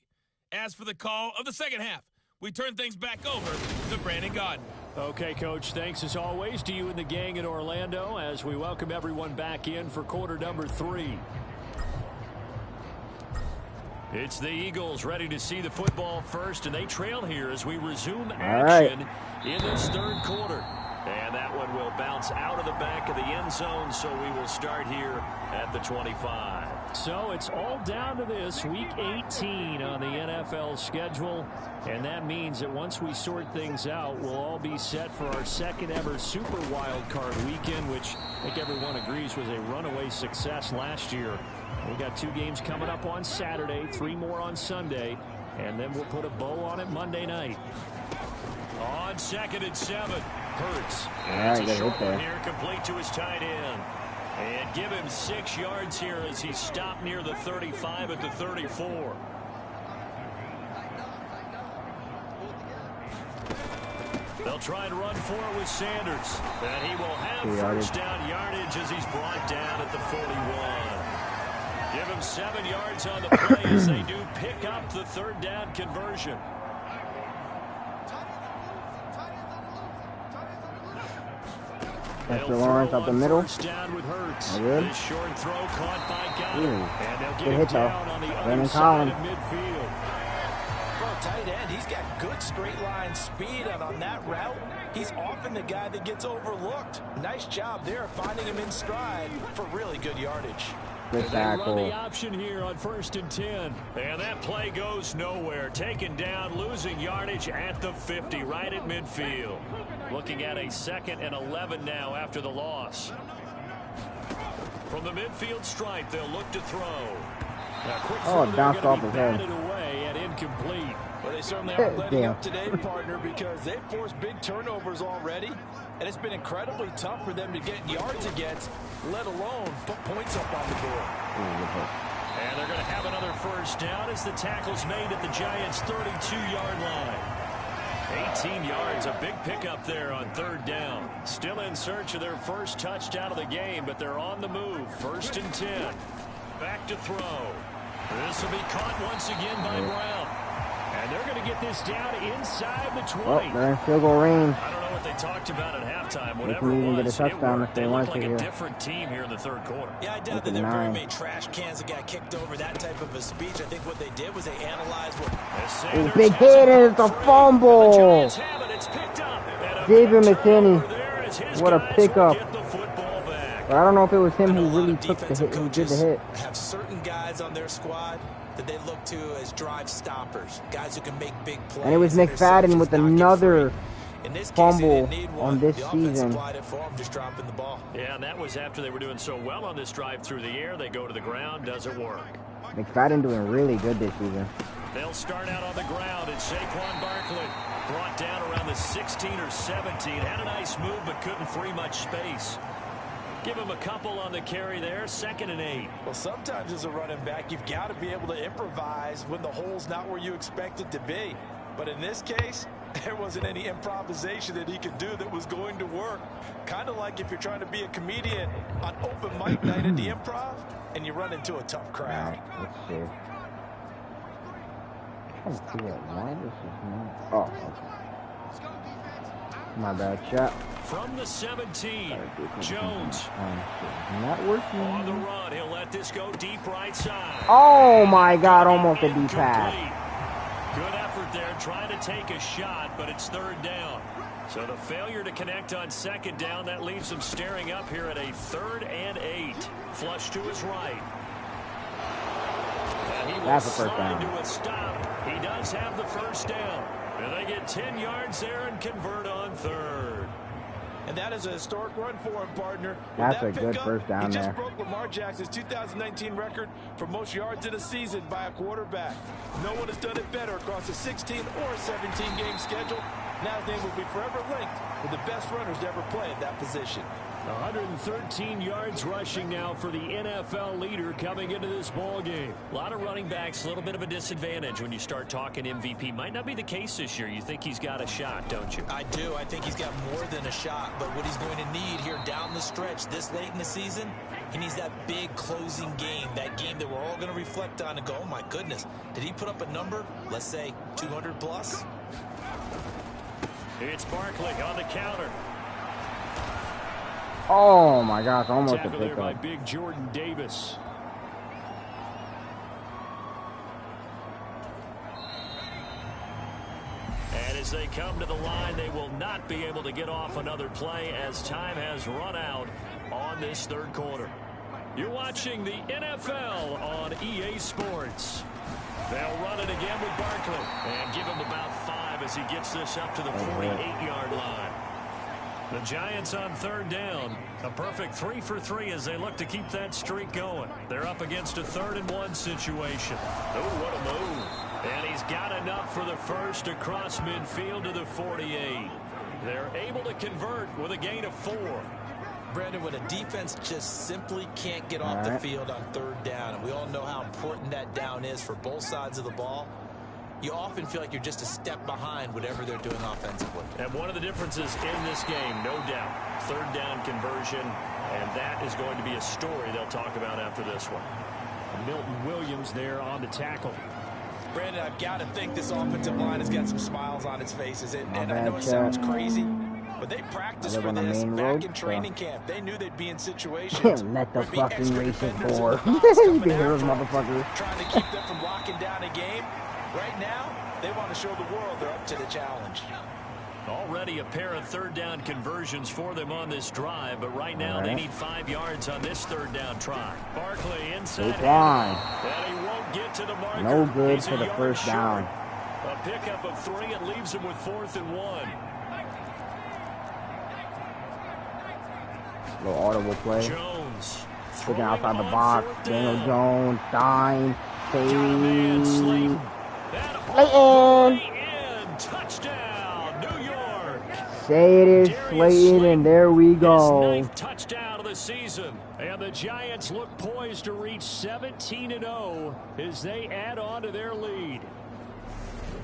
As for the call of the second half, we turn things back over to Brandon Gaudin. Okay, Coach, thanks as always to you and the gang in Orlando as we welcome everyone back in for quarter number 3. It's the Eagles ready to see the football first, and they trail here as we resume action in this third quarter. And that one will bounce out of the back of the end zone, so we will start here at the 25. So it's all down to this, Week 18 on the NFL schedule. And that means that once we sort things out, we'll all be set for our second ever Super Wild Card weekend, which I think everyone agrees was a runaway success last year. We got 2 games coming up on Saturday, 3 more on Sunday, and then we'll put a bow on it Monday night. On 2nd and 7. Hurts. That's a short one here, complete to his tight end. And give him 6 yards here as he stopped near the 35 at the 34. They'll try and run for it with Sanders. And he will have first down yardage as he's brought down at the 41. Give him 7 yards on the play as they do pick up the third down conversion. That's Lawrence up the middle. Down with Hurts. Good. This short throw caught by Goddard. And they'll get Good him hit, though. down on the other Brandon side of Collins. midfield. For a tight end, he's got good straight line speed, and on that route, he's often the guy that gets overlooked. Nice job there finding him in stride for really good yardage. Good They run tackle. the option here on 1st and 10. And that play goes nowhere. Taken down, losing yardage at the 50, right at midfield. Looking at a 2nd and 11 now after the loss. From the midfield stripe, they'll look to throw. A quick Oh, throw it there bounced gonna off be his head. batted away and incomplete. Well, they certainly aren't letting Damn. up today, partner, because they've forced big turnovers already, and it's been incredibly tough for them to get yards against, let alone put points up on the board. And they're going to have another first down as the tackle's made at the Giants' 32-yard line. 18 yards, a big pickup there on 3rd down. Still in search of their first touchdown of the game, but they're on the move. 1st and 10. Back to throw. This will be caught once again by Brown. And they're going to get this down inside the 20. Oh, they're in field goal range. I don't know what they talked about at halftime. They Whatever can it even was, get a touchdown it if they They want look to like here. a different team here in the 3rd quarter. Yeah, I doubt that there were very many trash cans that got kicked over that type of a speech. I think what they did was they analyzed what... Oh, big hit, and it's a fumble. David McKinney. What a pickup. But I don't know if it was him who really took the hit, who did the hit. Have certain guys on their squad that they look to as drive stoppers, guys who can make big plays. And it was McFadden with another In this case, fumble they didn't need on this the offense season. supplied it for him, just dropping the ball. Yeah, and that was after they were doing so well on this drive through the air. They go to the ground, doesn't work. McFadden doing really good this season. They'll start out on the ground, and Saquon Barkley brought down around the 16 or 17. Had a nice move, but couldn't free much space. Give him a couple on the carry there, 2nd and 8. Well, sometimes as a running back, you've got to be able to improvise when the hole's not where you expect it to be. But in this case, there wasn't any improvisation that he could do that was going to work. Kind of like if you're trying to be a comedian on open mic night at the Improv and you run into a tough crowd. Alright, let's see. I'm trying to figure out why this is not. Oh, okay. My bad, chat. From the 17, Jones Not working. on the run. He'll let this go deep right side. Oh my God, almost a deep pass. Good effort there, trying to take a shot, but it's 3rd down. So the failure to connect on 2nd down, that leaves him staring up here at a 3rd and 8. Flush to his right. And he That's a will first slide down. to a stop. He does have the first down. And they get 10 yards there and convert on 3rd. And that is a historic run for him, partner. With That's that a good pickup, first down he just there. broke Lamar Jackson's 2019 record for most yards in a season by a quarterback. No one has done it better across a 16 or 17-game schedule. Now his name will be forever linked with the best runners to ever play at that position. 113 yards rushing now for the NFL leader coming into this ball game. A lot of running backs, a little bit of a disadvantage when you start talking MVP. Might not be the case this year. You think he's got a shot, don't you? I do. I think he's got more than a shot. But what he's going to need here down the stretch this late in the season, he needs that big closing game, that game that we're all going to reflect on and go, oh, my goodness, did he put up a number, let's say 200 plus? It's Barkley on the counter. Oh my gosh, almost a Tackle there by pickup. big Jordan Davis. And as they come to the line, they will not be able to get off another play as time has run out on this 3rd quarter. You're watching the NFL on EA Sports. They'll run it again with Barkley and give him about 5 as he gets this up to the 48-yard line. The Giants on 3rd down. A perfect 3 for 3 as they look to keep that streak going. They're up against a 3rd and 1 situation. Oh, what a move. And he's got enough for the first across midfield to the 48. They're able to convert with a gain of 4. Brandon, when a defense just simply can't get off the field on 3rd down, and we all know how important that down is for both sides of the ball, you often feel like you're just a step behind whatever they're doing offensively. And one of the differences in this game, no doubt, 3rd down conversion, and that is going to be a story they'll talk about after this one. Milton Williams there on the tackle. Brandon, I've got to think this offensive line has got some smiles on its faces. And I bad, know it sounds crazy, but they practiced for on the this main back road, in training camp. They knew they'd be in situations. Let the where it'd be fucking extra racist defenders in boar. the box You coming can hear those after them, motherfuckers. trying to keep them from locking down a game. Right now, they want to show the world they're up to the challenge. Already a pair of third down conversions for them on this drive, but right now they need 5 yards on this third down try. Barkley inside. And he won't get to the marker. No good He's for the first down. A pickup of 3. It leaves him with 4th and 1. Little audible play. Jones. Sticking outside the box. Daniel Jones. Dime. Slayton. Touchdown, New York. Say it is Slayton, and there we go. His 9th touchdown of the season. And the Giants look poised to reach 17-0 as they add on to their lead.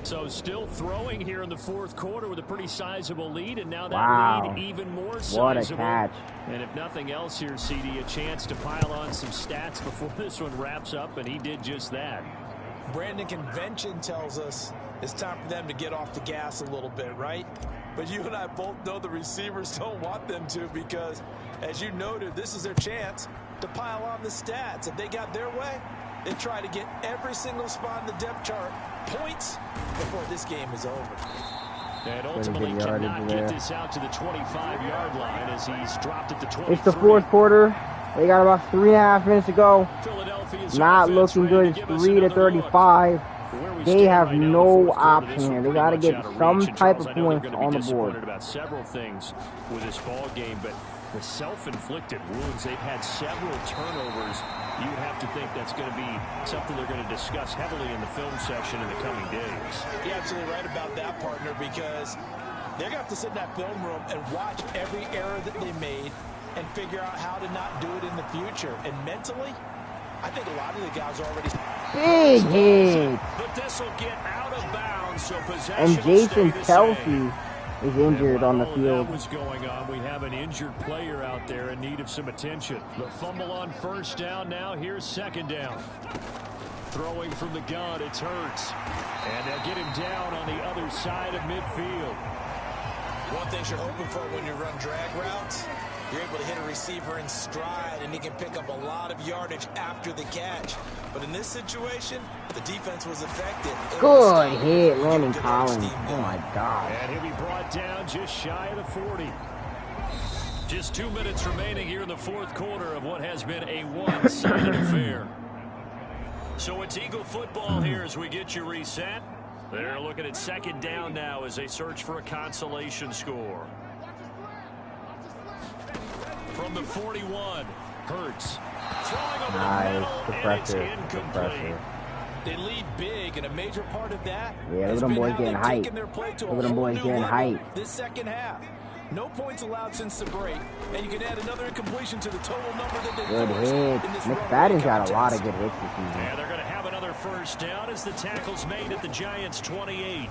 So still throwing here in the 4th quarter with a pretty sizable lead, and now that lead even more sizable. What a catch. And if nothing else here, CD, a chance to pile on some stats before this one wraps up, and he did just that. Brandon, convention tells us it's time for them to get off the gas a little bit, right? But you and I both know the receivers don't want them to, because, as you noted, this is their chance to pile on the stats. If they got their way, they try to get every single spot in the depth chart points before this game is over. And ultimately cannot get this out to the 25-yard line as he's dropped at the 23. It's the 4th quarter. They got about 3.5 minutes to go. Not looking good. It's 3-35. They have no option here. They got to get some type of points on the board. About several things with this ball game, but the self-inflicted wounds, they've had several turnovers. You would have to think that's going to be something they're going to discuss heavily in the film session in the coming days. You're absolutely right about that, partner, because they're going to have to sit in that film room and watch every error that they made and figure out how to not do it in the future. And mentally, I think a lot of the guys are already... Big hit. But this will get out of bounds, so possession And Jason Kelsey is injured on the field. That was going on. We have an injured player out there in need of some attention. The fumble on first down now. Here's second down. Throwing from the gun, it's Hurts. And they'll get him down on the other side of midfield. One thing you're hoping for when you run drag routes, you're able to hit a receiver in stride, and he can pick up a lot of yardage after the catch. But in this situation, the defense was effective. Good hit, Landon Collins. Oh, my God. And he'll be brought down just shy of the 40. Just 2 minutes remaining here in the 4th quarter of what has been a one-sided affair. So it's Eagle football here as we get you reset. They're looking at second down now as they search for a consolation score. From the 41, Hurts. Throwing over the middle, and it's incomplete. They lead big, and a major part of that Yeah, look at them boys getting hype. Look at them boys getting hype. This second half. No points allowed since the break, and you can add another incompletion to the total number that they've Good hit. McFadden's got a lot of good hits this season. Yeah, they're going to have another first down as the tackle's made at the Giants' 28.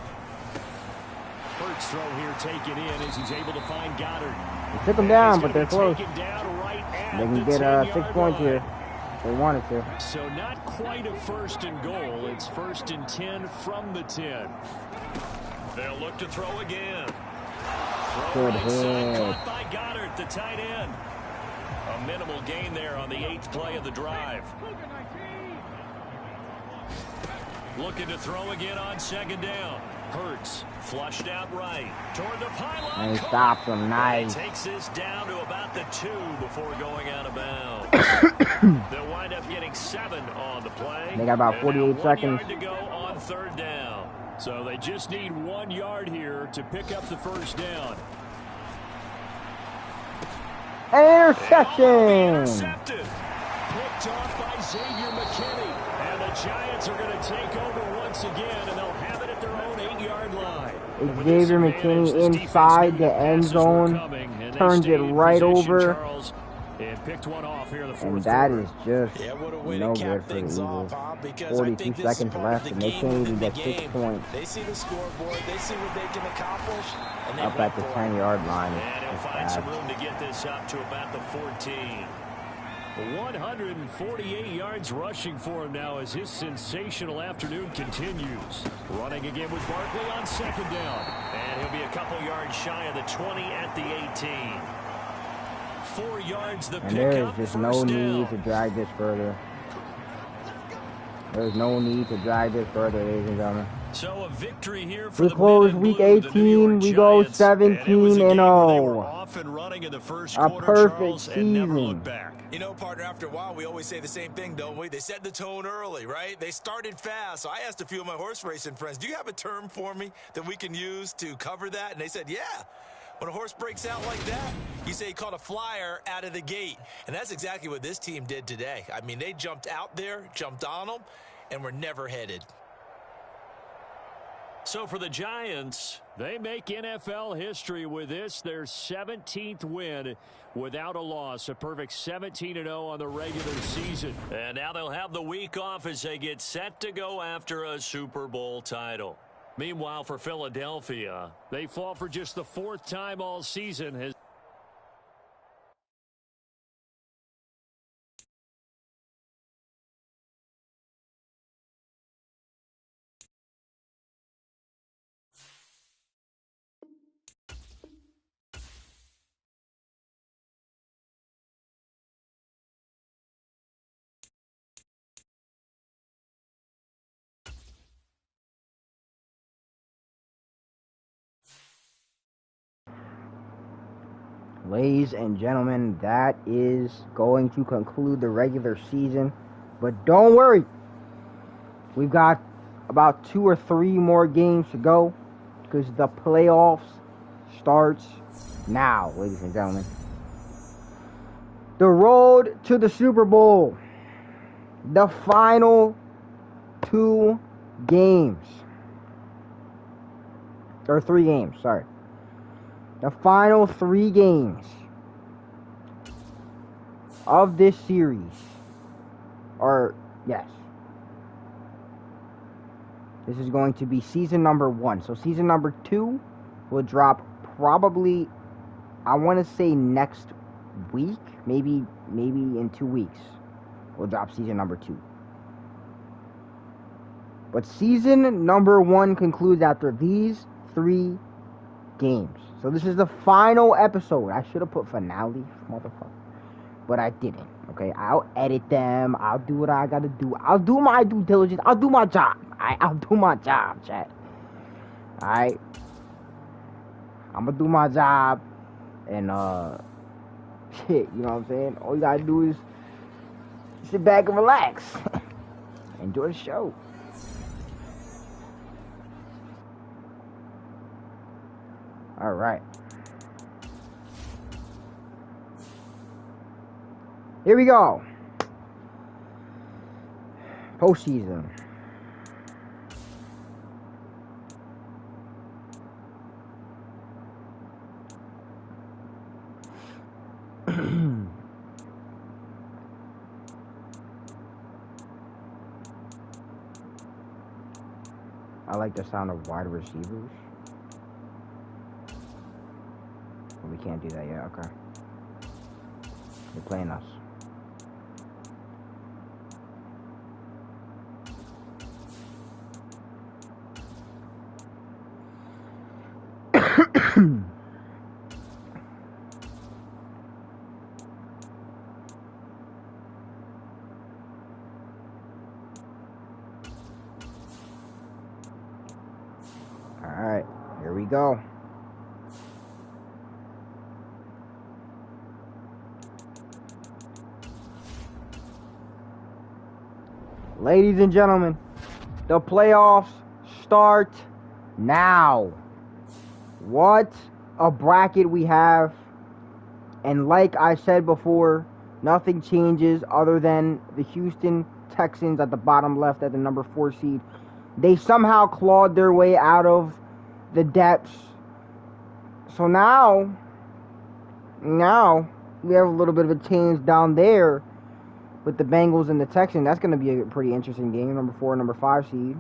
Hurts throw here taken in as he's able to find Goddard. They took him down, but they're close. Right, they can get 6 points here if they wanted to. So not quite a first and goal. It's 1st and 10 from the 10. They'll look to throw again. Good hit. Caught by Goddard, the tight end. A minimal gain there on the 8th play of the drive. Looking to throw again on second down. Hurts flushed out right toward the pylon. And he stops him. Nice. Takes this down to about the 2 before going out of bounds. They'll wind up getting 7 on the play. They got about 48 seconds. 1 yard to go on third down. So they just need 1 yard here to pick up the first down. Interception. Intercepted. Picked off by Xavier McKinney. And the Giants are going to take over once again, and they'll have it at their own 8-yard line. Xavier McKinney inside the end zone, turns it right over, and picked one off here in the 4th and that quarter. is just no good for the Eagles. 42 seconds left, and they can't even get 6 points. They see the scoreboard, they see what they can accomplish, and they up at the 10-yard line. And he'll find some room to get this up to about the 14. 148 yards rushing for him now as his sensational afternoon continues. Running again with Barkley on second down. And he'll be a couple yards shy of the 20 at the 18. 4 yards the And there is pickup, just first no down. need to drag this further. There's no need to drag this further, ladies and gentlemen. So a victory here for We the close men in week blue, the New 18. York We go Giants. And it was a 17 and game where they were 0. off and running in the first A quarter, perfect Charles, and never season. looked back. You know, partner, after a while, we always say the same thing, don't we? They set the tone early, right? They started fast. So I asked a few of my horse racing friends, do you have a term for me that we can use to cover that? And they said, yeah. When a horse breaks out like that, you say he caught a flyer out of the gate. And that's exactly what this team did today. I mean, they jumped out there, jumped on them, and were never headed. So for the Giants, they make NFL history with this, their 17th win without a loss. A perfect 17-0 on the regular season. And now they'll have the week off as they get set to go after a Super Bowl title. Meanwhile, for Philadelphia, they fall for just the 4th time all season. Ladies and gentlemen, that is going to conclude the regular season. But don't worry. We've got about 2 or 3 more games to go because the playoffs starts now, ladies and gentlemen. The road to the Super Bowl. The final 2 games. Or 3 games, sorry. The final 3 games of this series are, yes. This is going to be season number 1. So season number 2 will drop probably, I want to say next week, maybe in 2 weeks. We'll drop season number 2. But season number 1 concludes after these 3 games. So this is the final episode. I should have put finale, motherfucker. But I didn't. Okay, I'll edit them. I'll do what I gotta do. I'll do my due diligence. I'll do my job. I'll do my job, chat. Alright. I'm gonna do my job. And shit, you know what I'm saying? All you gotta do is sit back and relax. Enjoy the show. All right. Here we go. Postseason. I like the sound of wide receivers. But we can't do that yet, okay. They're playing us. Alright, here we go. Ladies and gentlemen, the playoffs start now. What a bracket we have. And like I said before, nothing changes other than the Houston Texans at the bottom left at the number 4 seed. They somehow clawed their way out of the depths. So now we have a little bit of a change down there with the Bengals and the Texans. That's going to be a pretty interesting game, number 4 and number 5 seed.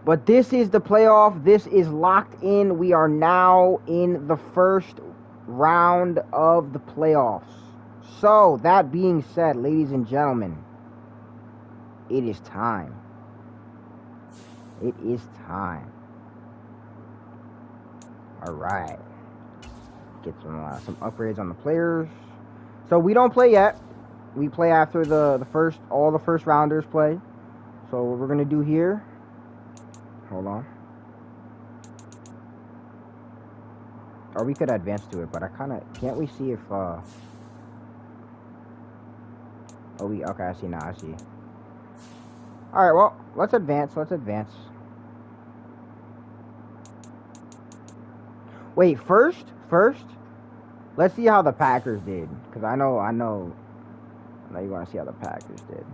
But this is the playoff. This is locked in. We are now in the first round of the playoffs. So, that being said, ladies and gentlemen, it is time. It is time. All right. Get some upgrades on the players. So we don't play yet. We play after all the first rounders play. So what we're gonna do here? Hold on. Or we could advance to it, but can't we see if okay, I see now, I see. Alright, well, let's advance. Wait, first, let's see how the Packers did. Because I know you want to see how the Packers did.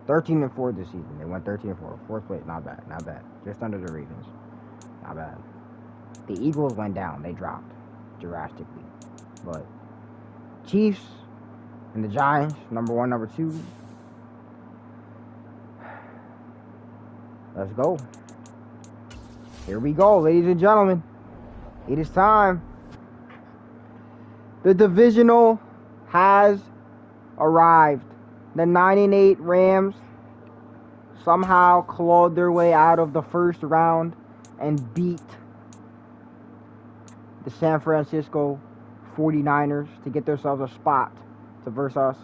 13-4 this season. They went 13-4. Fourth place. Not bad. Just under the Ravens. Not bad. The Eagles went down. They dropped drastically. But Chiefs and the Giants, number 1, number 2. Let's go. Here we go, ladies and gentlemen. It is time. The divisional has arrived. The 9-8 Rams somehow clawed their way out of the first round and beat the San Francisco 49ers to get themselves a spot to verse us.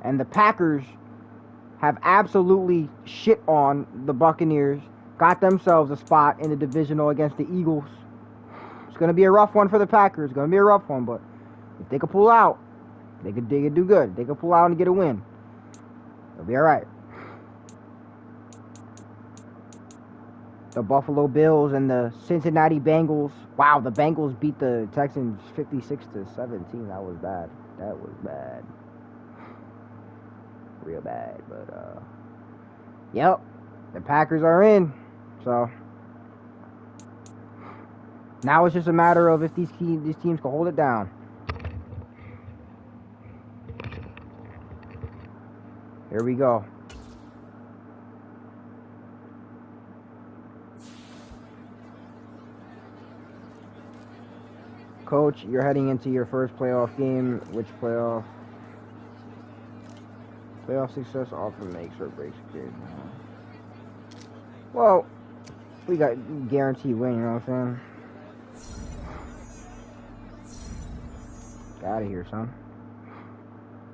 And the Packers have absolutely shit on the Buccaneers, got themselves a spot in the divisional against the Eagles. It's going to be a rough one for the Packers. It's going to be a rough one, but if they could pull out, they could do good. They could pull out and get a win. They'll be all right. The Buffalo Bills and the Cincinnati Bengals. Wow, the Bengals beat the Texans 56-17. That was bad. Real bad. But, yep. The Packers are in. So, now it's just a matter of if these teams can hold it down. Here we go. Coach, you're heading into your first playoff game. Which playoff? Playoff success often makes or breaks a game. Well, we got guaranteed win, you know what I'm saying? Get out of here, son.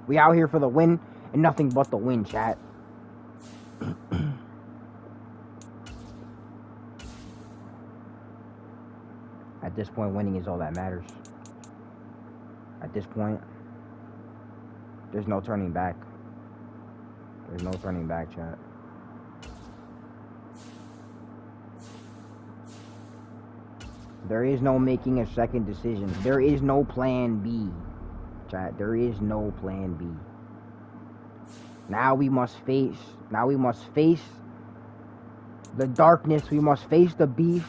We out here for the win and nothing but the win, chat. At this point, winning is all that matters. At this point, there's no turning back. There's no turning back, chat. There is no making a second decision. There is no plan B, chat. There is no plan B. Now we must face the darkness. We must face the beast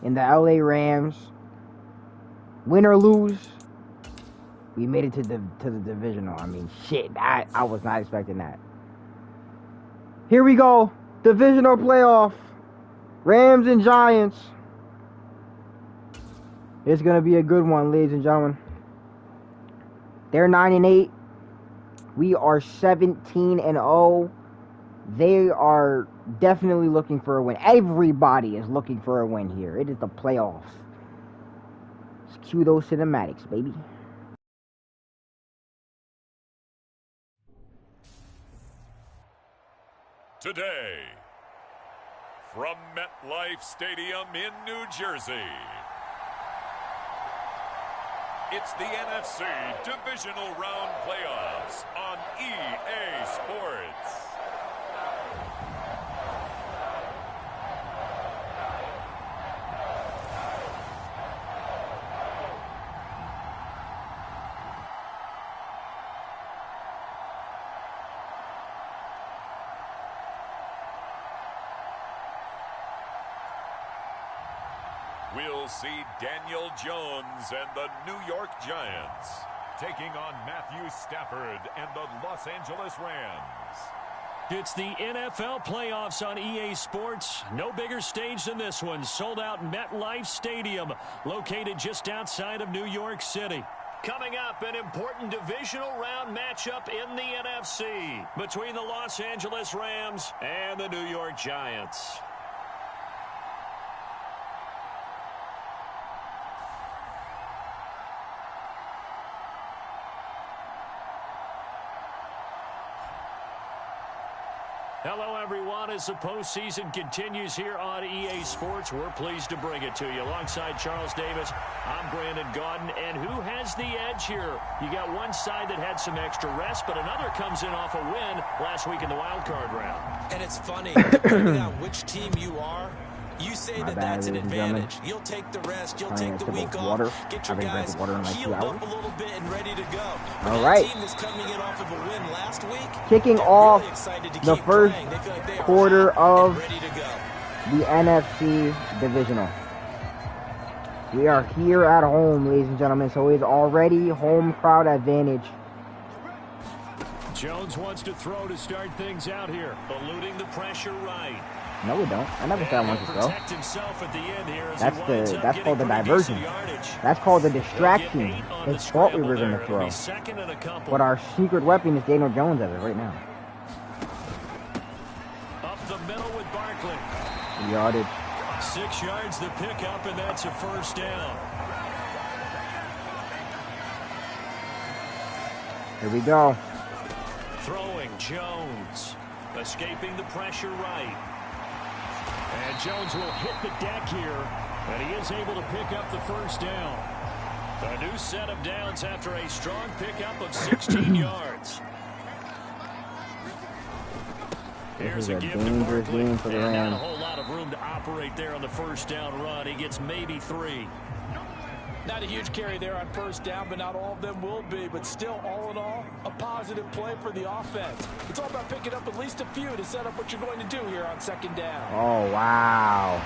in the LA Rams. Win or lose, we made it to the divisional. I mean, shit, I was not expecting that. Here we go. Divisional playoff. Rams and Giants. It's going to be a good one, ladies and gentlemen. They're 9-8. We are 17-0. They are definitely looking for a win. Everybody is looking for a win here. It is the playoffs. Let's cue those cinematics, baby. Today, from MetLife Stadium in New Jersey, it's the NFC Divisional Round Playoffs on EA Sports. We'll see Daniel Jones and the New York Giants taking on Matthew Stafford and the Los Angeles Rams. It's the NFL playoffs on EA Sports. No bigger stage than this one. Sold out MetLife Stadium, located just outside of New York City. Coming up, an important divisional round matchup in the NFC between the Los Angeles Rams and the New York Giants. Hello, everyone. As the postseason continues here on EA Sports, we're pleased to bring it to you. Alongside Charles Davis, I'm Brandon Gaudin. And who has the edge here? You got one side that had some extra rest, but another comes in off a win last week in the wild card round. And it's funny, depending on which team you are, you say that that's an advantage. You'll take the rest. You'll take the week off. Get your guys healed up a little bit and ready to go. All right. Team that's coming in off of a win last week, kicking off the first quarter of the NFC divisional. We are here at home, ladies and gentlemen, so it's already home crowd advantage. Jones wants to throw to start things out here, eluding the pressure right. No, we don't. I never said I wanted to throw. That's called the diversion. That's called the distraction. They thought we were going to throw. But our secret weapon is Daniel Jones as of right now. Up the middle with Barkley. Yardage. 6 yards the pickup, and that's a first down. Here we go. Throwing Jones. Escaping the pressure right. And Jones will hit the deck here, and he is able to pick up the first down. A new set of downs after a strong pickup of 16 yards. This is a dangerous game for the Rams. Not a whole lot of room to operate there on the first down run. He gets maybe 3. Not a huge carry there on first down, but not all of them will be. But still, all in all, a positive play for the offense. It's all about picking up at least a few to set up what you're going to do here on second down. Oh, wow.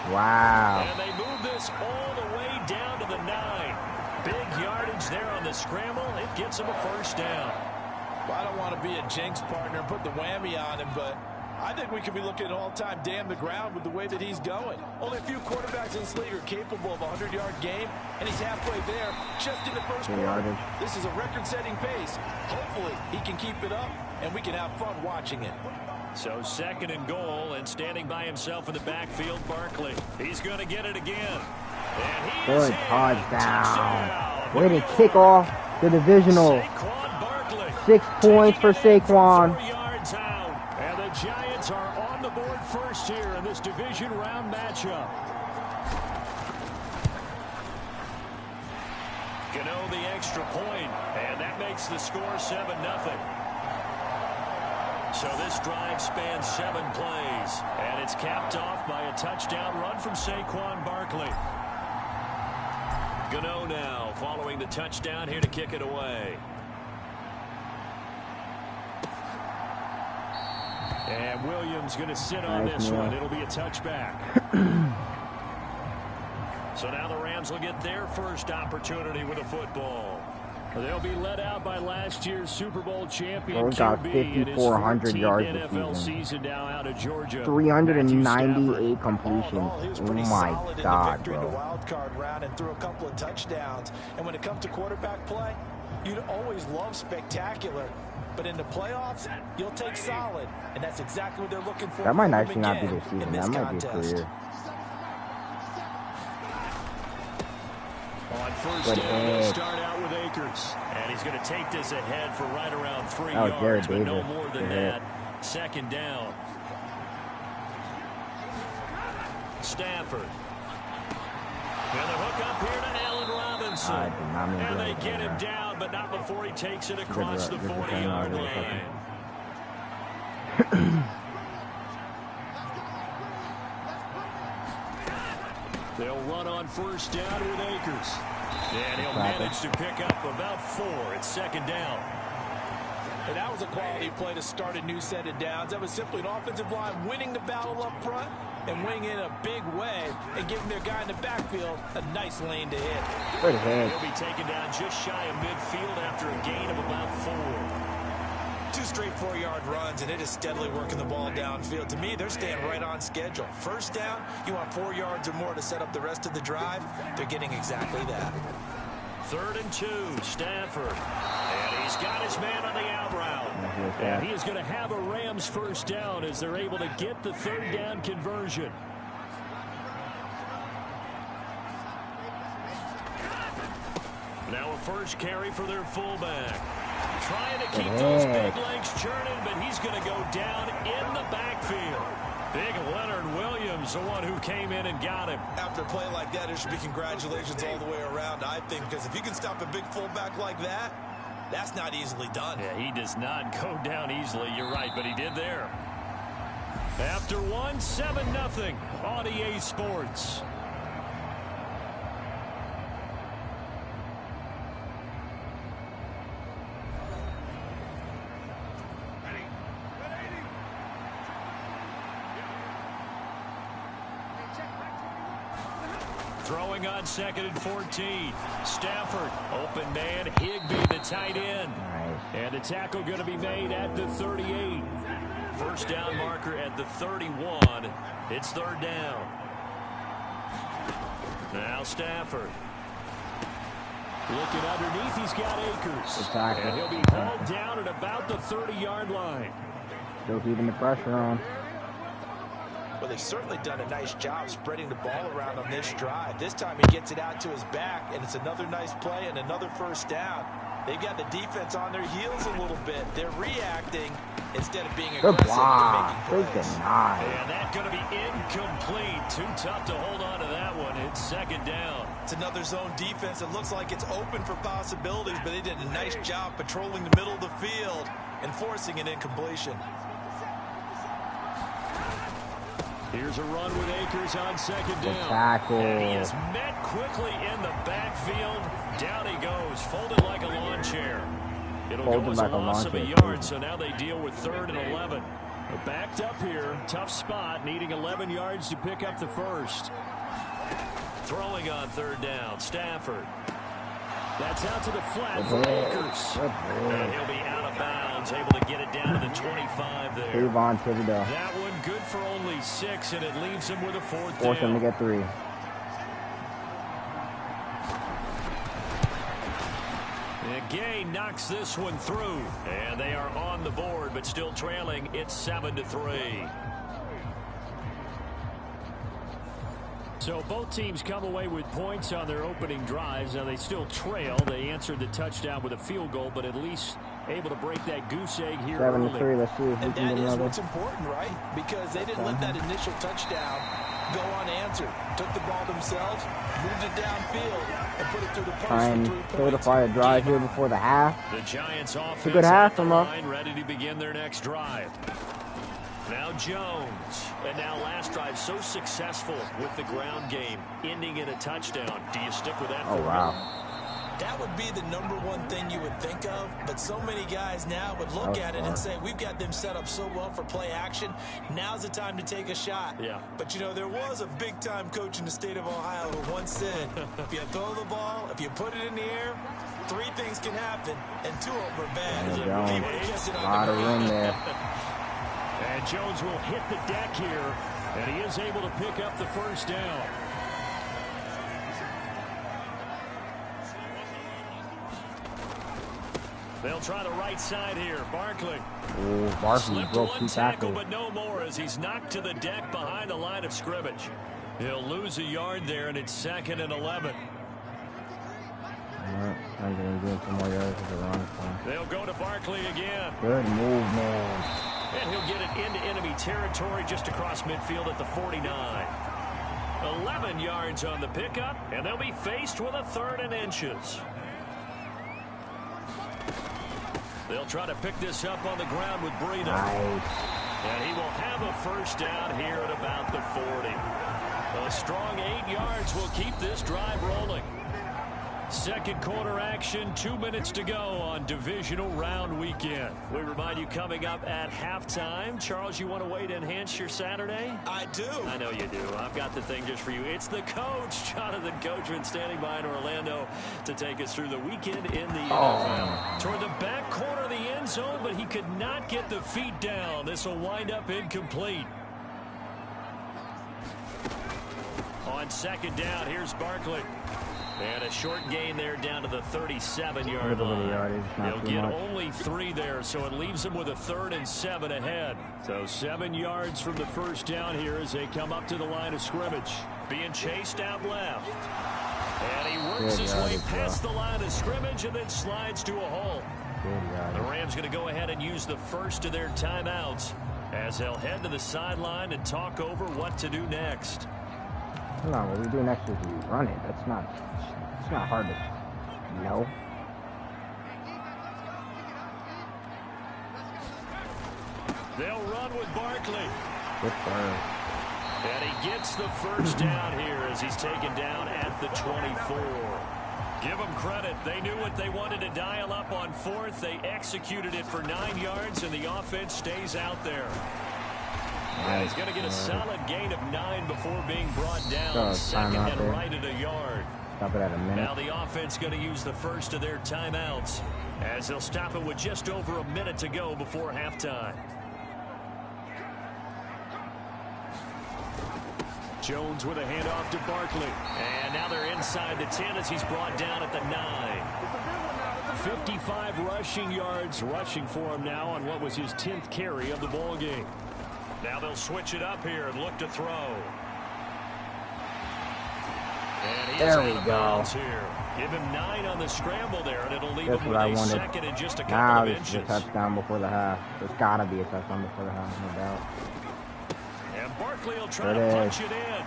Wow. And they move this all the way down to the 9. Big yardage there on the scramble. It gets him a first down. Well, I don't want to be a jinx partner and put the whammy on him, but I think we could be looking at all-time damn the ground with the way that he's going. Only a few quarterbacks in this league are capable of a 100-yard game, and he's halfway there just in the first quarter. This is a record-setting pace. Hopefully, he can keep it up, and we can have fun watching it. So second and goal, and standing by himself in the backfield, Barkley. He's going to get it again. And he good touchdown. Way to kick off the divisional. 6 points for Saquon. 4 yards out. And the Giants are on the board first here in this division round matchup. Gano the extra point, and that makes the score 7-0. So this drive spans 7 plays, and it's capped off by a touchdown run from Saquon Barkley. Gano now following the touchdown here to kick it away. And Williams going to sit on this one. It'll be a touchback. So now the Rams will get their first opportunity with a football. They'll be led out by last year's Super Bowl champion got 5,400 yards NFL season now out of Georgia. 398 completions. Oh my God, bro. Wild card round and threw a couple of touchdowns. And when it comes to quarterback play, you'd always love spectacular. But in the playoffs, you'll take solid, and that's exactly what they're looking for. That might actually not be their season. That might be a career. On first down, they'll start out with Akers. And he's going to take this ahead for right around 3 yards, but no more than that. Second down. Stafford. And the hook up here to Allen Robinson. And they get him down, but not before he takes it across the 40-yard line. They'll run on first down with Akers. And he'll manage to pick up about 4 at second down. And that was a quality play to start a new set of downs. That was simply an offensive line winning the battle up front and winning in a big way and giving their guy in the backfield a nice lane to hit. Good hit. He'll be taken down just shy of midfield after a gain of about 4. 2 straight 4-yard runs, and it is steadily working the ball downfield. To me, they're staying right on schedule. First down, you want 4 yards or more to set up the rest of the drive. They're getting exactly that. 3rd and 2, Stafford. And he's got his man on the out route. And he is going to have a Rams first down as they're able to get the 3rd down conversion. Now a first carry for their fullback. Trying to keep those big legs churning, but he's going to go down in the backfield. Big Leonard Williams, the one who came in and got him. After a play like that, there should be congratulations all the way around, I think, because if you can stop a big fullback like that, that's not easily done. Yeah, he does not go down easily. You're right, but he did there. After one, 7-0 on EA Sports. Throwing on 2nd and 14. Stafford, open man, Higbee, the tight end. And the tackle going to be made at the 38. First down marker at the 31. It's 3rd down. Now Stafford. Looking underneath, he's got Akers. And he'll be hauled down at about the 30-yard line. Still keeping the pressure on. Well, they've certainly done a nice job spreading the ball around on this drive. This time he gets it out to his back, and it's another nice play and another first down. They've got the defense on their heels a little bit. They're reacting instead of being aggressive. Good block. Good deny. And that's going to be incomplete. Too tough to hold on to that one. It's 2nd down. It's another zone defense. It looks like it's open for possibilities, but they did a nice job patrolling the middle of the field and forcing an incompletion. Here's a run with Akers on 2nd down. Tackle. And he is met quickly in the backfield. Down he goes, folded like a lawn chair. It'll go as a loss of a yard, so now they deal with 3rd and 11. They're backed up here, tough spot, needing 11 yards to pick up the first. Throwing on 3rd down, Stafford. That's out to the flat for Akers. And he'll be out of bounds, able to get it down to the 25 there. That one good for only 6, and it leaves him with a 4th down. Force him to get 3. And Gay knocks this one through, and they are on the board, but still trailing. It's 7-3. So both teams come away with points on their opening drives. Now they still trail. They answered the touchdown with a field goal, but at least able to break that goose egg here 7-3. Let's see if we can get And that is another. what's important, right? Because they didn't let that initial touchdown go unanswered. Took the ball themselves, moved it downfield, and put it through the post. Try and solidify a drive here before the half. The Giants offense a good half at the from us. line, ready to begin their next drive. Now Jones, and now last drive so successful with the ground game, ending in a touchdown. Do you stick with that? Oh, wow. That would be the #1 thing you would think of, but so many guys now would look at it and say, we've got them set up so well for play action. Now's the time to take a shot. Yeah. But, you know, there was a big-time coach in the state of Ohio who once said, if you throw the ball, if you put it in the air, 3 things can happen, and 2 of them are bad. There you He go. would've kept it A on lot the of ground. room there. And Jones will hit the deck here, and he is able to pick up the first down. They'll try the right side here. Barkley. Oh, Barkley Slipped broke 1 2 tackle, tackles. but no more as he's knocked to the deck behind the line of scrimmage. He'll lose a yard there, and it's 2nd and 11. Alright, I'm going to do some more yards with the run. They'll go to Barkley again. Good move, man. And he'll get it into enemy territory just across midfield at the 49. 11 yards on the pickup, and they'll be faced with a 3rd and inches. They'll try to pick this up on the ground with Breida. Nice. And he will have a first down here at about the 40. A strong 8 yards will keep this drive rolling. Second quarter action, 2 minutes to go on divisional round weekend. We remind you coming up at halftime. Charles, you want a way to enhance your Saturday? I do. I know you do. I've got the thing just for you. It's the coach, Jonathan Coachman, standing by in Orlando to take us through the weekend in the NFL. Toward the back corner of the end zone, but he could not get the feet down. This will wind up incomplete. On second down, here's Barkley. And a short gain there down to the 37-yard line. They'll get only 3 there, so it leaves him with a 3rd and 7 ahead. So 7 yards from the first down here as they come up to the line of scrimmage. Being chased out left. And he works his way past the line of scrimmage and then slides to a hole. The Rams going to go ahead and use the first of their timeouts as they'll head to the sideline and talk over what to do next. No, what we do next is we run it. It's not hard to know. They'll run with Barkley. Good burn. And he gets the first down here as he's taken down at the 24. Give them credit. They knew what they wanted to dial up on 4th. They executed it for 9 yards, and the offense stays out there. And he's going to get a solid gain of 9 before being brought down. Second and right at a yard. Stop it at a minute. Now the offense going to use the first of their timeouts as they'll stop it with just over a minute to go before halftime. Jones with a handoff to Barkley. And now they're inside the 10 as he's brought down at the 9. 55 rushing yards rushing for him now on what was his 10th carry of the ball game. Now they'll switch it up here and look to throw. And there we go. Here. Give him 9 on the scramble there, and it'll leave him with a second and just a couple of inches. Now this is a touchdown before the half. There's got to be a touchdown before the half, no doubt. And Barkley will try to punch it in.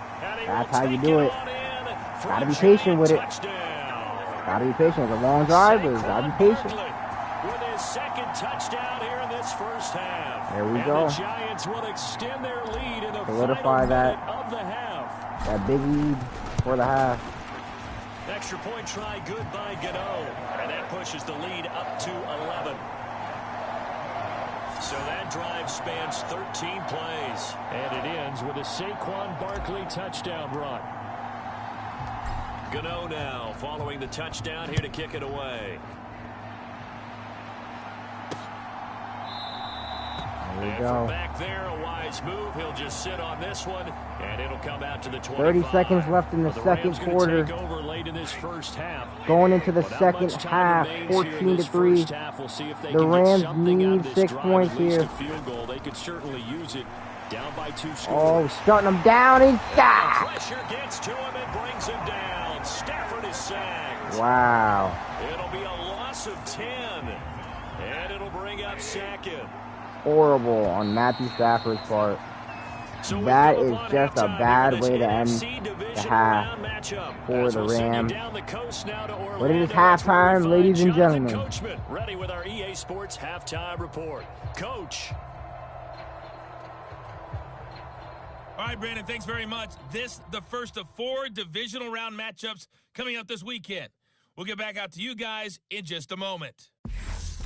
That's how you do it. Got to be patient with it. Got to be patient. It's a long drive, but got to be patient. With his second touchdown here in this first half. There we go. The Giants will extend their lead in the solidify that of the half. That big lead for the half. Extra point try good by Gano. And that pushes the lead up to 11. So that drive spans 13 plays. And it ends with a Saquon Barkley touchdown run. Gano now following the touchdown here to kick it away. There we and go. from back there, a wise move. He'll just sit on this one, and it'll come out to the 25. 30 seconds left in the second quarter. Take over late in this first half. Going into the second half, 14-3. The Rams need 6 points here. Field goal. They could certainly use it. Down by 2 scores. Oh, shutting them down inside. Pressure gets to him and brings him down. Stafford is sacked. Wow. It'll be a loss of 10, and it'll bring up second. Horrible on Matthew Stafford's part. So that is just a bad way to end the half for the Rams. But it is halftime, ladies and gentlemen. Ready with our EA Sports halftime report. Coach. All right, Brandon, thanks very much. This, the first of 4 divisional round matchups coming up this weekend. We'll get back out to you guys in just a moment.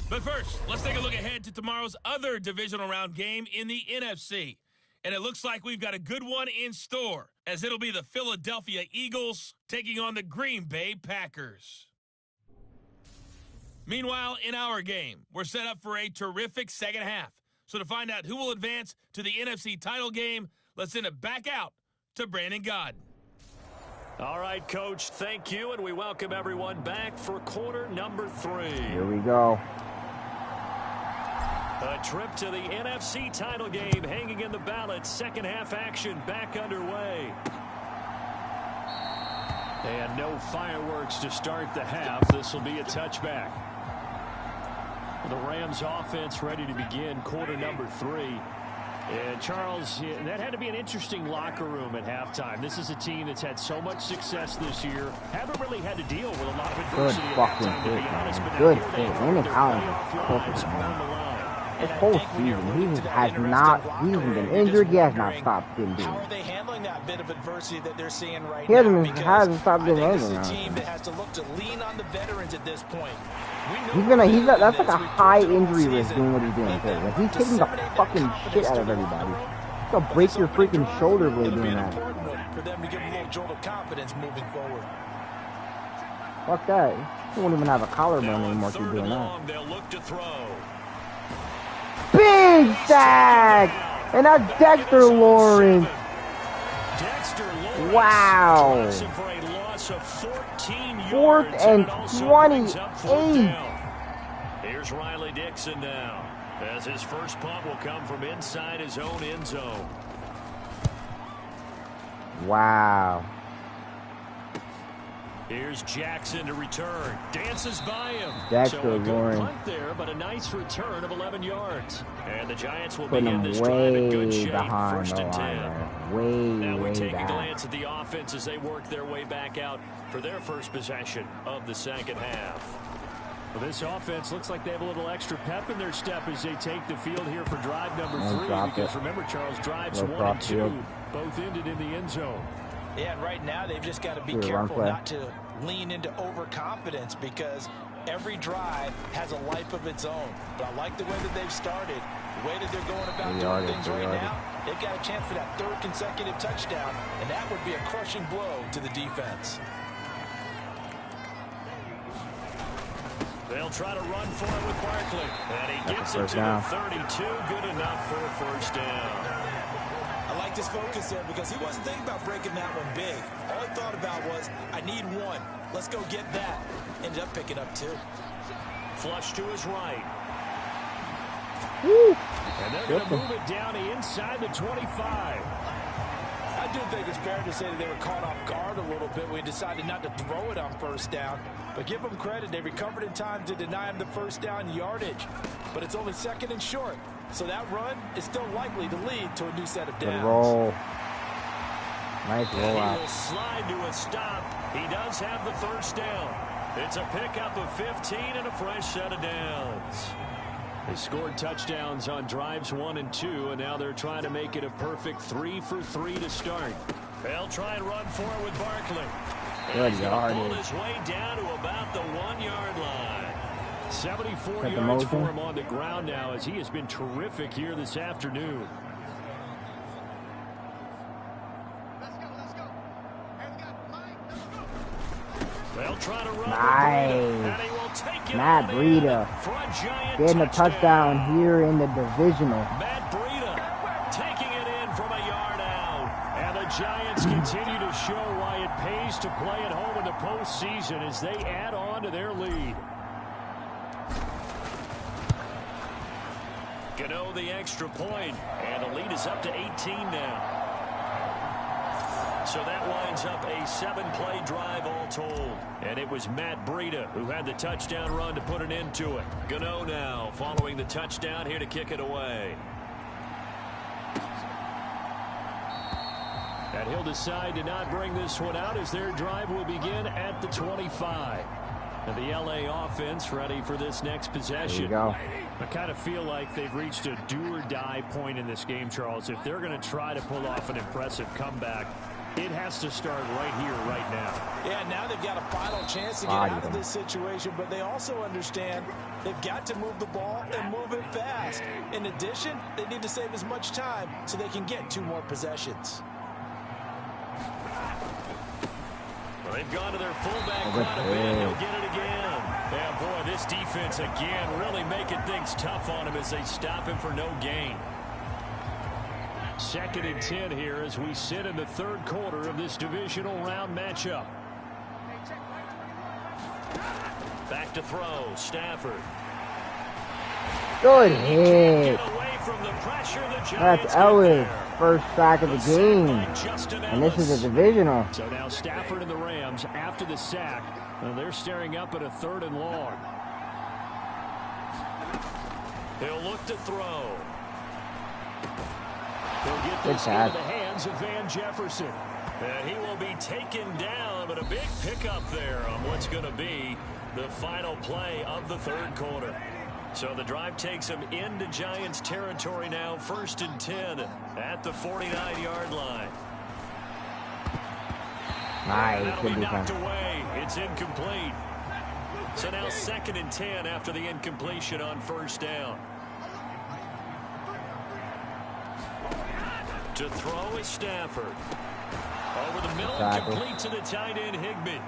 But first, let's take a look ahead to tomorrow's other divisional round game in the NFC. And it looks like we've got a good one in store, as it'll be the Philadelphia Eagles taking on the Green Bay Packers. Meanwhile, in our game, we're set up for a terrific second half. So to find out who will advance to the NFC title game, let's send it back out to Brandon Godden. All right, Coach, thank you, and we welcome everyone back for quarter number 3. Here we go. A trip to the NFC title game hanging in the balance. Second half action back underway. And no fireworks to start the half. This will be a touchback. The Rams offense ready to begin quarter number 3. And Charles, that had to be an interesting locker room at halftime. This is a team that's had so much success this year. Haven't really had to deal with a lot of adversity at halftime, to be honest. But good now thing. Raymond Collins on the line. This whole season, he hasn't been injured. He has not stopped getting beat. How are they handling that bit of adversity that they're seeing right now? He hasn't stopped doing anything. This is a team that has to look to lean on the veterans at this point. That's like a high injury risk doing what he's doing. Like he's taking the fucking shit out of everybody. You'll break your freaking shoulder blade doing that. For them to give him a little jolt of confidence moving forward. Fuck that. You won't even have a collarbone anymore if you're doing that. They'll look to throw. big sack. And now Dexter Lawrence. Wow. For a loss of 14 Fourth yards, and it also 28. brings up fourth down. Here's Riley Dixon now, as his first punt will come from inside his own end zone. Wow. Here's Jackson to return. Dances by him. Dexter so a good Lawrence. punt there, but a nice return of 11 yards. And the Giants will Putting begin him this drive in good way shape. behind First the and 10. line. Now we Way take a back. glance at the offense as they work their way back out for their first possession of the second half. Well, this offense looks like they have a little extra pep in their step as they take the field here for drive number 3. Because remember, Charles, drives 1 and 2 both ended in the end zone. Yeah, and right now they've just got to be careful not to lean into overconfidence because every drive has a life of its own. But I like the way that they've started, the way that they're going about doing things right now. They've got a chance for that 3rd consecutive touchdown, and that would be a crushing blow to the defense. They'll try to run for it with Barkley. And he gets it to the 32. Good enough for a first down. I like this focus there because he wasn't thinking about breaking that one big. All he thought about was, I need 1. Let's go get that. Ended up picking up 2. Flush to his right. Woo. And they're going to move it down inside the 25. I do think it's fair to say that they were caught off guard a little bit when we decided not to throw it on first down. But give them credit. They recovered in time to deny him the first down yardage. But it's only 2nd and short. So that run is still likely to lead to a new set of downs. Good roll. Nice rollout. He will slide to a stop. He does have the first down. It's a pickup of 15 and a fresh set of downs. They scored touchdowns on drives 1 and 2, and now they're trying to make it a perfect 3 for 3 to start. They'll try and run for it with Barkley. Good yardage. Pull his way down to about the 1-yard line. 74 yards for him on the ground now as he has been terrific here this afternoon. They'll try to run. Nice. Matt Breida getting a touchdown here in the divisional. Matt Breida taking it in from a yard out. And the Giants continue to show why it pays to play at home in the postseason as they add on to their lead. Gano the extra point, and the lead is up to 18 now. So that winds up a 7-play drive all told. And it was Matt Breida who had the touchdown run to put an end to it. Gano now following the touchdown here to kick it away. And he'll decide to not bring this one out as their drive will begin at the 25. And the LA offense ready for this next possession. There you go. I kind of feel like they've reached a do-or-die point in this game, Charles. If they're going to try to pull off an impressive comeback, it has to start right here, right now. Yeah, now they've got a final chance to get out of this situation, but they also understand they've got to move the ball and move it fast. In addition, they need to save as much time so they can get 2 more possessions. Well, they've gone to their fullback quite a bit. He'll get it again. Yeah, boy, this defense again really making things tough on him as they stop him for no gain. 2nd and 10 here as we sit in the 3rd quarter of this divisional round matchup. Back to throw, Stafford. Good hit. That's Ellis' first sack of the game. And this is a divisional. So now Stafford and the Rams after the sack. They're staring up at a 3rd and long. He'll look to throw. He'll get this into the hands of Van Jefferson. And he will be taken down, but a big pickup there on what's going to be the final play of the 3rd quarter. So the drive takes him into Giants territory now, 1st and 10 at the 49-yard line. Nice. That'll be knocked away. It's incomplete. So now 2nd and 10 after the incompletion on 1st down. To throw is Stafford. Over the middle, complete to the tight end, Higbee.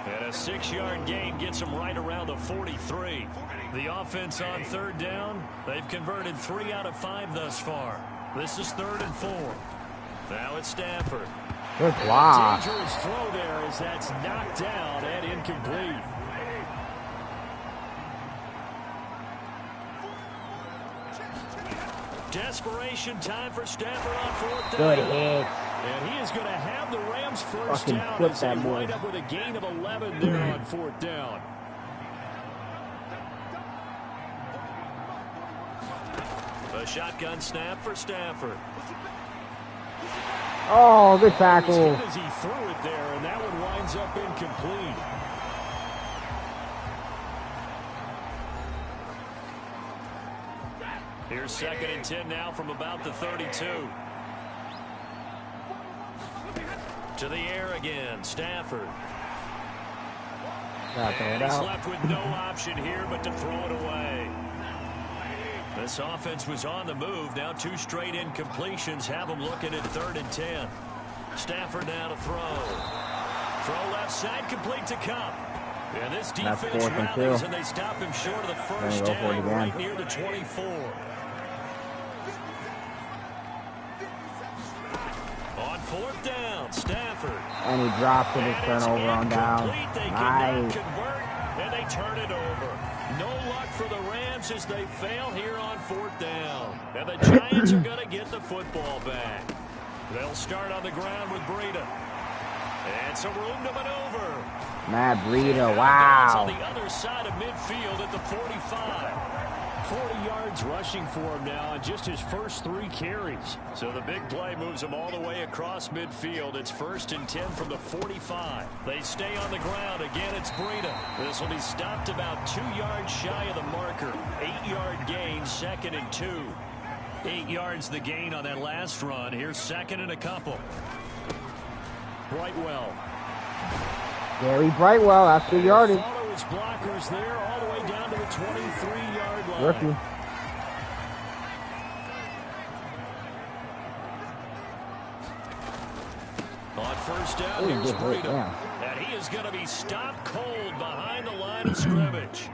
And a 6-yard gain gets them right around the 43. The offense on third down, they've converted 3 out of 5 thus far. This is 3rd and 4. Now it's Stafford. Good block. Dangerous throw there as that's knocked down and incomplete. Desperation time for Stafford on 4th down. Good hit. And he is going to have the Rams first Fucking down flip as they that boy. wind up with a gain of 11 there on 4th down. A shotgun snap for Stafford. Oh, good tackle. As good as he threw it there, and that one winds up incomplete. Here's 2nd and 10 now from about the 32. To the air again, Stafford. And he's left with no option here but to throw it away. This offense was on the move. Now 2 straight incompletions have them looking at 3rd and 10. Stafford now to throw. Throw left side, complete to Cup. And this defense rallies and they stop him short of the first down right near the 24. On 4th down, Stafford. And he drops it, his turnover on down. They Nice. convert, and they turn it over. No luck for the Rams as they fail here on 4th down. And the Giants are going to get the football back. They'll start on the ground with Breida. And some room to maneuver. Matt Breida, On wow. the other side of midfield at the 45. 40 yards rushing for him now on just his first 3 carries. So the big play moves him all the way across midfield. It's 1st and 10 from the 45. They stay on the ground. Again, it's Breida. This will be stopped about 2 yards shy of the marker. 8-yard gain, 2nd and 2. 8 yards the gain on that last run. Here's 2nd and a couple. Brightwell. Gary Brightwell, that's good yardage. Follow his blockers there all the way down to the 23-yard line. Rookie. On 1st down, here's Breida. And he is going to be stopped cold behind the line of scrimmage.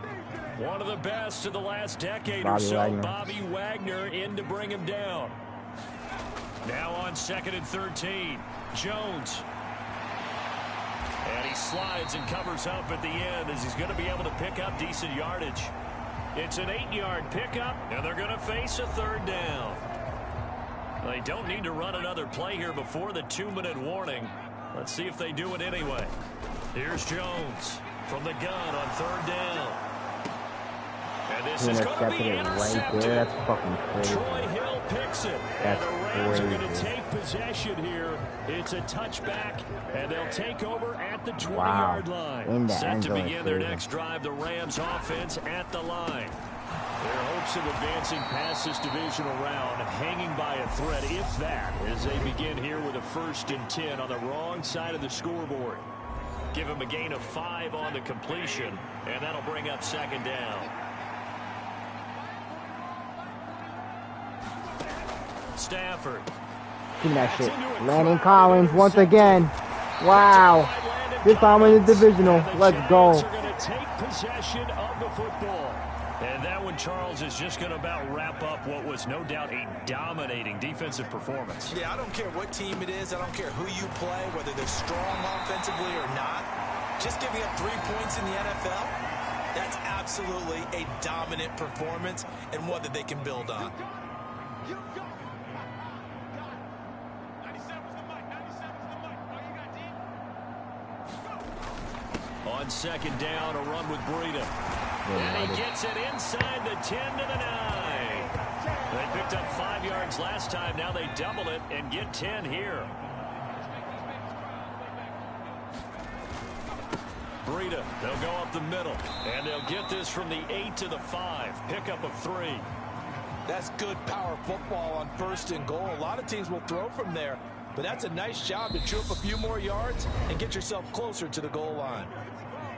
One of the best of the last decade or so, Bobby Wagner, in to bring him down. Now on 2nd and 13, Jones. And he slides and covers up at the end as he's going to be able to pick up decent yardage. It's an 8-yard pickup, and they're going to face a 3rd down. They don't need to run another play here before the 2-minute warning. Let's see if they do it anyway. Here's Jones from the gun on 3rd down. And this is going to be intercepted. Right there. That's fucking crazy. Troy Hill picks it. That's and the Rams crazy. are going to take possession here. It's a touchback, and they'll take over at the 20-yard line. Set to begin their next drive, the Rams offense at the line. Their hopes of advancing past this divisional round hanging by a thread, if that, as they begin here with a 1st and 10 on the wrong side of the scoreboard. Give them a gain of 5 on the completion, and that'll bring up 2nd down. Stafford. Give me that shit. Landon Collins once again. Wow. This time in the divisional. Let's go. Are going to take possession of the football. And that one, Charles, is just going to about wrap up what was no doubt a dominating defensive performance. Yeah, I don't care what team it is. I don't care who you play, whether they're strong offensively or not. Just giving up 3 points in the NFL, that's absolutely a dominant performance and one that they can build on. On 2nd down, a run with Breida. And he gets it inside the 10 to the 9. They picked up 5 yards last time. Now they double it and get 10 here. Breida, they'll go up the middle. And they'll get this from the 8 to the 5. Pickup of 3. That's good power football on 1st and goal. A lot of teams will throw from there. But that's a nice job to chew up a few more yards and get yourself closer to the goal line.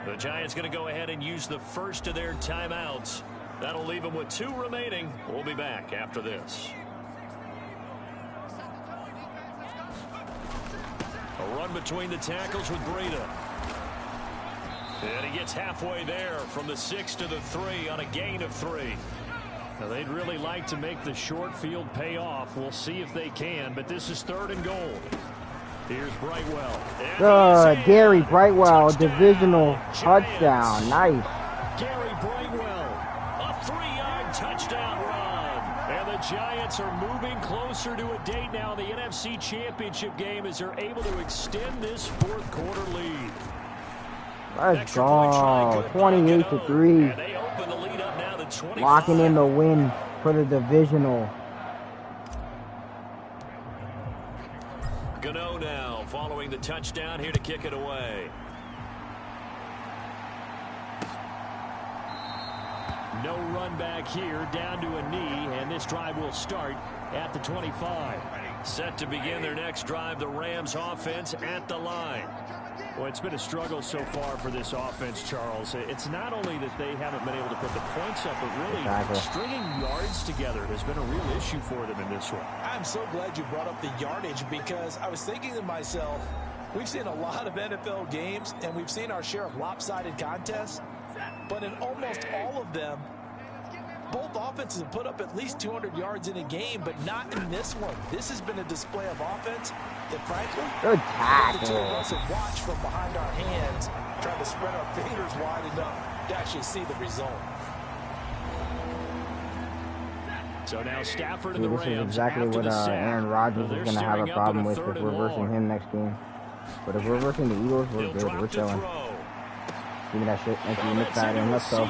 The Giants going to go ahead and use the first of their timeouts. That'll leave them with 2 remaining. We'll be back after this. A run between the tackles with Breida. And he gets halfway there from the 6 to the 3 on a gain of 3. Now, they'd really like to make the short field pay off. We'll see if they can, but this is 3rd and goal. Here's Brightwell. Gary Brightwell, divisional touchdown. Nice. Gary Brightwell, a 3-yard touchdown run. And the Giants are moving closer to a date now in the NFC Championship game as they're able to extend this 4th quarter lead. Let's go. 28-3. And they open the lead up now to 25. Locking in the win for the divisional. Gano now following the touchdown here to kick it away. No run back here, down to a knee, and this drive will start at the 25. Set to begin their next drive, the Rams offense at the line. Well, it's been a struggle so far for this offense, Charles. It's not only that they haven't been able to put the points up, but really stringing yards together has been a real issue for them in this one. I'm so glad you brought up the yardage because I was thinking to myself, we've seen a lot of NFL games and we've seen our share of lopsided contests, but in almost all of them, both offenses have put up at least 200 yards in a game, but not in this one. This has been a display of offense that, frankly, good tackle. The two of us have watched from behind our hands, trying to spread our fingers wide enough to actually see the result. So now Stafford and the This Rams is exactly what Aaron Rodgers is going to have a problem with if we're versing him next game. But if we're versing the Eagles, we're good. We're chilling. Give me that shit. Thank you, McFadden. Let's go.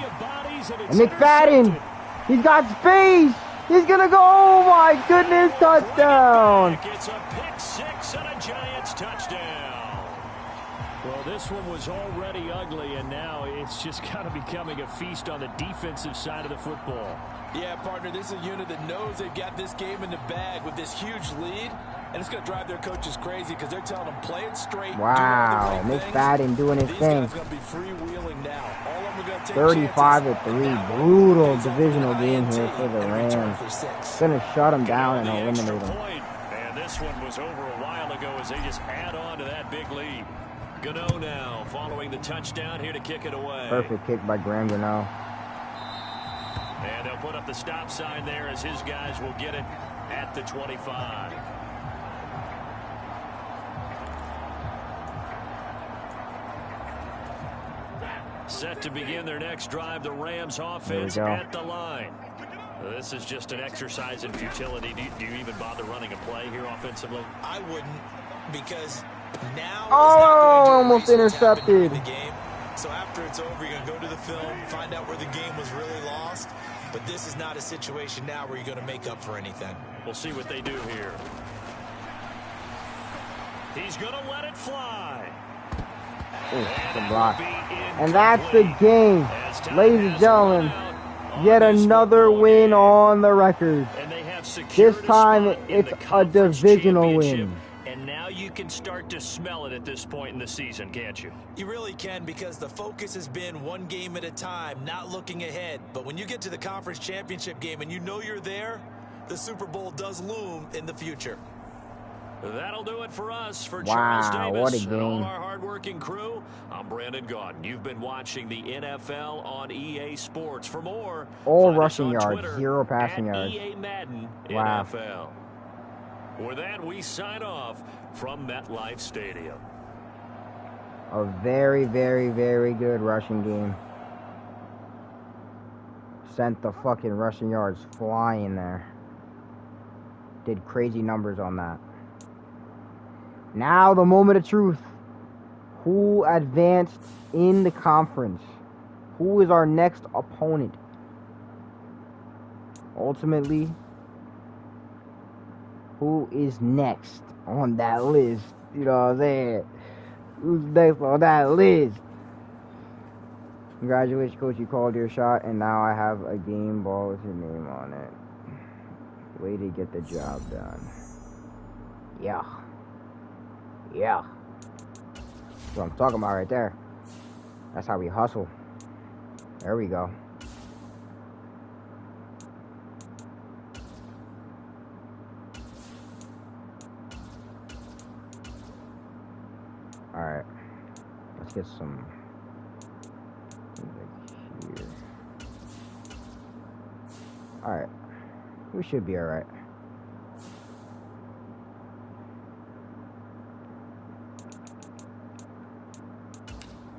And McFadden! He's got space! He's gonna go! Oh my goodness! Touchdown! It's a pick 6 and a Giants touchdown. Well, this one was already ugly, and now it's just kind of becoming a feast on the defensive side of the football. Yeah, partner, this is a unit that knows they've got this game in the bag with this huge lead, and it's going to drive their coaches crazy because they're telling them play it straight. Wow, McFadden doing his thing. These guys are going to be freewheeling now. All of them are going to take 35-3, brutal divisional game here for the Rams. Gonna shut them down and eliminate them. And this one was over a while ago as they just add on to that big lead. Gano now following the touchdown here to kick it away. Perfect kick by Graham Gano. And they'll put up the stop sign there as his guys will get it at the 25. Set to begin their next drive, the Rams offense at the line. This is just an exercise in futility. Do you even bother running a play here offensively? I wouldn't, because now almost intercepted. The game. So after it's over, you're going to go to the film, find out where the game was really lost. But this is not a situation now where you're going to make up for anything. We'll see what they do here. He's going to let it fly. Good block. And that's the game. Ladies and gentlemen, yet another win on the record. This time it's a divisional win. And now you can start to smell it at this point in the season, can't you? You really can, because the focus has been one game at a time, not looking ahead. But when you get to the conference championship game and you know you're there, the Super Bowl does loom in the future. That'll do it for us. For Charles Davis what a game. And all our hardworking crew, I'm Brandon Gaudin. You've been watching the NFL on EA Sports. For more, all rushing yards, Twitter 0 passing yards. EA Madden Wow. NFL. With that, we sign off from MetLife Stadium. A very, very, very good rushing game. Sent the fucking rushing yards flying there. Did crazy numbers on that. Now the moment of truth. Who advanced in the conference? Who is our next opponent? Ultimately, who is next on that list? You know what I'm saying? Who's next on that list? Congratulations, coach. You called your shot, and now I have a game ball with your name on it. Way to get the job done. Yeah. Yeah. That's what I'm talking about right there. That's how we hustle. There we go. Alright. Let's get some Alright. We should be alright.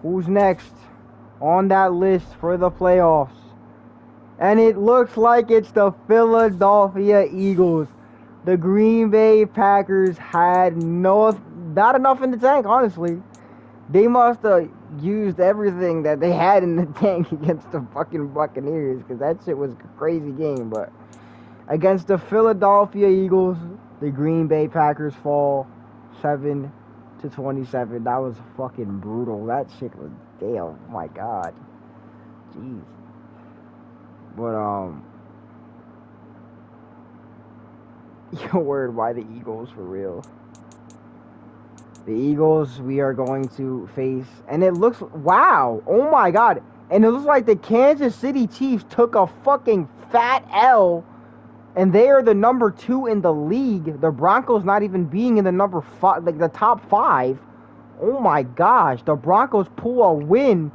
Who's next on that list for the playoffs? And it looks like it's the Philadelphia Eagles. The Green Bay Packers had not enough in the tank, honestly. They must have used everything that they had in the tank against the fucking Buccaneers, because that shit was a crazy game. But against the Philadelphia Eagles, the Green Bay Packers fall 7-27. That was fucking brutal. That shit was, damn, oh my god. Jeez. But, your word, why the Eagles for real? The Eagles we are going to face, and it looks, wow, oh my god, and it looks like the Kansas City Chiefs took a fucking fat L, and they are the number 2 in the league. The Broncos not even being in the number 5, like the top 5. Oh my gosh, the Broncos pull a win.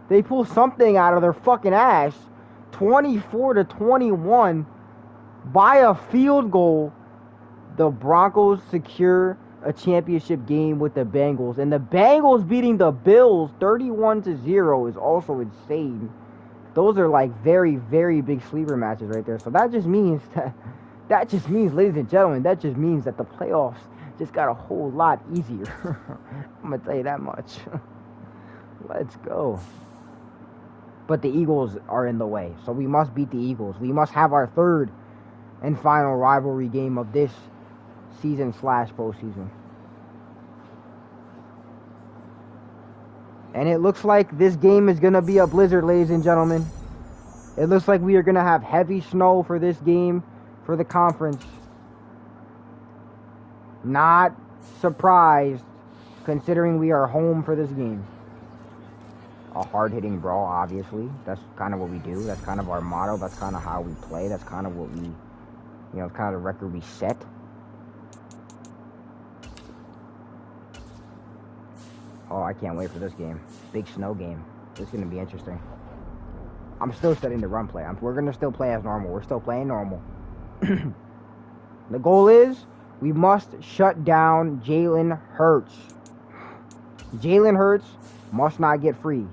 They pull something out of their fucking ass. 24-21 by a field goal. The Broncos secure a championship game with the Bengals, and the Bengals beating the Bills 31-0 is also insane. Those are like very, very big sleeper matches right there. So that just means ladies and gentlemen, that just means that the playoffs just got a whole lot easier. I'm gonna tell you that much. Let's go. But the Eagles are in the way, so we must beat the Eagles. We must have our third and final rivalry game of this season/postseason. And it looks like this game is going to be a blizzard, ladies and gentlemen. It looks like we are going to have heavy snow for this game for the conference. Not surprised, considering we are home for this game. A hard-hitting brawl, obviously. That's kind of what we do. That's kind of our motto. That's kind of how we play. That's kind of what we, kind of the record we set. Oh, I can't wait for this game. Big snow game. This is going to be interesting. I'm still setting the run play. We're going to still play as normal. We're still playing normal. The goal is we must shut down Jalen Hurts. Jalen Hurts must not get free.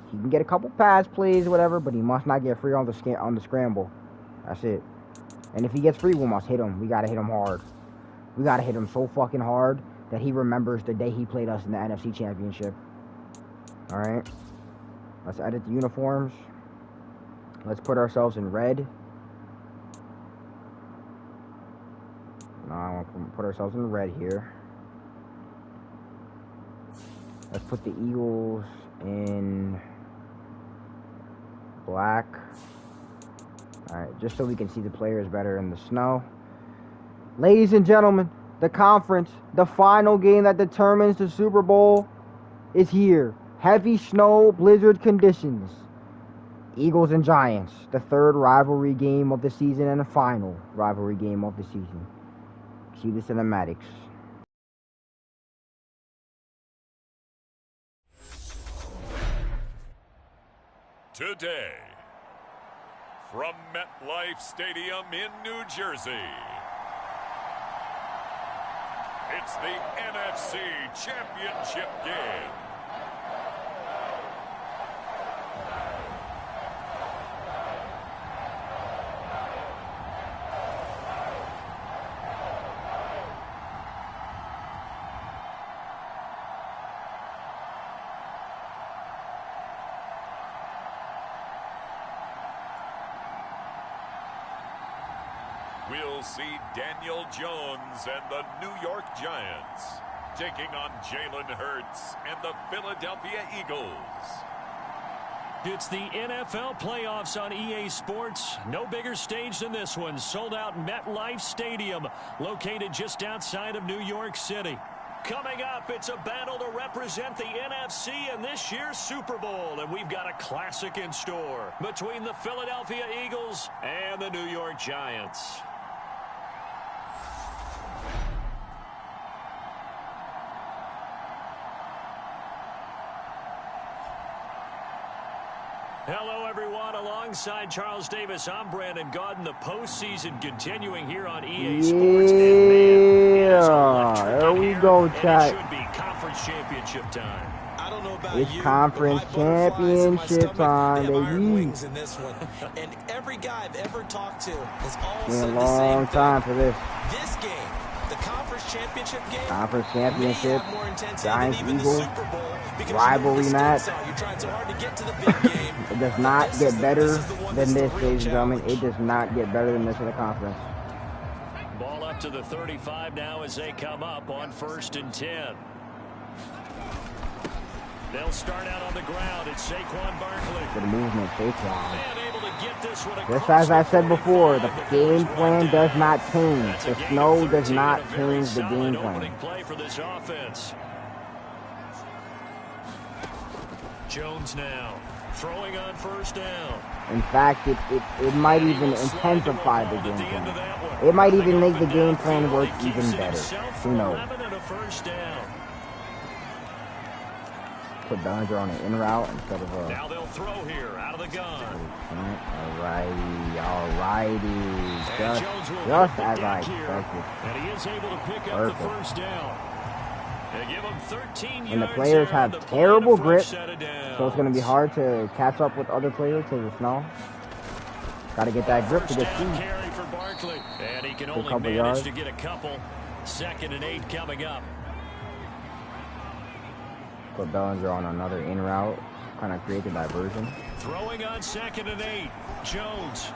He can get a couple pass plays or whatever, but he must not get free on the scramble. That's it. And if he gets free, we must hit him. We got to hit him hard. We got to hit him so fucking hard that he remembers the day he played us in the NFC Championship. Alright. Let's edit the uniforms. Let's put ourselves in red. No, I want to put ourselves in red here. Let's put the Eagles in black. Alright, just so we can see the players better in the snow. Ladies and gentlemen, the conference, the final game that determines the Super Bowl is here. Heavy snow, blizzard conditions. Eagles and Giants, the third rivalry game of the season and the final rivalry game of the season. See the cinematics. Today, from MetLife Stadium in New Jersey, it's the NFC Championship game. We'll see Daniel Jones and the New York Giants taking on Jalen Hurts and the Philadelphia Eagles. It's the NFL playoffs on EA Sports. No bigger stage than this one. Sold out MetLife Stadium, located just outside of New York City. Coming up, it's a battle to represent the NFC in this year's Super Bowl. And we've got a classic in store between the Philadelphia Eagles and the New York Giants. Hello, everyone. alongside Charles Davis, I'm Brandon Gaudin. The postseason continuing here on EA Sports. And man, it is electric there in we here, go, and chat. it should be conference championship time. I don't know about It's you, conference but my butterflies in my championship stomach, time, they have iron baby. wings in this one. And every guy I've ever talked to has all Been a said the same long thing. time for this. This game, the conference championship game, Conference may championship, have more intensity Giants, than even Eagles, the Super Bowl because rivalry you know match. the stakes are. You're trying so hard to get to the big game. It does but not this get is the- better this is the one than that's the this, real ladies and gentlemen. challenge. It does not get better than this in the conference. Ball up to the 35 now as they come up on 1st and 10. They'll start out on the ground. It's Saquon Barkley. Good movement, Saquon. And able to get this one Just across as I the said before, the 45 game before plan he's does brought not down. change. That's a The gain of snow does 13 not and a very change the solid game opening plan. play for this offense. Jones now throwing on 1st down. In fact, it might even intensify the game plan. It might even make the game plan work even better. Who knows? 11 and a 1st down. Put Bellinger on an in route instead of a... Now they'll throw here out of the gun. Alrighty. And Jones will Just hit the as I deck here. expected. And he is able to pick up the 1st down. They give him 13 And the yards players there on have the play terrible on the grip, first set of downs. so it's going to be hard to catch up with other players because of snow. Got to get that grip to First get down through. carry for Barkley. And he can A only couple manage yards. to get a couple. 2nd and 8 coming up. Put Bellinger on another in route, kind of create the diversion. Throwing on 2nd and 8. Jones.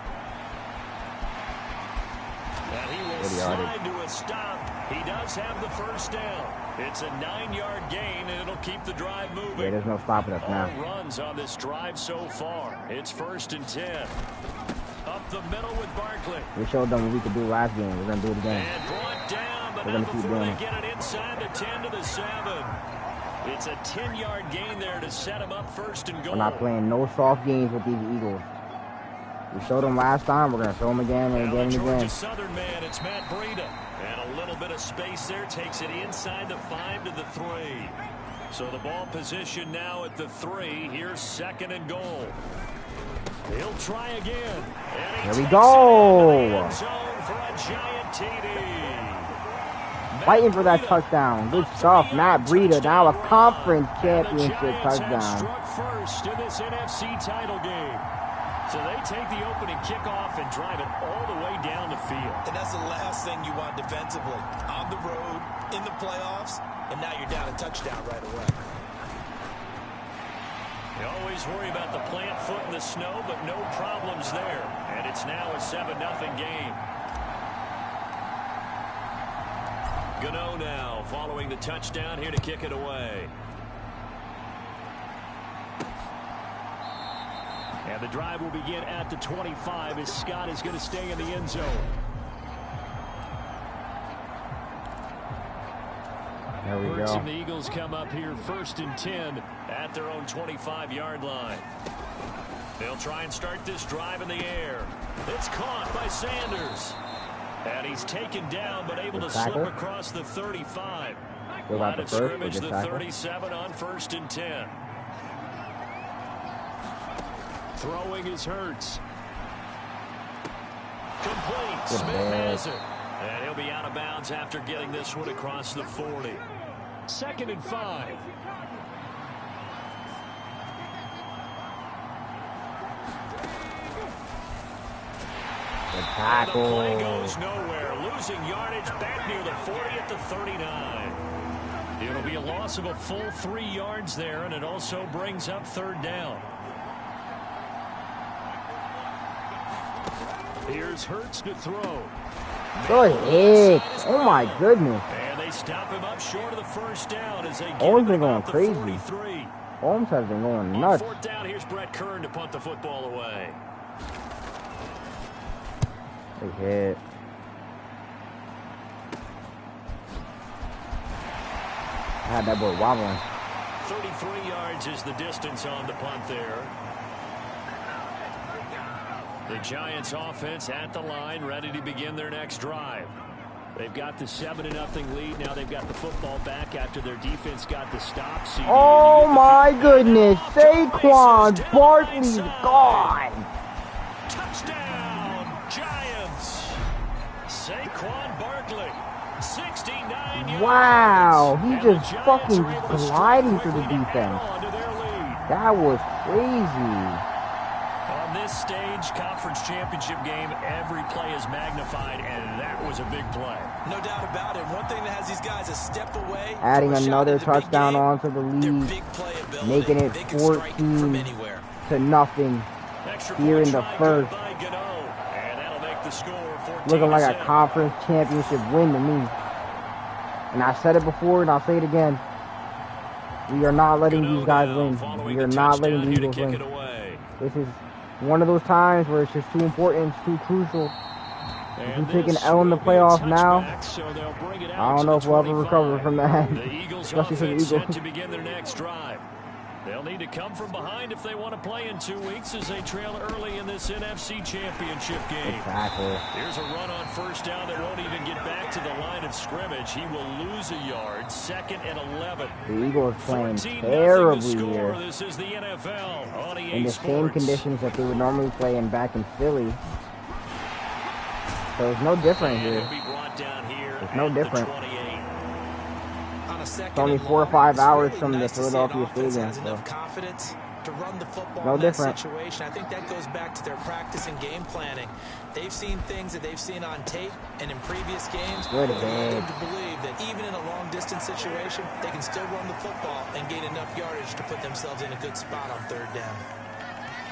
And he will Good yardage. slide to a stop. He does have the 1st down. It's a 9-yard gain, and it'll keep the drive moving. Yeah, there's no stopping us All now. runs on this drive so far. It's 1st and 10. Up the middle with Barkley. We showed them what we could do last game. We're going to do it again. And brought down, but We're not gonna keep before doing they it. get it inside the 10 to the 7. It's a 10-yard gain there to set him up 1st and goal. We're not playing no soft games with these Eagles. We showed them last time. We're going to show them again and Now again the and Georgia again. Southern man, it's Matt Breida. And a little bit of space there takes it inside the 5 to the 3. So the ball position now at the 3. Here's 2nd and goal. He'll try again. And he Here we takes go. it into the end zone for a giant TD. Fighting for that touchdown. Good stuff. Matt Breida, now a conference championship And the Giants have touchdown. struck first in this NFC title game. So they take the opening kickoff and drive it all the way down the field. And that's the last thing you want defensively. On the road, in the playoffs, and now you're down a touchdown right away. You always worry about the plant foot in the snow, but no problems there. And it's now a 7-0 game. Gano now following the touchdown here to kick it away. And the drive will begin at the 25 as Scott is going to stay in the end zone. There we Birds go. and the Eagles come up here 1st and 10 at their own 25-yard line. They'll try and start this drive in the air. It's caught by Sanders. And he's taken down but able to slip across the 35. Still got Line the of first, but scrimmage, good the tackle. 37 on 1st and 10. Throwing is Hurts. Complete. Good Smith pass. has it. And he'll be out of bounds after getting this one across the 40. 2nd and 5. Good And the tackle. play goes nowhere. Losing yardage back near the 40 at the 39. It'll be a loss of a full 3 yards there, and it also brings up 3rd down. Here's Hurts to throw. Good hit. Oh my goodness. And they stop him up short of the 1st down as they get Owens him been going about the crazy. 43. Holmes has been going On nuts. 4th down, here's Brett Kern to punt the football away. Big hit. Had that boy wobbling. 33 yards is the distance on the punt there. The Giants offense at the line, ready to begin their next drive. They've got the 7-0 lead. Now they've got the football back after their defense got the stop. CD, Oh and you get the my field goodness. off to the Saquon races down Barkley's the right gone. side. Touchdown, Giants. Saquon Barkley, 69 yards. Wow, he And just the Giants fucking are able to gliding through the quickly to add defense. on to their lead. That was crazy. On this stage, conference championship game, every play is magnified, and that was a big play. No doubt about it. One thing that has these guys a step away. Adding from a shot another at the big touchdown game, onto the their lead, big playability. making it They can strike from 14 anywhere. to nothing Extra here point in the try, first. good by Gano, and that'll make the score 14 Looking like a 7. conference championship win to me. And I said it before and I'll say it again. We are not letting Gano these guys now win. following We are the not letting touchdown the here to Eagles kick win. it away. This is one of those times where it's just too important, it's too crucial. And If we take an this L in the will be a playoffs now, touchback, so they'll bring it I out don't to know the if we'll ever 25. recover from that. The Eagles Especially for the offense set Eagles. to begin their next drive. They'll need to come from behind if they want to play in 2 weeks as they trail early in this NFC Championship game. Exactly. Here's a run on first down that won't even get back to the line of scrimmage. He will lose a yard. 2nd and 11. The Eagles playing 14-0 terribly the score. here. This is the NFL on EA In the same Sports. conditions that they would normally play in back in Philly. So it's no different And here. it'll be brought down here It's no at the different. 28. On a second It's only and 4 or long, 5 it's hours really from the nice to see an Philadelphia offense Stadium. has So enough confidence to run the football no in that different. situation. I think that goes back to their practice and game planning. They've seen things that they've seen on tape and in previous games. Good that lead them hit. to believe that even in a long-distance situation, they can still run the football and gain enough yardage to put themselves in a good spot on 3rd down.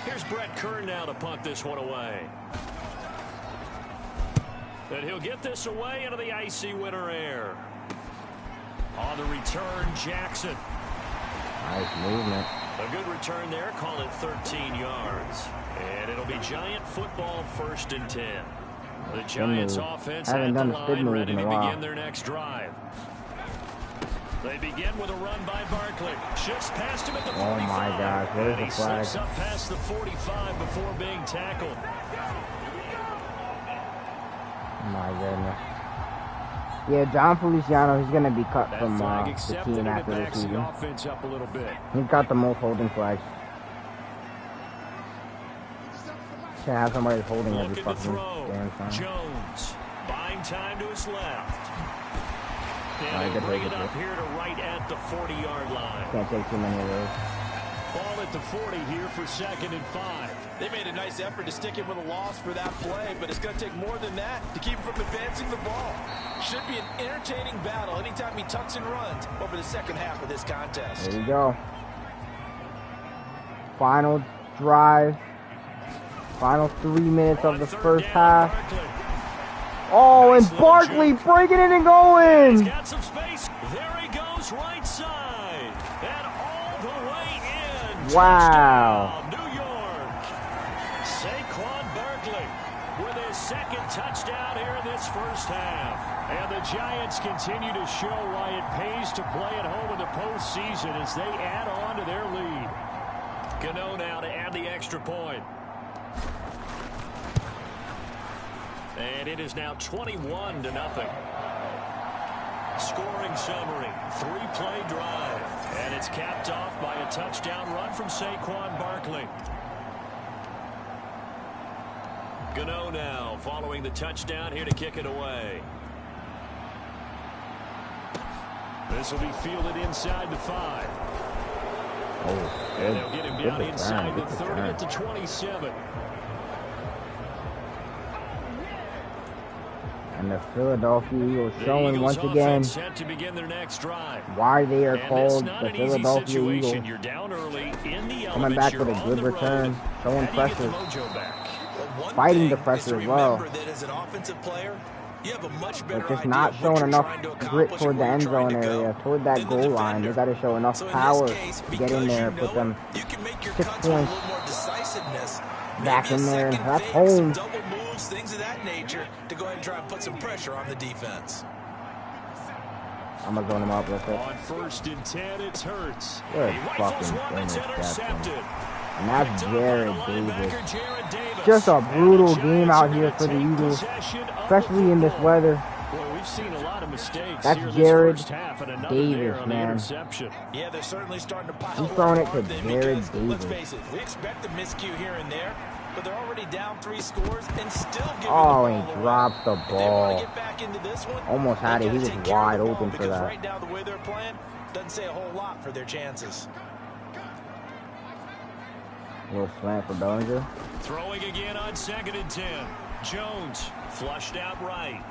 Here's Brett Kern now to punt this one away. And he'll get this away into the icy winter air. On the return, Jackson. Nice movement. A good return there. Call it 13 yards. And it'll be Giant football 1st and 10. The Giants move. offense Haven't at the done a spin line move ready in to a while. begin their next drive. They begin with a run by Barkley. Shifts past him at the 45. Oh my gosh, And where's he the flag? slips up past the 45 before being tackled. My goodness. Yeah, John Feliciano, he's going to be cut That from flag the accepted, team and it after the backs the season. offense up a little bit. He's got the most holding flags. Should have somebody holding every Looking to fucking throw. damn time. Jones buying time to his left. Alright, And good he'll bring play, it good up here to right at the 40-yard line. Can't take too many of those. Ball at the 40 here for 2nd and 5. They made a nice effort to stick him with a loss for that play, but it's going to take more than that to keep him from advancing the ball. Should be an entertaining battle anytime he tucks and runs over the second half of this contest. There you go. Final drive. Final 3 minutes of the first half. Oh, and Barkley breaking it and He's going. got some space. There he goes, right side. And all the way in. Wow. Touchdown, New York. Saquon Barkley with his 2nd touchdown here in this first half. And the Giants continue to show why it pays to play at home in the postseason as they add on to their lead. Gano now to add the extra point. And it is now 21-0. Scoring summary, 3-play drive. And it's capped off by a touchdown run from Saquon Barkley. Gano now following the touchdown here to kick it away. This will be fielded inside the 5. Oh, And they'll get him down good inside the return, good 30 return. at the 27. And the Philadelphia Eagles The showing Eagles once again offense set to begin their next drive. why they are And called it's not the an easy Philadelphia situation. Eagles. You're down early in the Coming elements. back You're with a on good the road. return, showing How do you get the pressure. mojo back? One Fighting the thing pressure is to as well. remember that as an offensive player, you have a much better But just idea not of what showing you're enough trying to grit accomplish toward and the where end you're trying zone to go area, toward that than the goal line. They defender. got to show enough So in power this case, to get in because there, you put know them you can make your 6 cuts with a points little more decisiveness. back Maybe in a there. second That's fake, home. some double moves, things of that nature, to go ahead and try and put some pressure on the defense. I'm going to zone him up real quick. On 1st and 10, it's Hurts. Good He rifles fucking one that's interception. intercepted. And that's Picked up by Jared the linebacker, Davis. Jared Davis. Just a And the brutal Giants game are out gonna here for the take Eagles, possession of the especially in this football. weather. Well, we've seen a lot of mistakes That's here in Jared this first half, and another Davis, there on the man. interception. Yeah, they're certainly starting to pile He's on throwing it to hard then Jared because, let's Davis. face it, we expect a miscue here and there, but they're already down 3 scores and still giving Oh, the and ball he away. dropped the If they want ball. to get back into this one, Almost had they it. He gotta was take care of wide the ball, open for because that. right now the way they're playing doesn't say a whole lot for their chances. A little slant for Bellinger. Throwing again on 2nd and 10. Jones flushed out right.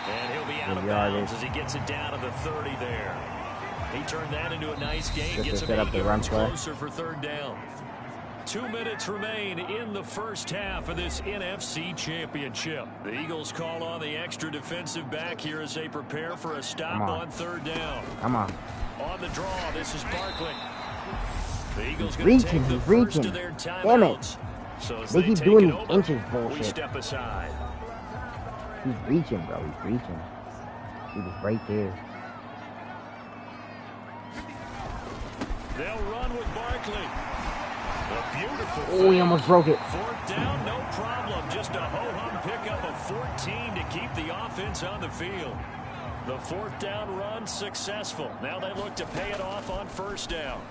And he'll be out of bounds as he gets it down to the 30 there. He turned that into a nice gain. Gets him 8 yards closer for 3rd down. 2 minutes remain in the first half of this NFC Championship. The Eagles call on the extra defensive back here as they prepare for a stop on 3rd down. Come on. On the draw, this is Barkley. The Eagles going to take the first of their timeouts. So as they keep doing these inches bullshit. We step aside. He's reaching, bro. He's reaching. He was right there. They'll run with Barkley. A beautiful Oh, he almost broke it. 4th down, no problem. Just a ho-hum pickup of 14 to keep the offense on the field. The 4th down run successful. Now they look to pay it off on 1st down.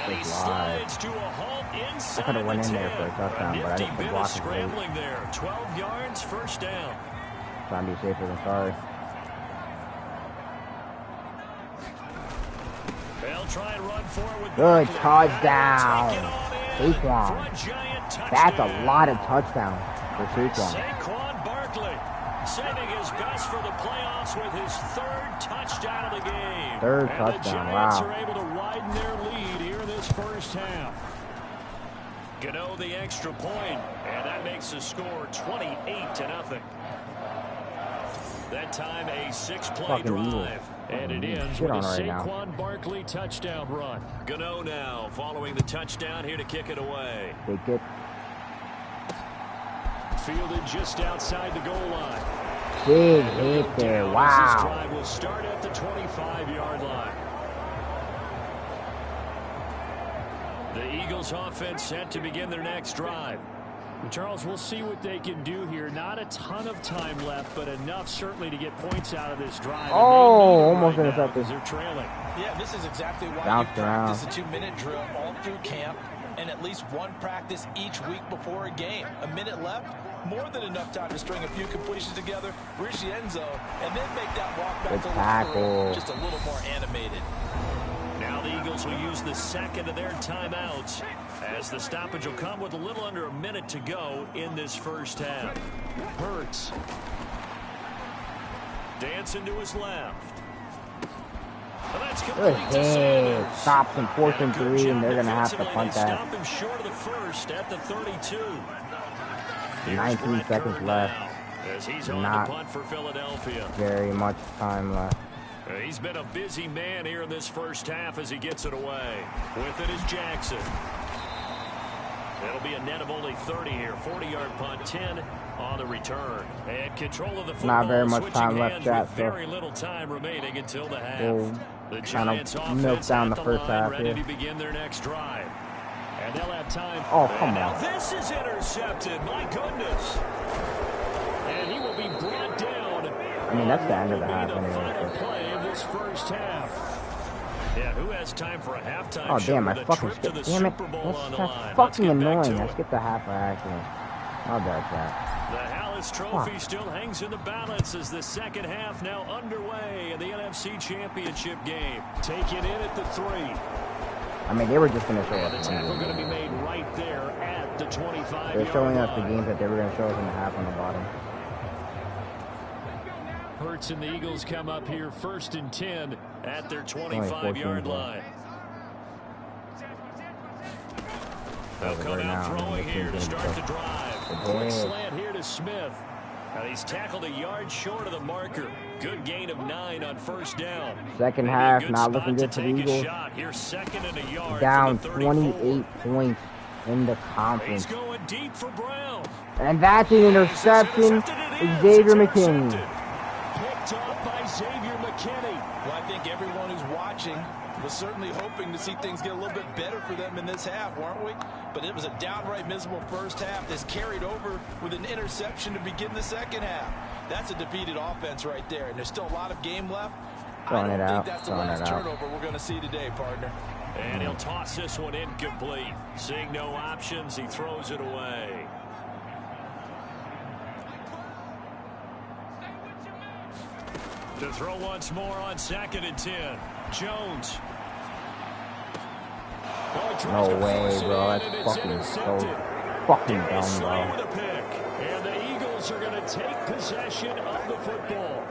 And he slides to a halt inside. I could have went in there the for a 10. touchdown, but I didn't block it. Scrambling there. 12 yards, 1st down. Trying to be safer than sorry. They'll try and run forward with Good Barkley. touchdown. For a Saquon. giant touchdown. That's a lot of touchdowns for Saquon. Saquon Barkley saving his best for the playoffs with his 3rd touchdown of the game. 3rd and touchdown, the Giants wow. are able to widen their lead here in this first half. Gano the extra point, and that makes the score 28-0. That time a 6-play drive. And it ends with a Saquon Barkley touchdown run. Gano now following the touchdown here to kick it away. Take it. Fielded just outside the goal line. Big hit there. This Wow. drive will start at the 25-yard line. The Eagles offense set to begin their next drive. Charles, we'll see what they can do here. Not a ton of time left, but enough certainly to get points out of this drive. Oh, almost intercepted. They're trailing. Yeah, this is exactly why Bounced you practice around. a 2-minute drill all through camp and at least one practice each week before a game. A minute left, more than enough time to string a few completions together, reach the end zone, and then make that walk back Good to the tackle. locker room just a little more animated. Now the Eagles will use the 2nd of their timeouts as the stoppage will come with a little under a minute to go in this first half. Hurts. Dancing to his left. And that's Good complete to hit. Sanders. Stops him 4th and 3, and they're going to have to Defensively, punt they that. stop him short of the first at the 32. 19 seconds left. As he's on Not the punt for Philadelphia. very much time left. He's been a busy man here in this first half as he gets it away. With it is Jackson. It'll be a net of only 30 here. 40-yard punt, 10 on the return. And control of the football. Not very much time left, with Jack, so very little time remaining until the half. we'll The kind Giants of milk offense down at the first line, half ready here. to begin their next drive. And they'll have time. Oh, come and now on. this is intercepted. My goodness. And he will be brought down. I mean, that's the end of the half Will be the anyway. final So. play of this first half. Yeah, who has time for a halftime Oh, show damn, I with a fucking trip to skipped. the Damn it. Super Bowl on the line? That's Let's fucking get back annoying. to I it. skipped the half by accident. My bad, Jack. The Hallis Trophy still hangs in the balance as the second half now underway in the NFC Championship game. Taking in at the 3. I mean, they were just going to show And us the the tackle games. going to be made right there at the 25-yard They're showing us the line. games that they were going to show us in the half on the bottom. Hurts and the Eagles come up here 1st and 10 at their 14 25-yard points. line. They'll come right out now, throwing this here team's to gonna start be the drive. tough. Quick Yeah. slant here to Smith. And he's tackled a yard short of the marker. Good gain of 9 on 1st down. Second Maybe a half, good not spot looking to good for the take a Eagles. shot. Here's 2nd and a yard Down from the 34. 28 points in the He's conference. going deep for Brown. And that's an interception. Xavier McKinney. Picked off by Xavier McKinney. Well, I think everyone who's watching was certainly hoping to see things get a little bit better for them in this half, weren't we? But it was a downright miserable first half that's carried over with an interception to begin the second half. That's a defeated offense right there, and there's still a lot of game left. Throwing I it don't out, think that's the throwing last it out. turnover we're going to see today, partner. And he'll toss this one incomplete. Seeing no options, he throws it away. To throw once more on 2nd and 10. Jones. No way, bro. That's fucking so fucking dumb, bro. With a pick. And the Eagles are going to take possession of the football.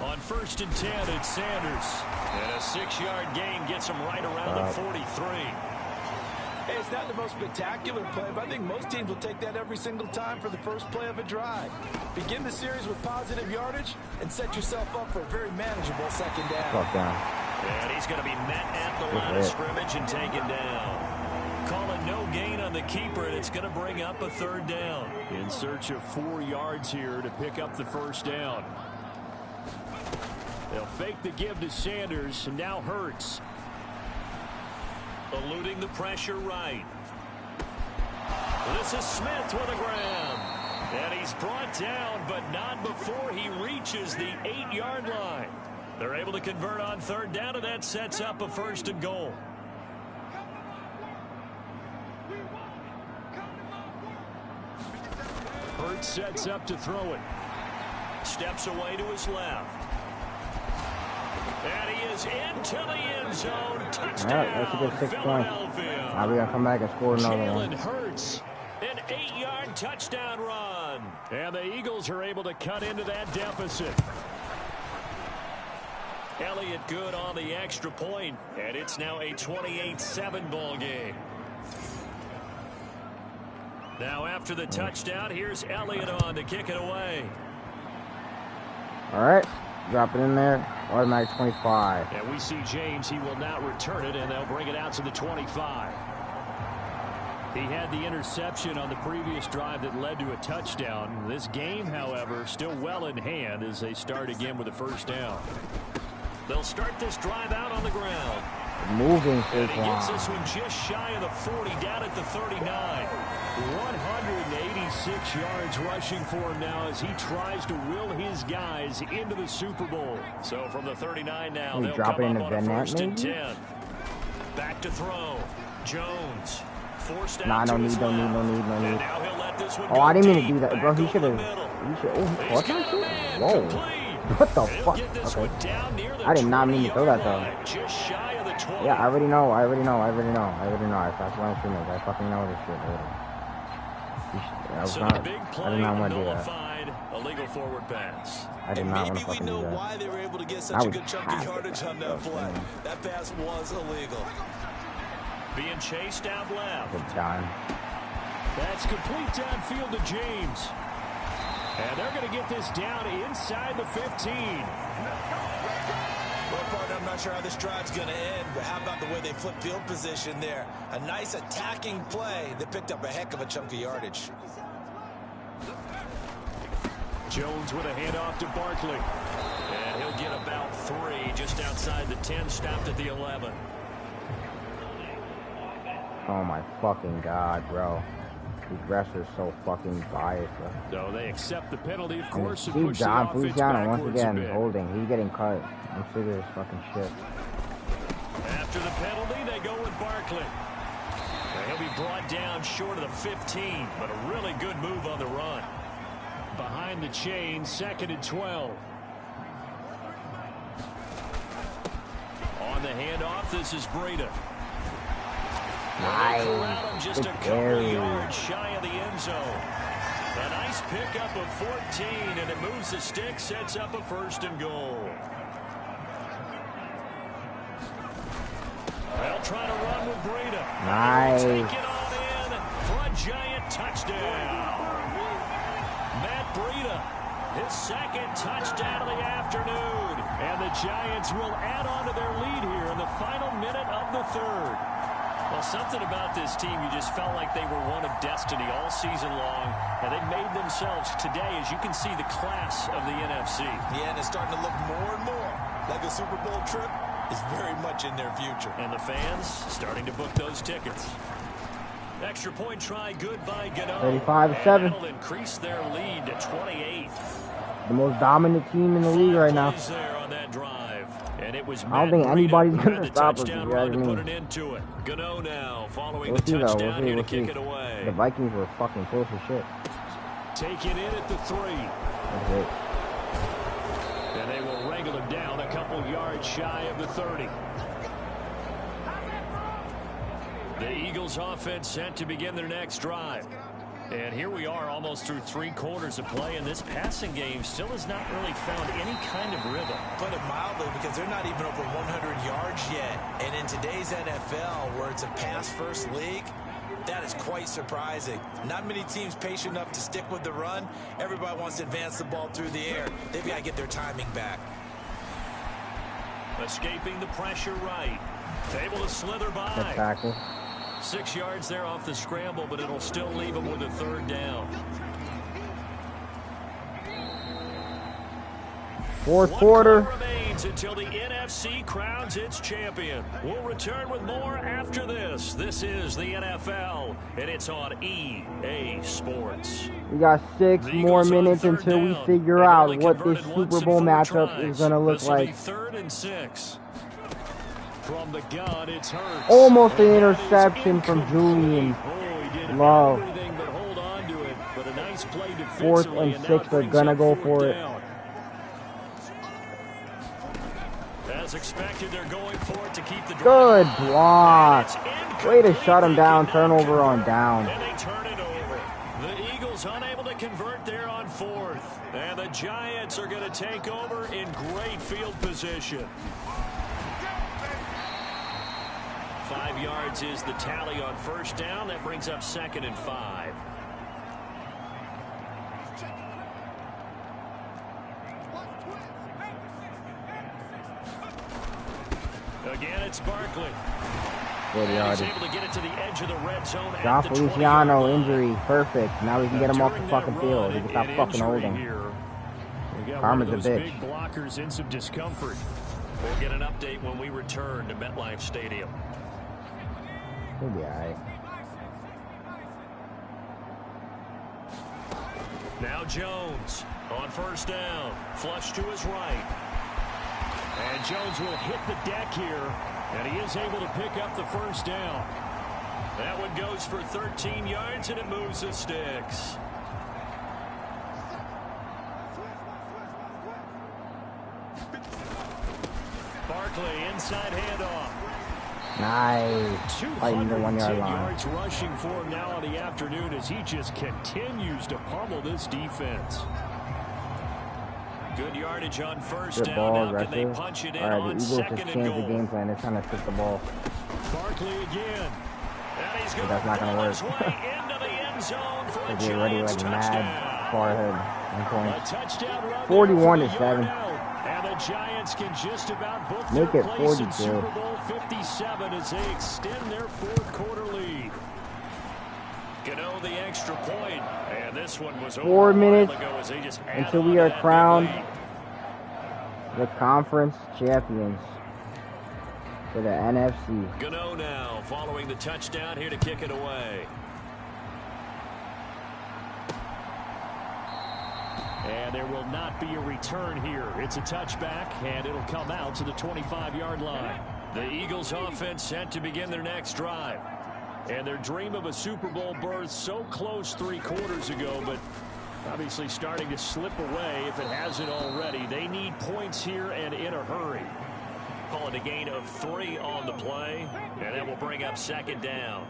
On 1st and 10, it's Sanders. And a 6-yard gain gets him right around the 43. Hey, it's not the most spectacular play, but I think most teams will take that every single time for the first play of a drive. Begin the series with positive yardage and set yourself up for a very manageable 2nd down. And he's going to be met at the line of scrimmage and taken down. Calling no gain on the keeper, and it's going to bring up a 3rd down. In search of 4 yards here to pick up the 1st down. They'll fake the give to Sanders, and now Hurts. Eluding the pressure right. This is Smith with a grab. And he's brought down, but not before he reaches the 8-yard line. They're able to convert on 3rd down, and that sets up a 1st and goal. Hurts sets up to throw it. Steps away to his left. And he is into the end zone. Touchdown. All right, that's a good 6 points. Now we're going to come back and score another one. Jalen Hurts, an 8-yard touchdown run. And the Eagles are able to cut into that deficit. Elliott good on the extra point, and it's now a 28-7 ball game. Now after the touchdown, here's Elliott on to kick it away. All right. Drop it in there. Automatic 25. And we see James. He will not return it, and they'll bring it out to the 25. He had the interception on the previous drive that led to a touchdown. This game, however, still well in hand as they start again with a 1st down. They'll start this drive out on the ground. Moving and he gets this one just shy of the 40, down at the 39. 186 yards rushing for him now as he tries to will his guys into the Super Bowl. So from the 39 now, they'll come up on a 1st and 10. Back to throw. Jones forced out no to his need. And now he'll let this one Oh, go I didn't mean deep. to do that, bro. He should have. Oh, he caught that shit? Whoa. What the fuck? Okay. I did not mean to throw that, though. Just shy of the 20. Yeah, I already know. I That's why I'm streaming. I fucking know this shit already. I did not want to do that. Illegal forward pass. I did not want to fucking do that. Maybe we know why they were able to get such a good chunk of yardage on that play. That pass was illegal. Being chased out left. Good time. That's complete downfield to James. And they're going to get this down inside the 15. Well, partner, I'm not sure how this drive's going to end, but how about the way they flip field position there? A nice attacking play that picked up a heck of a chunk of yardage. Jones with a handoff to Barkley. And he'll get about 3 just outside the 10, stopped at the 11. Oh my fucking god, bro. These refs are so fucking biased, bro. So they accept the penalty, of course, and Steve push the John, offense please John, backwards once again, a bit. holding. He's getting cut. I'm sick of this fucking shit. After the penalty, they go with Barkley. And he'll be brought down short of the 15, but a really good move on the run. Behind the chain, 2nd and 12. On the handoff, this is Breida. Nice. Just a couple yards shy of the end zone. A nice pickup of 14, and it moves the stick, sets up a 1st and goal. They'll try to run with Breida. Nice. Take it on in for a giant touchdown. Matt Breida, his 2nd touchdown of the afternoon. And the Giants will add on to their lead here in the final minute of the 3rd. Well, something about this team, you just felt like they were one of destiny all season long, and they made themselves today, as you can see, the class of the NFC. Yeah, and it's starting to look more and more like a Super Bowl trip is very much in their future. And the fans starting to book those tickets. Extra point try, good by Gano. 35-7. That'll increase their lead to 28. The most dominant team in the league right now. There on that drive. And it was I don't think anybody's going to stop us. Touchdown You run guys to put mean. it into it. Gano now following We'll the see though. touchdown here to We'll kick see. it away. The Vikings were fucking close as shit. Taking in at the 3. That's it. And they will wrangle him down a couple yards shy of the 30. The Eagles offense set to begin their next drive. And here we are almost through 3 quarters of play, and this passing game still has not really found any kind of rhythm. Put it mildly, because they're not even over 100 yards yet. And in today's NFL, where it's a pass-first league, that is quite surprising. Not many teams patient enough to stick with the run. Everybody wants to advance the ball through the air. They've got to get their timing back. Escaping the pressure right. Able to slither by. Good tackle. 6 yards there off the scramble, but it'll still leave him with a 3rd down. Fourth quarter. Remains until the NFC crowns its champion. We'll return with more after this. This is the NFL, and it's on EA Sports. We got 6 more minutes until we figure out what this Super Bowl matchup is going to look like. 3rd and 6. From the gun, it's Hurts. Almost an interception from Julian Love. 4th and 6, they're going to go for it. As expected, they're going for it to keep the Good block. Way to shut him down. Turnover on down. And they turn it over. The Eagles unable to convert there on 4th. And the Giants are going to take over in great field position. 5 yards is the tally on 1st down. That brings up 2nd and 5. Again, it's Barkley. Good He's yardage. able to get it to the edge of the red zone. John Feliciano injury. Perfect. Now we can get him off the fucking field. He can stop fucking holding. Karma's a bitch. Big blockers in some discomfort. We'll get an update when we return to MetLife Stadium. He'll be alright. Now Jones on 1st down. Flush to his right. And Jones will hit the deck here. And he is able to pick up the 1st down. That one goes for 13 yards, and it moves the sticks. Barkley, inside handoff. Nice. Fighting the 1 yard line. Yards rushing for him now in the afternoon as he just continues to pummel this defense. Good yardage on 1st Good down. ball, Now can they aggressive. punch it in Alright, the on Eagles 2nd just and changed the goal? game plan. They're trying to stick the ball. Barkley again. And he's going That's not gonna work. his way into the end zone for a They get ready Giants like touchdown. mad far ahead. A touchdown run 41 there to for the 7. yard out. And the Giants can just about book Make their it place in 42. Super Bowl 57 as they extend their 4th quarter lead. Gano the extra point, and this one was over 4 a while minutes ago as they just add until on we to are that crowned lead. the conference champions for the NFC. Gano now following the touchdown here to kick it away. And there will not be a return here. It's a touchback, and it'll come out to the 25-yard line. The Eagles offense set to begin their next drive. And their dream of a Super Bowl berth so close 3 quarters ago, but obviously starting to slip away if it hasn't already. They need points here and in a hurry. Calling a gain of 3 on the play, and that will bring up 2nd down.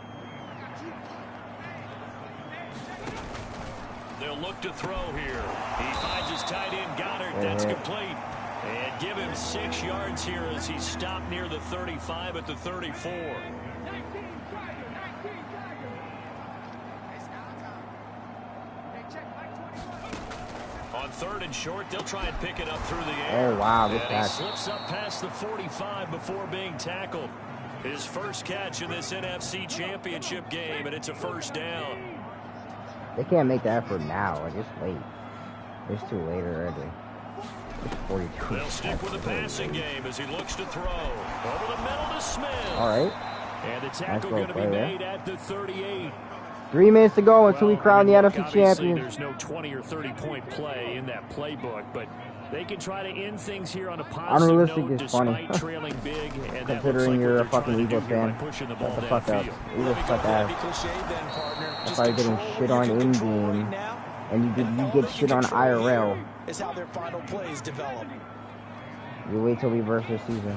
They'll look to throw here. He finds his tight end, Goddard. That's complete. And give him 6 yards here as he's stopped near the 35 at the 34. On 3rd and short, they'll try and pick it up through the air. Oh, wow. Good And he catch. slips up past the 45 before being tackled. His first catch in this NFC Championship game, and it's a 1st down. They can't make the effort now. Like, it's late. It's too late already. It's 42. They'll stick with the passing game as he looks to throw. Over the middle to Smith. All right. And the tackle going to be made at the 38. 3 minutes to go until we crown the NFC champions. There's no 20 or 30-point play in that playbook, but they can try to end things here on a positive note despite trailing big. And considering you're a fucking Eagles fan. Shut the fuck up. Eagles suck ass. That's why you're getting shit on in-game, and you get shit on IRL. Is how their final plays develop. You wait till we verse this season.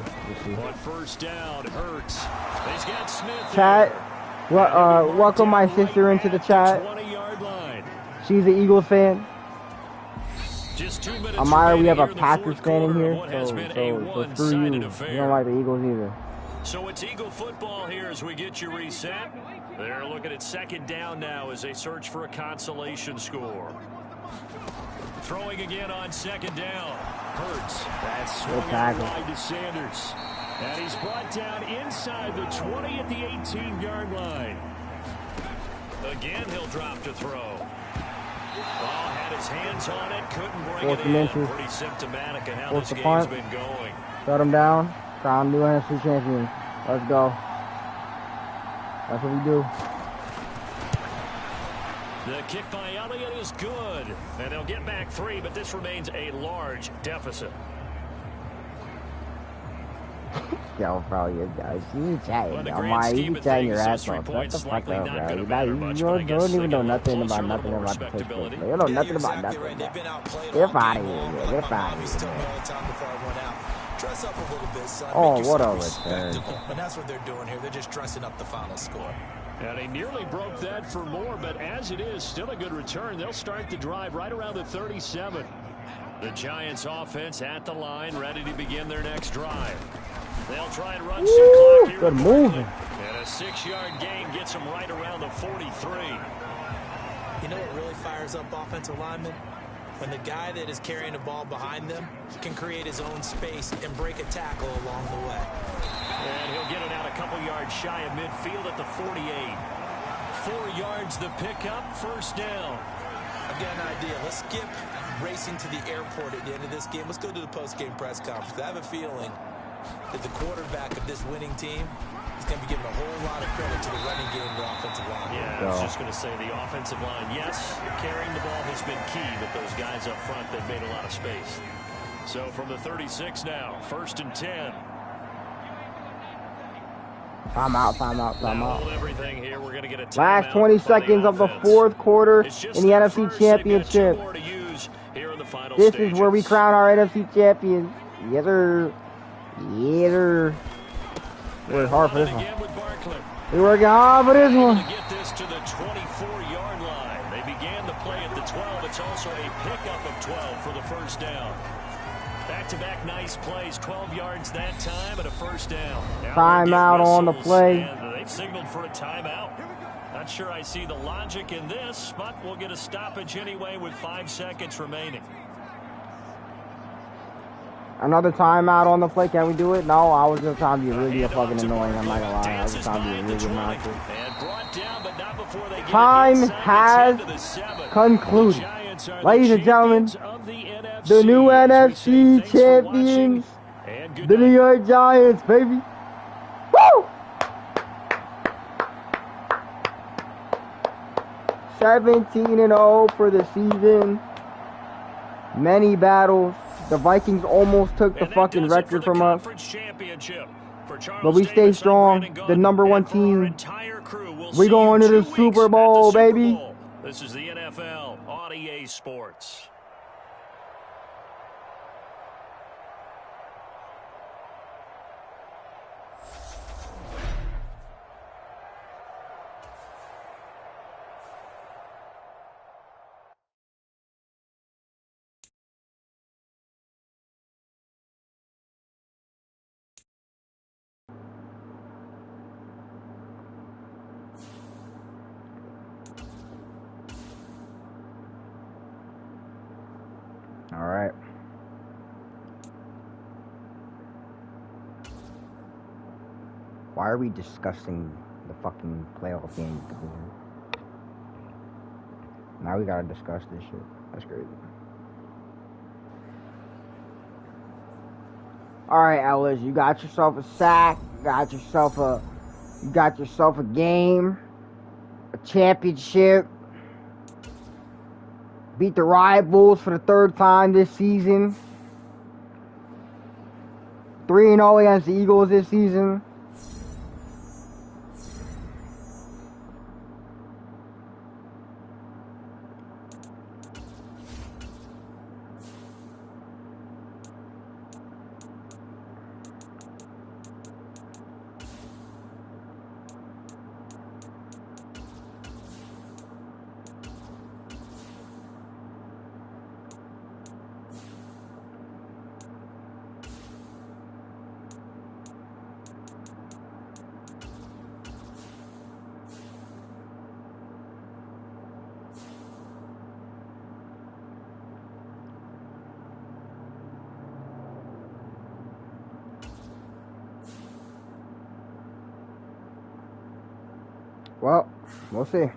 On first down, Hurts. He's got Smith. Chat. Welcome my sister into the chat. She's an Eagles fan. Amaya, we have a Packers fan in here, so screw you. You don't like the Eagles either. So it's Eagle football here as we get you reset. They're looking at second down now as they search for a consolation score. Throwing again on second down. Hurts. That's swung out wide to Sanders. And he's brought down inside the 20 at the 18-yard line. Again, he'll drop to throw. Ball had his hands on it, couldn't bring it in. Pretty symptomatic of how this game's been going. Shut him down. Crown new NFC champion. Let's go. That's what we do. The kick by Elliott is good. And they'll get back 3, but this remains a large deficit. Yo, bro, you guys, you chatting, you chatting your ass off. Shut the fuck up, bro. You don't even know nothing about the Pittsburgh. You know nothing about nothing. Get out of here, get out of here. Dress up a little bit, son. Oh, what a return. And that's what they're doing here. They're just dressing up the final score. And he nearly broke that for more, but as it is, still a good return. They'll start the drive right around the 37. The Giants offense at the line, ready to begin their next drive. They'll try and run some clock here. Good moving. And a 6-yard gain gets them right around the 43. You know what really fires up offensive linemen? When the guy that is carrying the ball behind them can create his own space and break a tackle along the way. And he'll get it out a couple yards shy of midfield at the 48. 4 yards the pickup, first down. Again, idea. Let's skip racing to the airport at the end of this game. Let's go to the post-game press conference. I have a feeling that the quarterback of this winning team is going to be giving a whole lot of credit to the running game and the offensive line. Yeah, I was just going to say the offensive line, yes, carrying the ball has been key, but those guys up front, they've made a lot of space. So from the 36 now, 1st and 10. Time out. Everything here. We're gonna get a last 20 seconds of the 4th quarter in the NFC Championship. This is where we crown our NFC champions. Yes, sir. We're hard for this one. We're working hard for this one. Get this to the 24-yard line. They began the play at the 12. It's also a pickup of 12 for the first down. Back-to-back nice plays, 12 yards that time and a first down. Timeout on the play. And they've signaled for a timeout. Not sure I see the logic in this, but we'll get a stoppage anyway with 5 seconds remaining. Another timeout on the play. Can we do it? No, I was just trying to be really fucking annoying. I'm not gonna lie. I was just trying to be really obnoxious. Time has concluded. Ladies and gentlemen, the new NFC champions, the New York Giants, baby. Woo! 17-0 for the season. Many battles. The Vikings almost took the fucking record from us. But we stay strong. The #1 team. We going to the Super Bowl, baby. This is the NFL on EA Sports. All right. Why are we discussing the fucking playoff game? Now we gotta discuss this shit. That's crazy. All right, Ellis, you got yourself a sack. You got yourself a You got yourself a game, a championship. Beat the rivals for the 3rd time this season. 3-0 against the Eagles this season. Well, we'll see.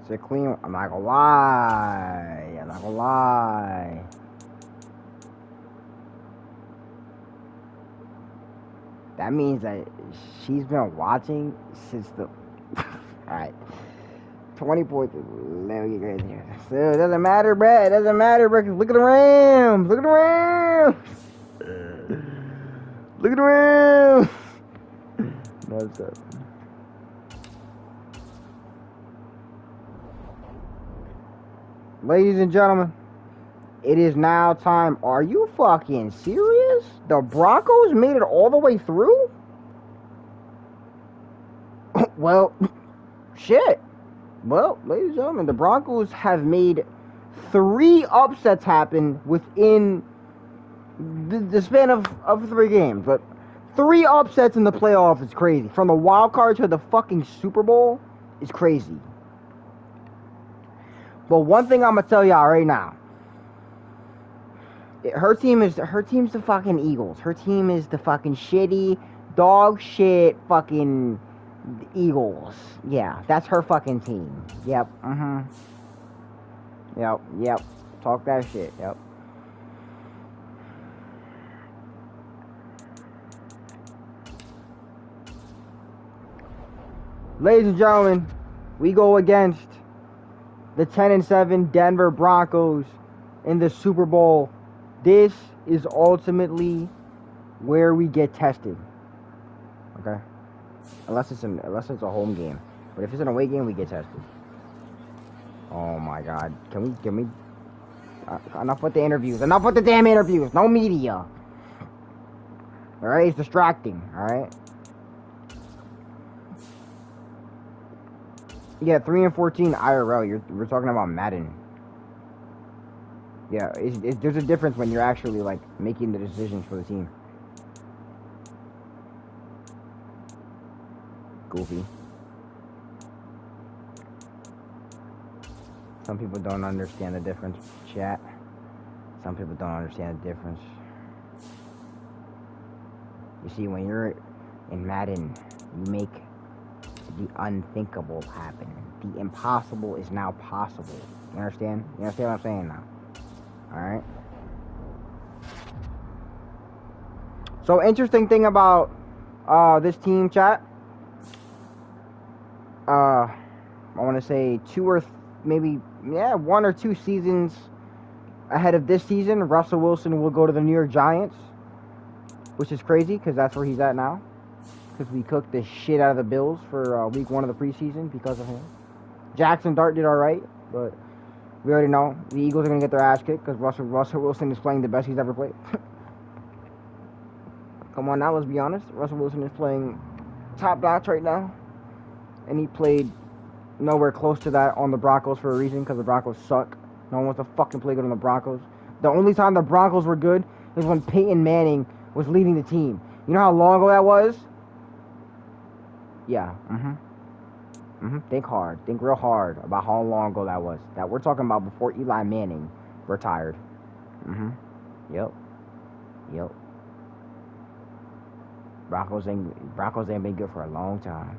It's a clean. I'm not gonna lie. I'm not gonna lie. That means that she's been watching since the. Alright. 20 points. Let me get right here. So it doesn't matter, bruh. It doesn't matter, bruh. 'Cause look at the Rams. Look at the Rams. Look at the Rams. No, it's up. Ladies and gentlemen, it is now time. Are you fucking serious? The Broncos made it all the way through? Well, shit. Well, ladies and gentlemen, the Broncos have made 3 upsets happen within the span of 3 games. But 3 upsets in the playoffs is crazy. From the wild card to the fucking Super Bowl is crazy. But one thing I'm gonna tell y'all right now. Her team's the fucking Eagles. Her team is the fucking shitty, dog shit fucking Eagles. Yeah, that's her fucking team. Yep, Yep. Talk that shit, yep. Ladies and gentlemen, we go against the 10-7 Denver Broncos in the Super Bowl. This is ultimately where we get tested. Okay? Unless it's a home game. But if it's an away game, we get tested. Oh my god. Can we enough with the interviews. Enough with the damn interviews. No media. Alright? It's distracting. Alright? Yeah, 3-14 IRL. We're talking about Madden. Yeah, there's a difference when you're actually like making the decisions for the team. Goofy. Some people don't understand the difference, chat. Some people don't understand the difference. You see, when you're in Madden, you make the unthinkable happen. The impossible is now possible. You understand? You understand what I'm saying now? Alright? So, interesting thing about this team, chat. I want to say 1 or 2 seasons ahead of this season, Russell Wilson will go to the New York Giants, which is crazy because that's where he's at now. Because we cooked the shit out of the Bills for week 1 of the preseason because of him. Jackson Dart did alright, but we already know the Eagles are going to get their ass kicked because Russell Wilson is playing the best he's ever played. Come on now, let's be honest. Russell Wilson is playing top notch right now. And he played nowhere close to that on the Broncos for a reason, because the Broncos suck. No one wants to fucking play good on the Broncos. The only time the Broncos were good is when Peyton Manning was leading the team. You know how long ago that was? Yeah, Think hard. Think real hard about how long ago that was. That we're talking about before Eli Manning retired. Yep. Broncos ain't been good for a long time.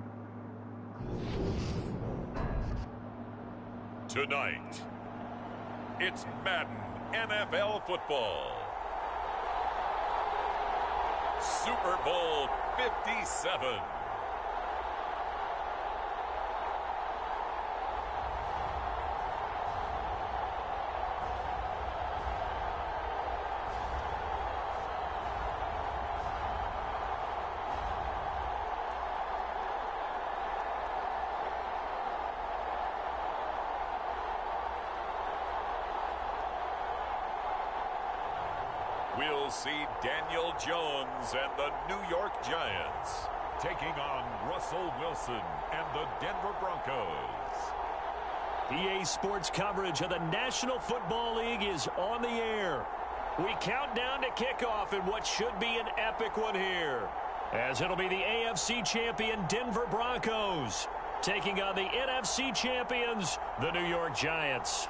Tonight, it's Madden NFL football. Super Bowl 57. we'll see Daniel Jones and the New York Giants taking on Russell Wilson and the Denver Broncos. EA Sports coverage of the National Football League is on the air. We count down to kickoff in what should be an epic one here, as it'll be the AFC champion Denver Broncos taking on the NFC champions, the New York Giants.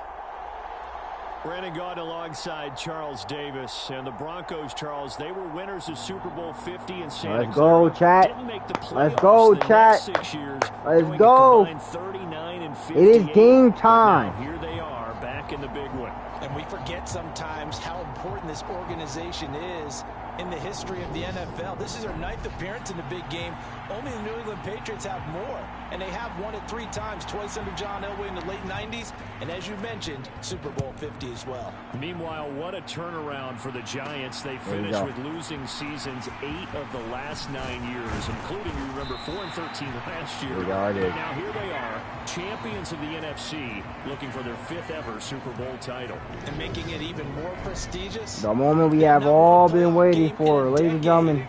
Brandon Gaudin alongside Charles Davis. And the Broncos, Charles, they were winners of Super Bowl 50 in Santa Let's go, chat. Didn't make the playoffs Let's go, the chat. next 6 years. Let's go. 39 and It is 58. game time. Now here they are back in the big one. And we forget sometimes how important this organization is in the history of the NFL. This is their 9th appearance in the big game. Only the New England Patriots have more. And they have won it 3 times, twice under John Elway in the late 90s. And as you mentioned, Super Bowl 50 as well. Meanwhile, what a turnaround for the Giants. They finished with losing seasons 8 of the last 9 years, including, you remember, 4-13 last year. But now here they are, champions of the NFC, looking for their 5th ever Super Bowl title. And making it even more prestigious. The moment we have all been waiting for, ladies and gentlemen,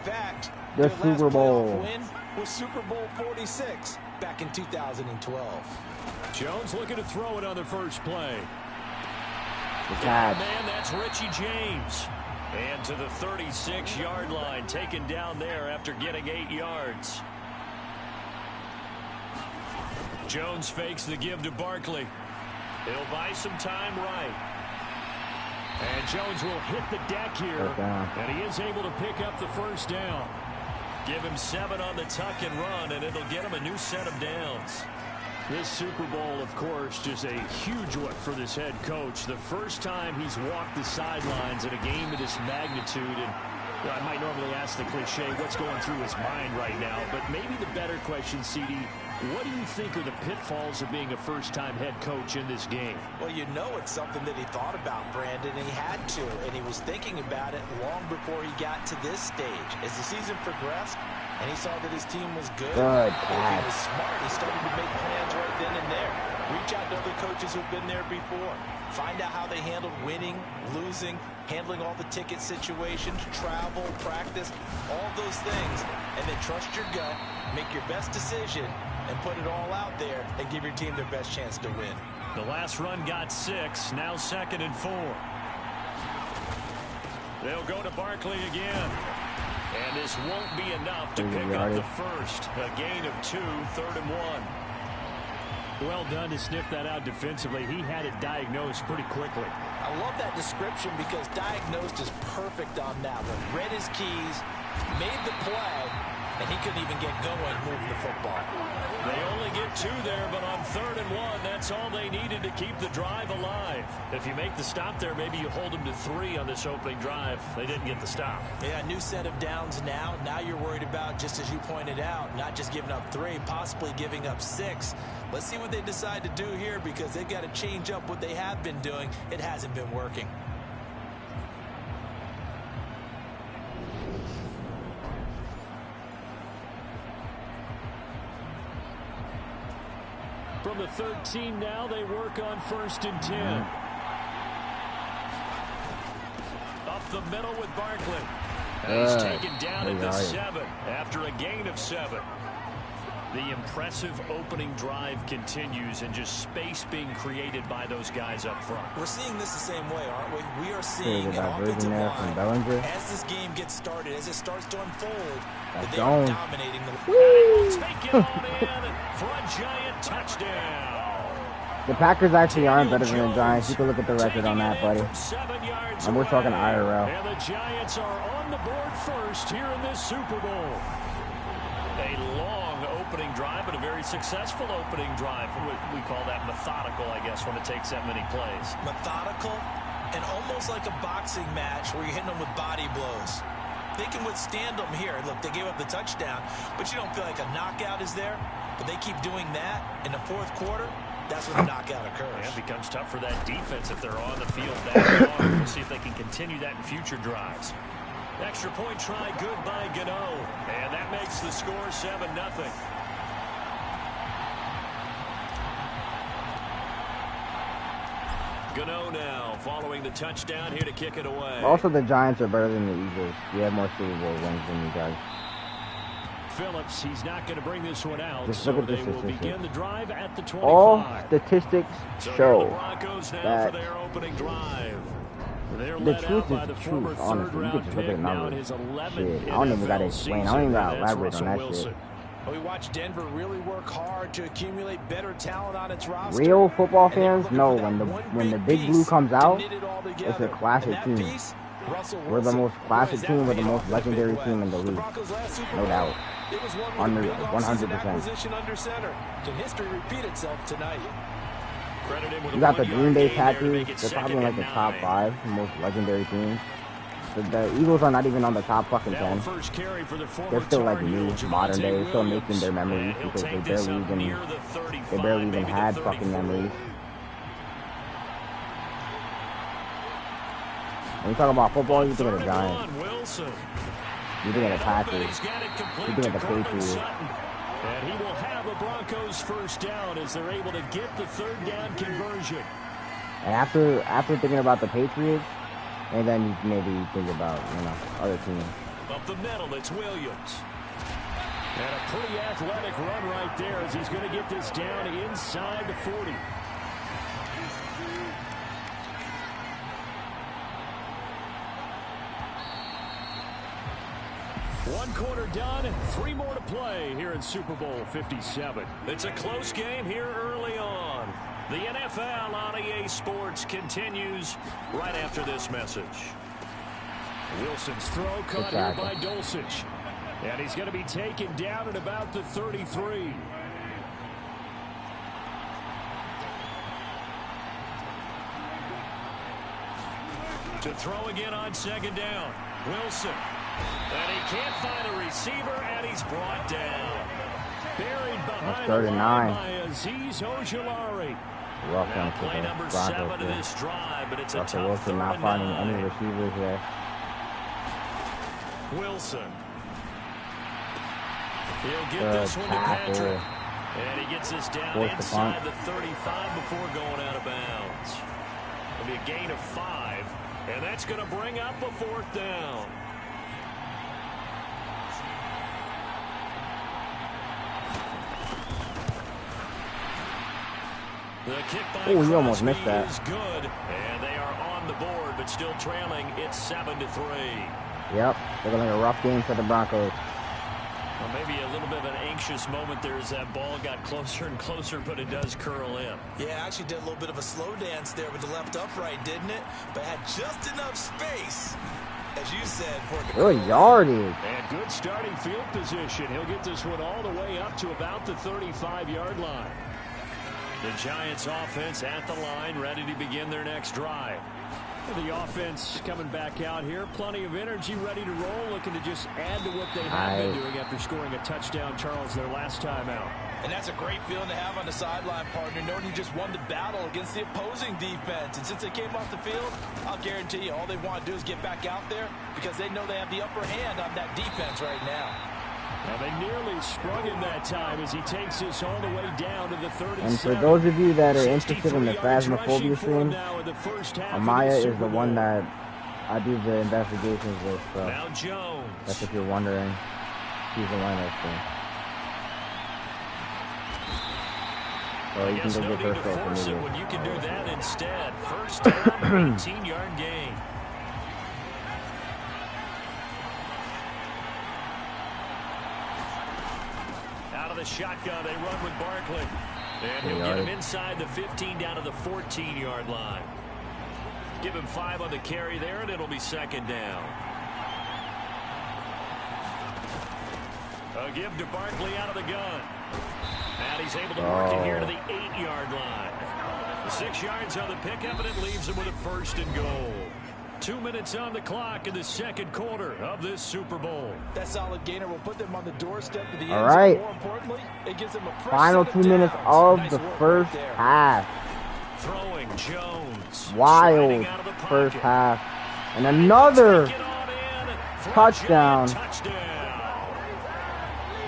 the Super Bowl. Win was Super Bowl 46 back in 2012. Jones looking to throw it on the first play. The catch. Man, that's Richie James. And to the 36-yard line, taken down there after getting 8 yards. Jones fakes the give to Barkley. He'll buy some time right. And Jones will hit the deck here. And he is able to pick up the first down. Give him 7 on the tuck and run, and it'll get him a new set of downs. This Super Bowl, of course, just a huge one for this head coach. The first time he's walked the sidelines in a game of this magnitude. And well, I might normally ask the cliche, what's going through his mind right now? But maybe the better question, CD, what do you think are the pitfalls of being a first-time head coach in this game? Well, you know it's something that he thought about, Brandon, and he had to. And he was thinking about it long before he got to this stage. As the season progressed, and he saw that his team was good. If he was smart, he started to make plans right then and there. Reach out to other coaches who've been there before. Find out how they handled winning, losing, handling all the ticket situations, travel, practice, all those things. And then trust your gut, make your best decision, and put it all out there and give your team their best chance to win. The last run got 6, now 2nd and 4. They'll go to Barkley again. And this won't be enough to pick up the first. A gain of 2, 3rd and 1. Well done to sniff that out defensively. He had it diagnosed pretty quickly. I love that description because diagnosed is perfect on that one. Read his keys, made the play, and he couldn't even get going moving the football. They only get 2 there, but on 3rd and 1, that's all they needed to keep the drive alive. If you make the stop there, maybe you hold them to 3 on this opening drive. They didn't get the stop. Yeah, new set of downs now. Now you're worried about, just as you pointed out, not just giving up 3, possibly giving up 6. Let's see what they decide to do here because they've got to change up what they have been doing. It hasn't been working. From the 13 now, they work on 1st and 10. Up the middle with Barkley. And he's taken down at the 7 after a gain of 7. The impressive opening drive continues and just space being created by those guys up front. We're seeing this the same way, aren't we? We are seeing an offensive line as this game gets started, as it starts to unfold, that they are dominating the take it on in for a Giant touchdown. The Packers actually aren't better than the Giants. You can look at the record on that, buddy. And we're talking IRL. And the Giants are on the board first here in this Super Bowl. A long opening drive, but a very successful opening drive. We call that methodical, I guess, when it takes that many plays. Methodical and almost like a boxing match where you're hitting them with body blows. They can withstand them here. Look, they gave up the touchdown, but you don't feel like a knockout is there. But they keep doing that in the 4th quarter. That's when the knockout occurs. Yeah, it becomes tough for that defense if they're on the field that long. We'll see if they can continue that in future drives. Extra point try, good by Gano. And that makes the score 7-0. Gano now following the touchdown here to kick it away. Also, the Giants are better than the Eagles. We have more Super Bowl wins than you guys. Phillips, he's not going to bring this one out. Just so look at the they will statistics. begin the drive at the 25. All statistics So show the Broncos now that for their opening drive. They're the led truth out by is the the former truth, honestly. You third-round can just look at pick, the now in numbers. his 11th Shit, I don't even gotta NFL explain. I season, don't even and gotta that's elaborate on Russell that Wilson. shit. We watched Denver really work hard to accumulate better talent on its roster. Real football And they were fans looking know for that when the one big blue piece comes to out, knit it all it's a together. classic And that team. piece, Russell We're the Wilson. most classic Boy, has team. that We're the paid most off in a big legendary way. team in the The league. Broncos' last Super No Bowl, doubt. it was one with Under a big offseason 100%. acquisition under center. Can history repeat itself tonight? Credit him with You a got the 1-yard Green Bay gain there to make Packers. it They're probably in second like the and top 9. 5 most legendary teams. The Eagles are not even on the top fucking Now 10. first carry for the former They're still like Tar new, Heel, modern Javonte day, still Williams. making their memories And he'll because take this up near the 35, they barely even maybe had the fucking 34. memories. When you talk about football, you think of the Giants. Wilson. You think of the Packers. He's got it complete You think of to the Courtland Patriots. Sutton. And he will have a Broncos first down as they're able to get the third down conversion. And after thinking about the Patriots, and then you maybe think about, other teams. Up the middle, it's Williams. And a pretty athletic run right there as he's going to get this down inside the 40. One quarter done, 3 more to play here in Super Bowl 57. It's a close game here early on. The NFL on EA Sports continues right after this message. Wilson's throw caught here by Dulcich. And he's going to be taken down at about the 33. To throw again on second down. Wilson. And he can't find a receiver, and he's brought down. Buried behind the line by Azeez Ojulari. Rough Now one for play the number Broncos 7 of here. this drive, but it's a Russell tough Wilson not 3rd and finding 9. any receivers here. Wilson. He'll get Good this one to tackle. Patrick. And he gets this down Force the inside punt. the 35 before going out of bounds. It'll be a gain of 5, and that's going to bring up a 4th down. The kick by Oh, you almost Crosby missed that. is good, and they are on the board, but still trailing. It's 7-3. Yep, looking like a rough game for the Broncos. Well, maybe a little bit of an anxious moment there as that ball got closer and closer, but it does curl in. Yeah, actually did a little bit of a slow dance there with the left upright, didn't it? But had just enough space, as you said, for it to Good yardage. And good starting field position. He'll get this one all the way up to about the 35-yard line. The Giants offense at the line, ready to begin their next drive. The offense coming back out here. Plenty of energy, ready to roll, looking to just add to what they have been doing after scoring a touchdown, Charles, their last time out. And that's a great feeling to have on the sideline, partner, knowing you just won the battle against the opposing defense. And since they came off the field, I'll guarantee you all they want to do is get back out there because they know they have the upper hand on that defense right now. Now they nearly sprung him that time as he takes this all the way down to the 37. And for those of you that are interested in the Phasmophobia stream, Amaya is the one that I do the investigations with. So now Jones. that's if you're wondering. She's the one that's there. So you can go get her social media. When you can do that instead. First down, 18-yard gain. Out of the shotgun, they run with Barkley. And he'll get him inside the 15 down to the 14-yard line. Give him 5 on the carry there, and it'll be second down. A give to Barkley out of the gun. And he's able to work it here to the 8-yard line. 6 yards on the pickup, and it leaves him with a 1st and goal. 2 minutes on the clock in the second quarter of this Super Bowl. That solid gainer will put them on the doorstep of the end All zone. right. More importantly, it gives them a fresh Final set 2 minutes downs. of Nice the work first right there. half. Throwing Jones. Wild Sliding out of the first pocket. half. And another Take it on in for a touchdown. giant touchdown.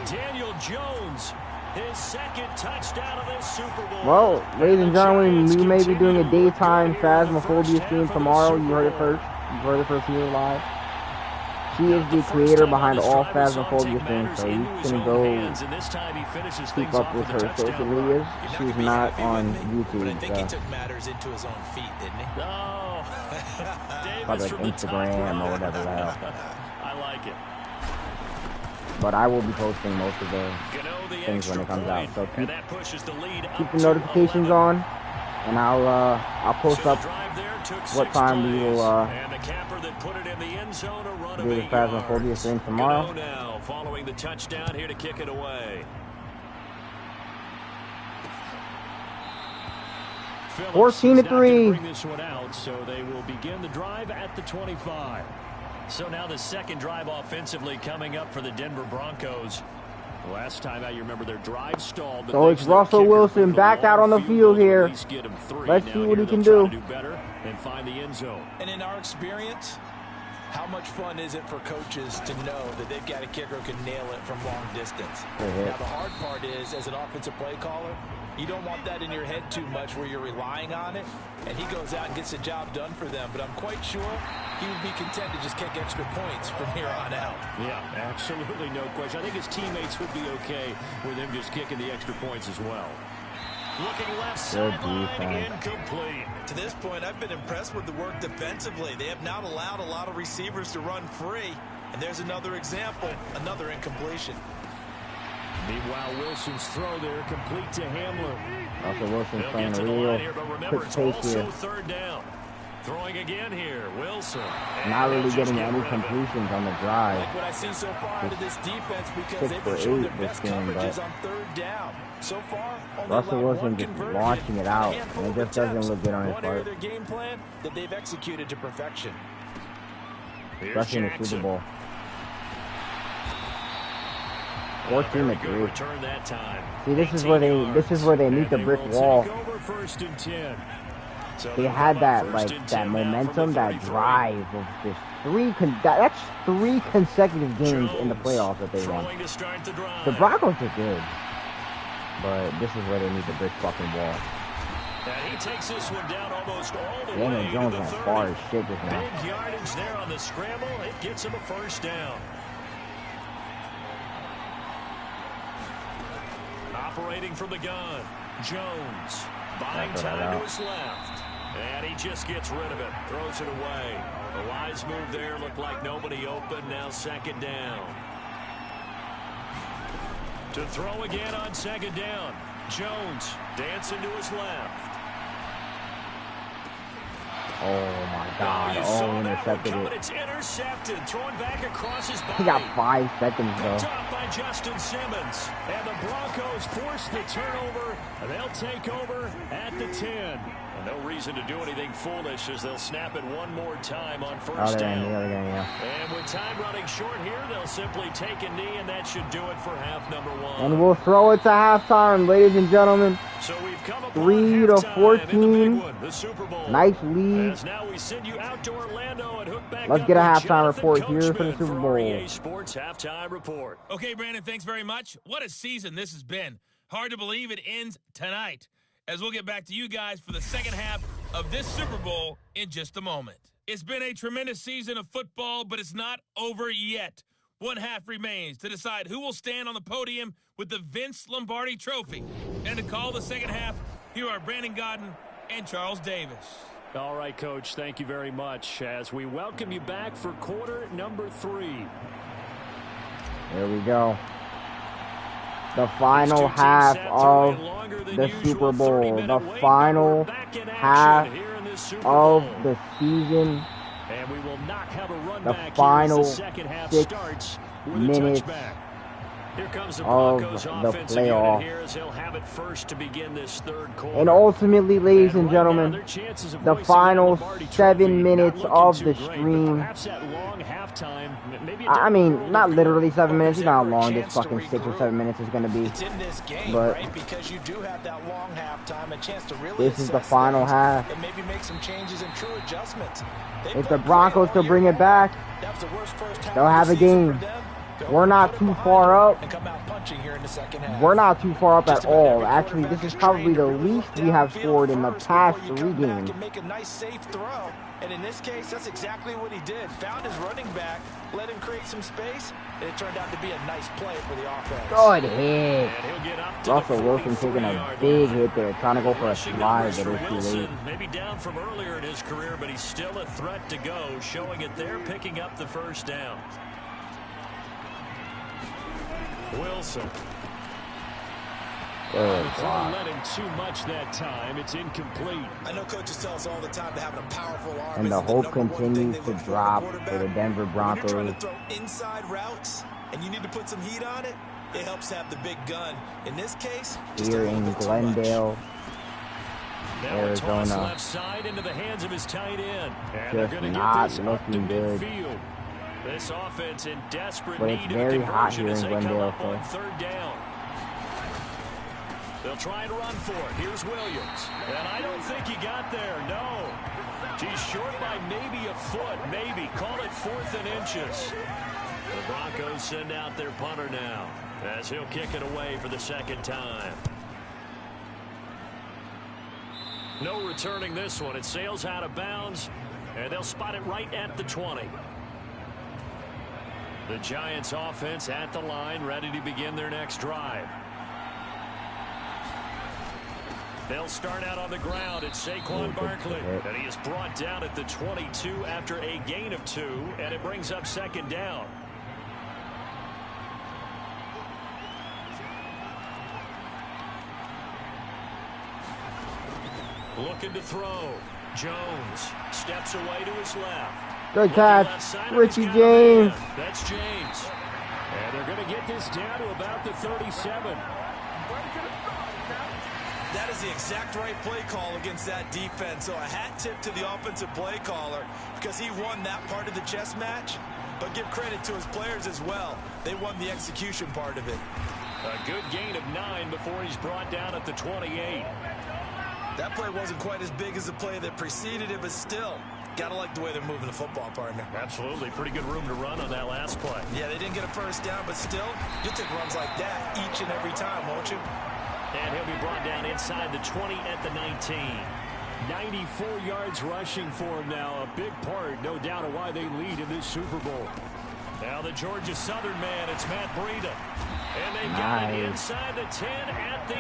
Daniel Jones His second touchdown of this Super Bowl. Well, ladies and gentlemen, we may be doing a daytime Phasmophobia stream tomorrow. You heard it first. You heard it first here live. She is the creator behind all Phasmophobia things, so you can go keep up with her social medias. She's not on YouTube. I think he took matters into his own feet, didn't he? No. Probably like Instagram or whatever the hell. I like it. But I will be posting most of the things when it comes out. So keep the notifications on, and I'll post up what time we will do the Phasmophobia stream tomorrow. Now, following the touchdown here to kick it away. 14-3. Bring this one out, so they will begin the drive at the 25. So now the second drive offensively coming up for the Denver Broncos. Last time out, you remember their drive stalled. So it's Russell Wilson back out on the field here. Let's see what he can do. Better and find the end zone. And in our experience, how much fun is it for coaches to know that they've got a kicker who can nail it from long distance? Now, the hard part is, as an offensive play caller, you don't want that in your head too much where you're relying on it, and he goes out and gets the job done for them. But I'm quite sure he would be content to just kick extra points from here on out. Yeah, absolutely no question. I think his teammates would be okay with him just kicking the extra points as well. Looking left sideline, incomplete. To this point, I've been impressed with the work defensively. They have not allowed a lot of receivers to run free. And there's another example, another incompletion. Meanwhile, Wilson's throw there complete to Hamler. Russell Wilson's playing a real quick pace here. Third down. Throwing again here, Wilson. Not really getting any completions on the drive. Like what I see so far out of this defense, because they've been showing their best coverages on third down. So far, Russell Wilson just launching it out, and it just doesn't look good on his part. Their game plan that they've executed to perfection. Especially in the Super Bowl. 14-3. See, this is where they meet the brick wall. They had that momentum, that drive of just that's three consecutive games in the playoffs that they won. The Broncos are good, but this is where they meet the brick fucking wall. And he takes this one down almost all the Daniel way Jones to the went 30. far as shit just now. Big yardage there on the scramble. It gets him a first down. Operating from the gun, Jones buying time to his left, and he just gets rid of it, throws it away. A wise move there, looked like nobody open. Now second down. To throw again on second down, Jones dancing to his left. Oh my God! Oh, intercepted it. It's intercepted. Throwing back across his body. He got 5 seconds though. Picked up by Justin Simmons, and the Broncos force the turnover. They'll take over at the 10. No reason to do anything foolish as they'll snap it one more time on first down. And with time running short here, they'll simply take a knee, and that should do it for half number 1. And we'll throw it to halftime, ladies and gentlemen. So we've come 3-14. the Super Bowl. Nice lead. As now we send you out to Orlando and hook back Let's up get a with halftime Jonathan report here for the Coachman Super Bowl. REA Sports halftime report. Okay, Brandon, thanks very much. What a season this has been. Hard to believe it ends tonight, as we'll get back to you guys for the second half of this Super Bowl in just a moment. It's been a tremendous season of football, but it's not over yet. One half remains to decide who will stand on the podium with the Vince Lombardi Trophy. And to call the second half, here are Brandon Godden and Charles Davis. All right, Coach, thank you very much as we welcome you back for quarter number 3. There we go. The final half of the Super Bowl. The final half of the season. And we will not have a run The back final here as the second half 6 starts with minutes a touchback. Here comes the of Broncos the offensive unit playoff. here as they'll have it first to begin this third quarter. And ultimately, ladies and right gentlemen, now, their chances of the voicing final that Lombardi 7 Trophy minutes not of looking the too great, but stream. perhaps that long halftime, maybe I mean, not literally 7 minutes. You know how Is there a long this chance to fucking 6 or regroup? 7 minutes is going to be. It's in this game, But right? Because you do have that long halftime, a chance to really this is the assess final things half. and maybe make some changes and true adjustments. They If the played Broncos great could all bring year it back, long. That was the worst first half they'll of the have a season game. for them. We're not too far up. And come out punching here in the second half. We're not too far up at all. Actually, this is probably the least we have scored in the past 3 games. Make a nice safe throw. And in this case, that's exactly what he did. Found his running back, let him create some space, and it turned out to be a nice play for the offense. Good hit. Russell Wilson taking a big hit there, trying to go for a slide, but it was too late. Maybe down from earlier in his career, but he's still a threat to go, showing it there, picking up the first down. Wilson. Let him too much that time. It's incomplete. I know coaches tell us all the time that having a powerful arm and the hope continues to drop for the Denver Broncos. When you're trying to throw inside routes and you need to put some heat on it, it helps to have the big gun. In this case, here in Glendale, Arizona, left side into the hands of his tight end. And just they're going to not get this looking good. midfield. This offense in desperate But need it's of very hot conversion here as in they come Glendale, up so. on third down. They'll try and run for it. Here's Williams. And I don't think he got there. No. He's short by maybe a foot. Maybe. Call it 4th and inches. The Broncos send out their punter now as he'll kick it away for the second time. No returning this one. It sails out of bounds, and they'll spot it right at the 20. The Giants offense at the line, ready to begin their next drive. They'll start out on the ground. It's Saquon Barkley, and he is brought down at the 22 after a gain of 2, and it brings up second down. Looking to throw. Jones steps away to his left. Good catch, Richie James. That's James. And they're going to get this down to about the 37. That is the exact right play call against that defense. So a hat tip to the offensive play caller because he won that part of the chess match. But give credit to his players as well. They won the execution part of it. A good gain of 9 before he's brought down at the 28. That play wasn't quite as big as the play that preceded it, but still, gotta like the way they're moving the football, partner. Absolutely. Pretty good room to run on that last play. Yeah, they didn't get a first down, but still, you'll take runs like that each and every time, won't you? And he'll be brought down inside the 20 at the 19. 94 yards rushing for him now. A big part, no doubt, of why they lead in this Super Bowl. Now the Georgia Southern man, it's Matt Breida. And they got it inside the 10 at the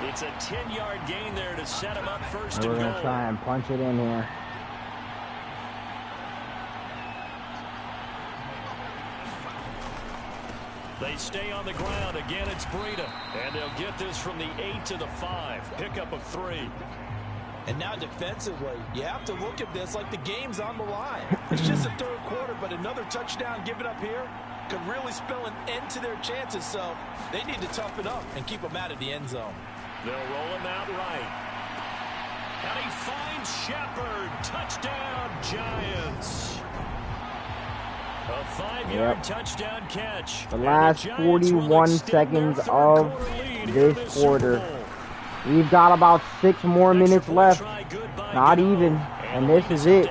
8. It's a 10-yard gain there to set him up first and goal. We're going to try and punch it in here. They stay on the ground. Again, it's Breida. And they'll get this from the 8 to the 5. Pickup of 3. And now defensively, you have to look at this like the game's on the line. It's just a third quarter, but another touchdown given up here could really spell an end to their chances. So they need to toughen up and keep them out of the end zone. They'll roll him out right. And he finds Shepard. Touchdown, Giants. A 5-yard touchdown catch. The last 41 seconds of this quarter. We've got about 6 more minutes left. Not even. And this is it.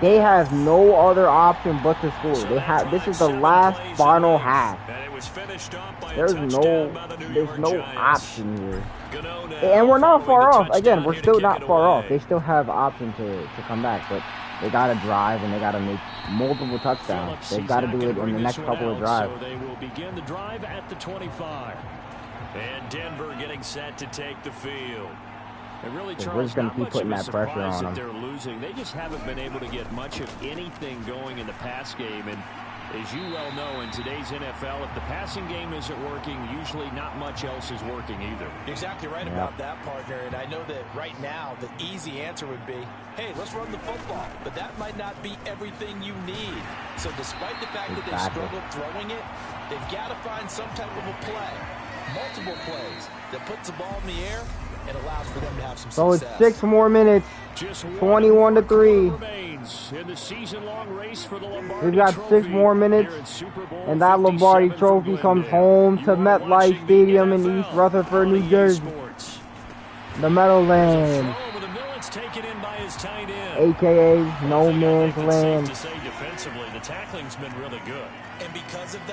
They have no other option but to score. They have. This is the last final half. There's no option here. And we're not far off. Again, we're still not far off. They still have option to come back, but they got to drive and they got to make multiple touchdowns. They've got to do it in the next couple of drives. So they will begin the drive at the 25. And Denver getting set to take the field. And really, We're Charles, just going to keep putting that pressure on them. They're losing. They just haven't been able to get much of anything going in the pass game. And as you well know, in today's NFL, if the passing game isn't working, usually not much else is working either. You're exactly right about that, partner. And I know that right now the easy answer would be, hey, let's run the football. But that might not be everything you need. So despite the fact that they struggled throwing it, they've got to find some type of a play, multiple plays, that puts the ball in the air and allows for them to have some success. So it's 6 more minutes. 21-3. We've got 6 more minutes, and that Lombardi Trophy comes home to MetLife Stadium in East Rutherford, New Jersey. The Meadowlands, a.k.a. No Man's Land. Defensively, the tackling's been really good. And because of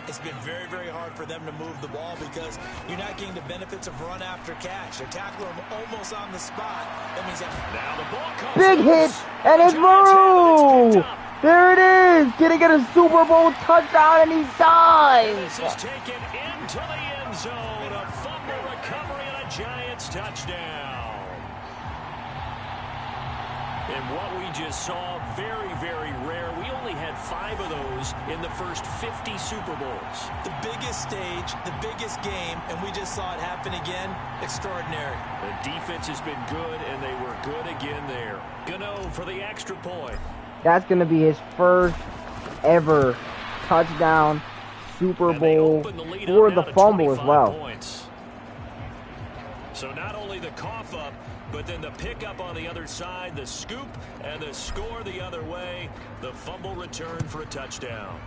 It's been very, very hard for them to move the ball because you're not getting the benefits of run after catch. They're tackling them almost on the spot. That means that Now the ball comes Big hit, and it's Maru! There it is! Can he get a Super Bowl touchdown, and he This dies! is taken into the end zone. A fumble recovery and a Giants touchdown. And what we just saw, very, very rare. We only had 5 of those in the first 50 Super Bowls. the biggest stage, the biggest game, and we just saw it happen again. Extraordinary. The defense has been good, and they were good again there. Gano for the extra point. That's going to be his first ever touchdown Super And they Bowl open the lead for up the now to fumble as 25 well. points. So not only the cough up, but then the pickup on the other side, the scoop, and the score the other way. The fumble return for a touchdown.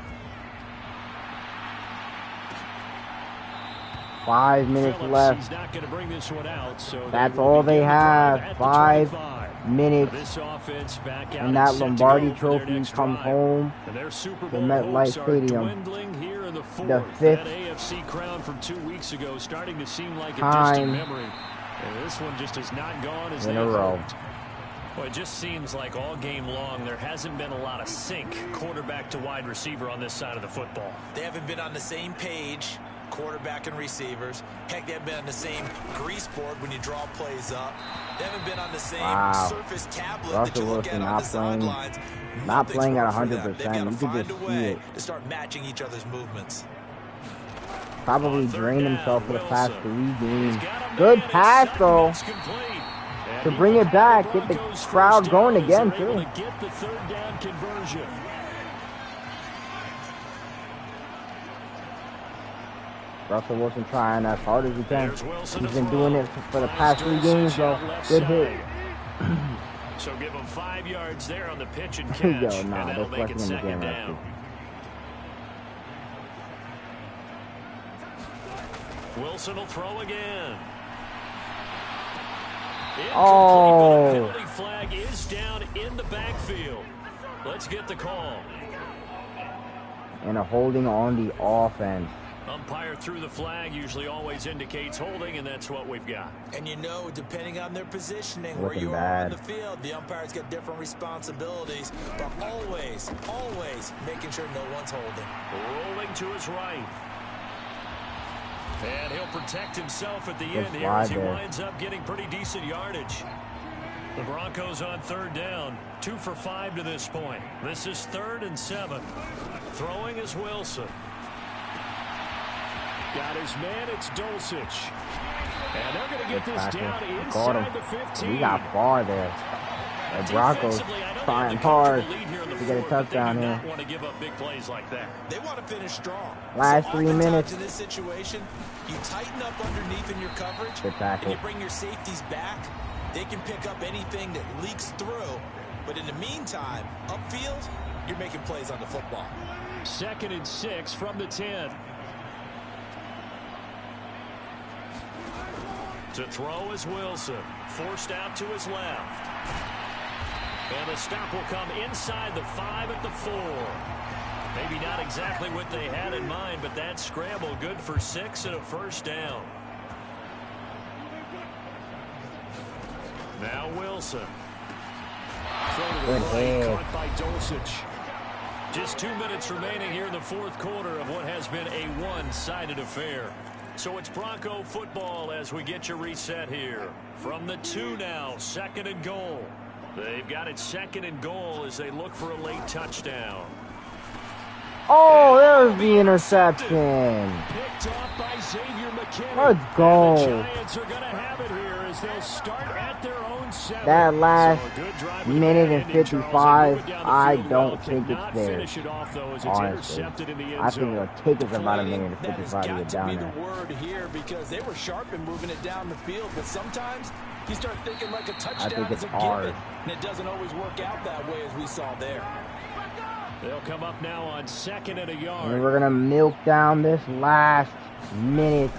5 minutes Phillips, left. he's not going to bring this one out, so That's will all they begin the drive have. at the 5 25. minutes. This offense back out And that set to Lombardi go for their trophy next comes drive. home And their Super to Bowl MetLife hopes are Stadium. dwindling here in the fourth. The fifth that AFC crown from 2 weeks ago starting to seem like a time distant memory. And this one just has not gone as in they a row. hoped. Well, it just seems like all game long there hasn't been a lot of sync quarterback to wide receiver on this side of the football. They haven't been on the same page, quarterback and receivers. Heck, they haven't been on the same grease board when you draw plays up. They haven't been on the same surface tablet that you Russell look at Wilson on the sidelines. not playing at 100%. They've got to You can find just a see way it. to start matching each other's movements. Probably On third drained down, himself for the past Wilson. 3 games. He's got a Good man pass, inside, though. that's complete. And To he bring will it have back, get the Broncos crowd first going down as again, they're able too. to get the third down conversion. Russell Wilson trying as hard as he can. There's Wilson He's to been throw. doing it for the past 3 games, though. Good hit. So give him 5 yards there on the pitch and Yo, catch, nah, and that'll they're make it flexing him second again, down. Wilson will throw again. Incomplete, Oh. but a penalty flag is down in the backfield. Let's get the call. And a holding on the offense. Umpire threw the flag, usually always indicates holding, and that's what we've got. And you know, depending on their positioning, where Looking you are bad. on the field, the umpire's got different responsibilities, but always, always making sure no one's holding. Rolling to his right. And he'll protect himself at the end here slide as he there. winds up getting pretty decent yardage. The Broncos on third down, 2 for 5 to this point. This is 3rd and 7. Throwing is Wilson. Got his man, it's Dulcich. And they're going to get this down Got inside him. the 15. We got bar there. The Broncos Defensively, I know they trying have the hard comfortable lead here in the to get a fourth, but touchdown they do here. not want to give up big plays like that. They want to finish strong. Last So 3 oftentimes minutes. in this situation, you tighten up underneath in your coverage, Good tackle. and you bring your safeties back. They can pick up anything that leaks through. But in the meantime, upfield, you're making plays on the football. 2nd and 6 from the 10. To throw is Wilson. Forced out to his left. And the stop will come inside the 5 at the 4. Maybe not exactly what they had in mind, but that scramble good for 6 and a first down. Now Wilson. Throw to the Good right, hit. caught by Dulcich. Just 2 minutes remaining here in the fourth quarter of what has been a one-sided affair. So it's Bronco football as we get you reset here. From the 2 now, 2nd and goal. They've got it 2nd and goal as they look for a late touchdown. Oh, there's the interception. Picked off by Xavier McKinney. Let's go. And the Giants are going to have it here as they'll start at their own 7. That last So a good drive with minute the and ending, Charles. They 55, move it down the I field don't well, think cannot it's there. finish it off, though, as it's Honestly, intercepted in the end I think zone. it'll take us about a minute and That has 55 to got get to down be there. the word here because they were sharp in moving it down the field, but sometimes you start thinking like a touchdown it's is a hard. given, and it doesn't always work out that way as we saw there. They'll come up now on 2nd and a yard. And we're going to milk down this last minute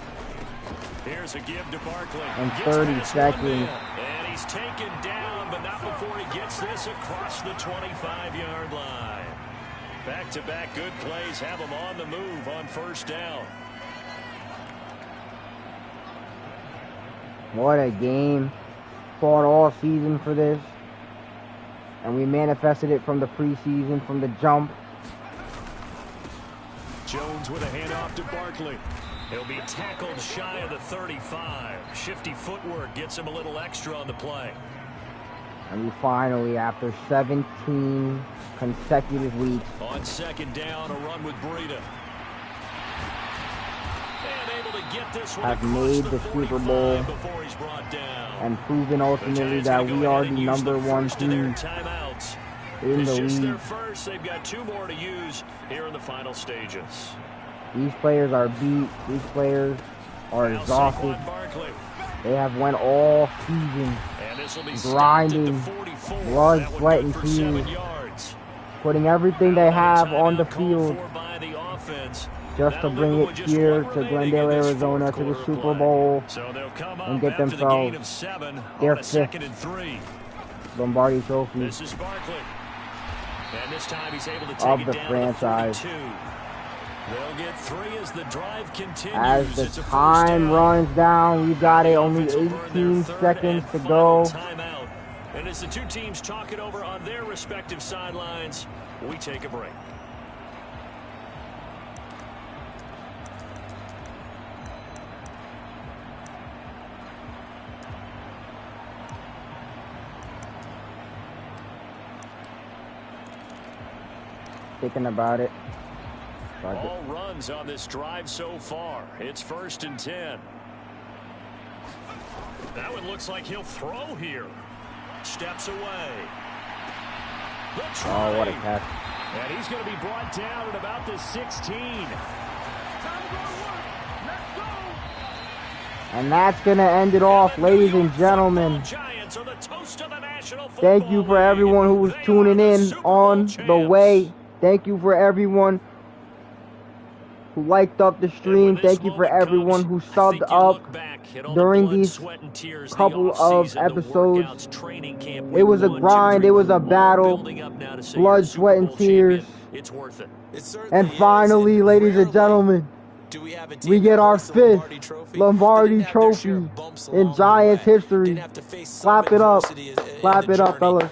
Here's a give to Barkley. and Gets 30 past one seconds. man. And he's taken down, but not before he gets this across the 25-yard line. Back-to-back good plays have them on the move on first down. What a game. Fought all season for this. And we manifested it from the preseason, from the jump. Jones with a handoff to Barkley. He'll be tackled shy of the 35. Shifty footwork gets him a little extra on the play. And we finally, after 17 consecutive weeks, on second down, a run with Breida. And able to get this one have made the Super Bowl before he's brought down. And proven ultimately that we are the number one team in the league. league. Their first. They've got 2 more to use here in the final stages. These players are beat. These players are exhausted. They have went all season grinding, blood, sweat, and tears, putting everything they have on the field just to bring it here to Glendale, Arizona, to the Super Bowl and get themselves their 5th Lombardi Trophy this is Barkley. And this time he's able to take of the franchise. They'll get 3 as the drive continues. As the time runs down, we've got only 18 seconds to go. Timeout. And as the 2 teams talk it over on their respective sidelines, we take a break. Thinking about it. All runs on this drive so far. It's 1st and 10. That one looks like he'll throw here. Steps away. Oh, what a catch. And he's going to be brought down at about the 16. And that's going to end it off, ladies and gentlemen. Thank you for everyone who was tuning in on the way. Thank you for everyone who liked up the stream. Thank you for everyone who subbed up during these couple of episodes. It was a grind. It was a battle. Blood, sweat, and tears. And finally, ladies and gentlemen, we get our 5th Lombardi Trophy in Giants history. Clap it up. Clap it up, fellas.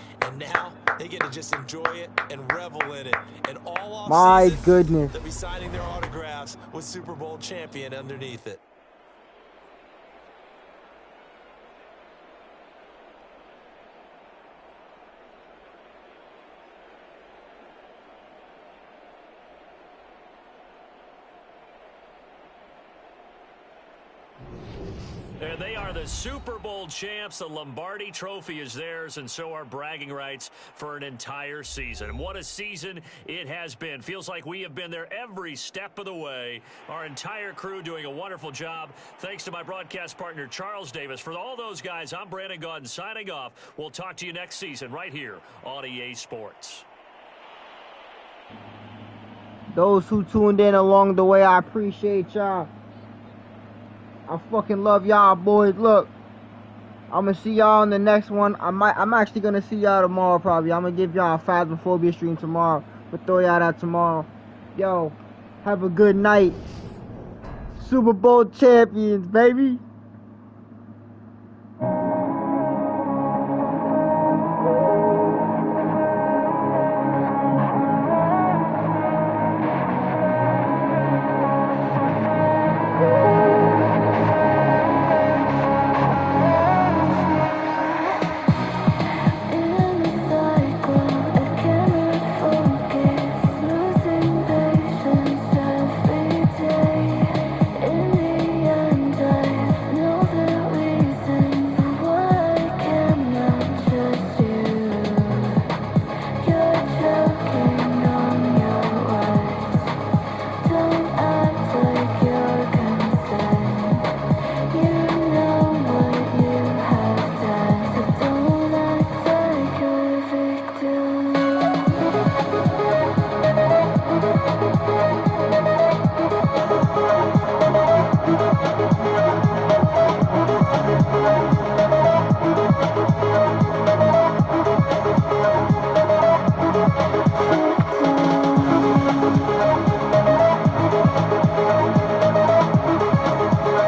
They get to just enjoy it and revel in it. And all my goodness. They'll be signing their autographs with Super Bowl champion underneath it. And they are the Super Bowl champs. The Lombardi Trophy is theirs, and so are bragging rights for an entire season. And what a season it has been. Feels like we have been there every step of the way. Our entire crew doing a wonderful job. Thanks to my broadcast partner, Charles Davis. For all those guys, I'm Brandon Gaudin signing off. We'll talk to you next season right here on EA Sports. Those who tuned in along the way, I appreciate y'all. I fucking love y'all, boys. Look, I'm gonna see y'all in the next one. I'm actually gonna see y'all tomorrow, probably. I'm gonna give y'all a Phasmophobia stream tomorrow. We'll throw y'all out tomorrow. Yo, have a good night. Super Bowl champions, baby.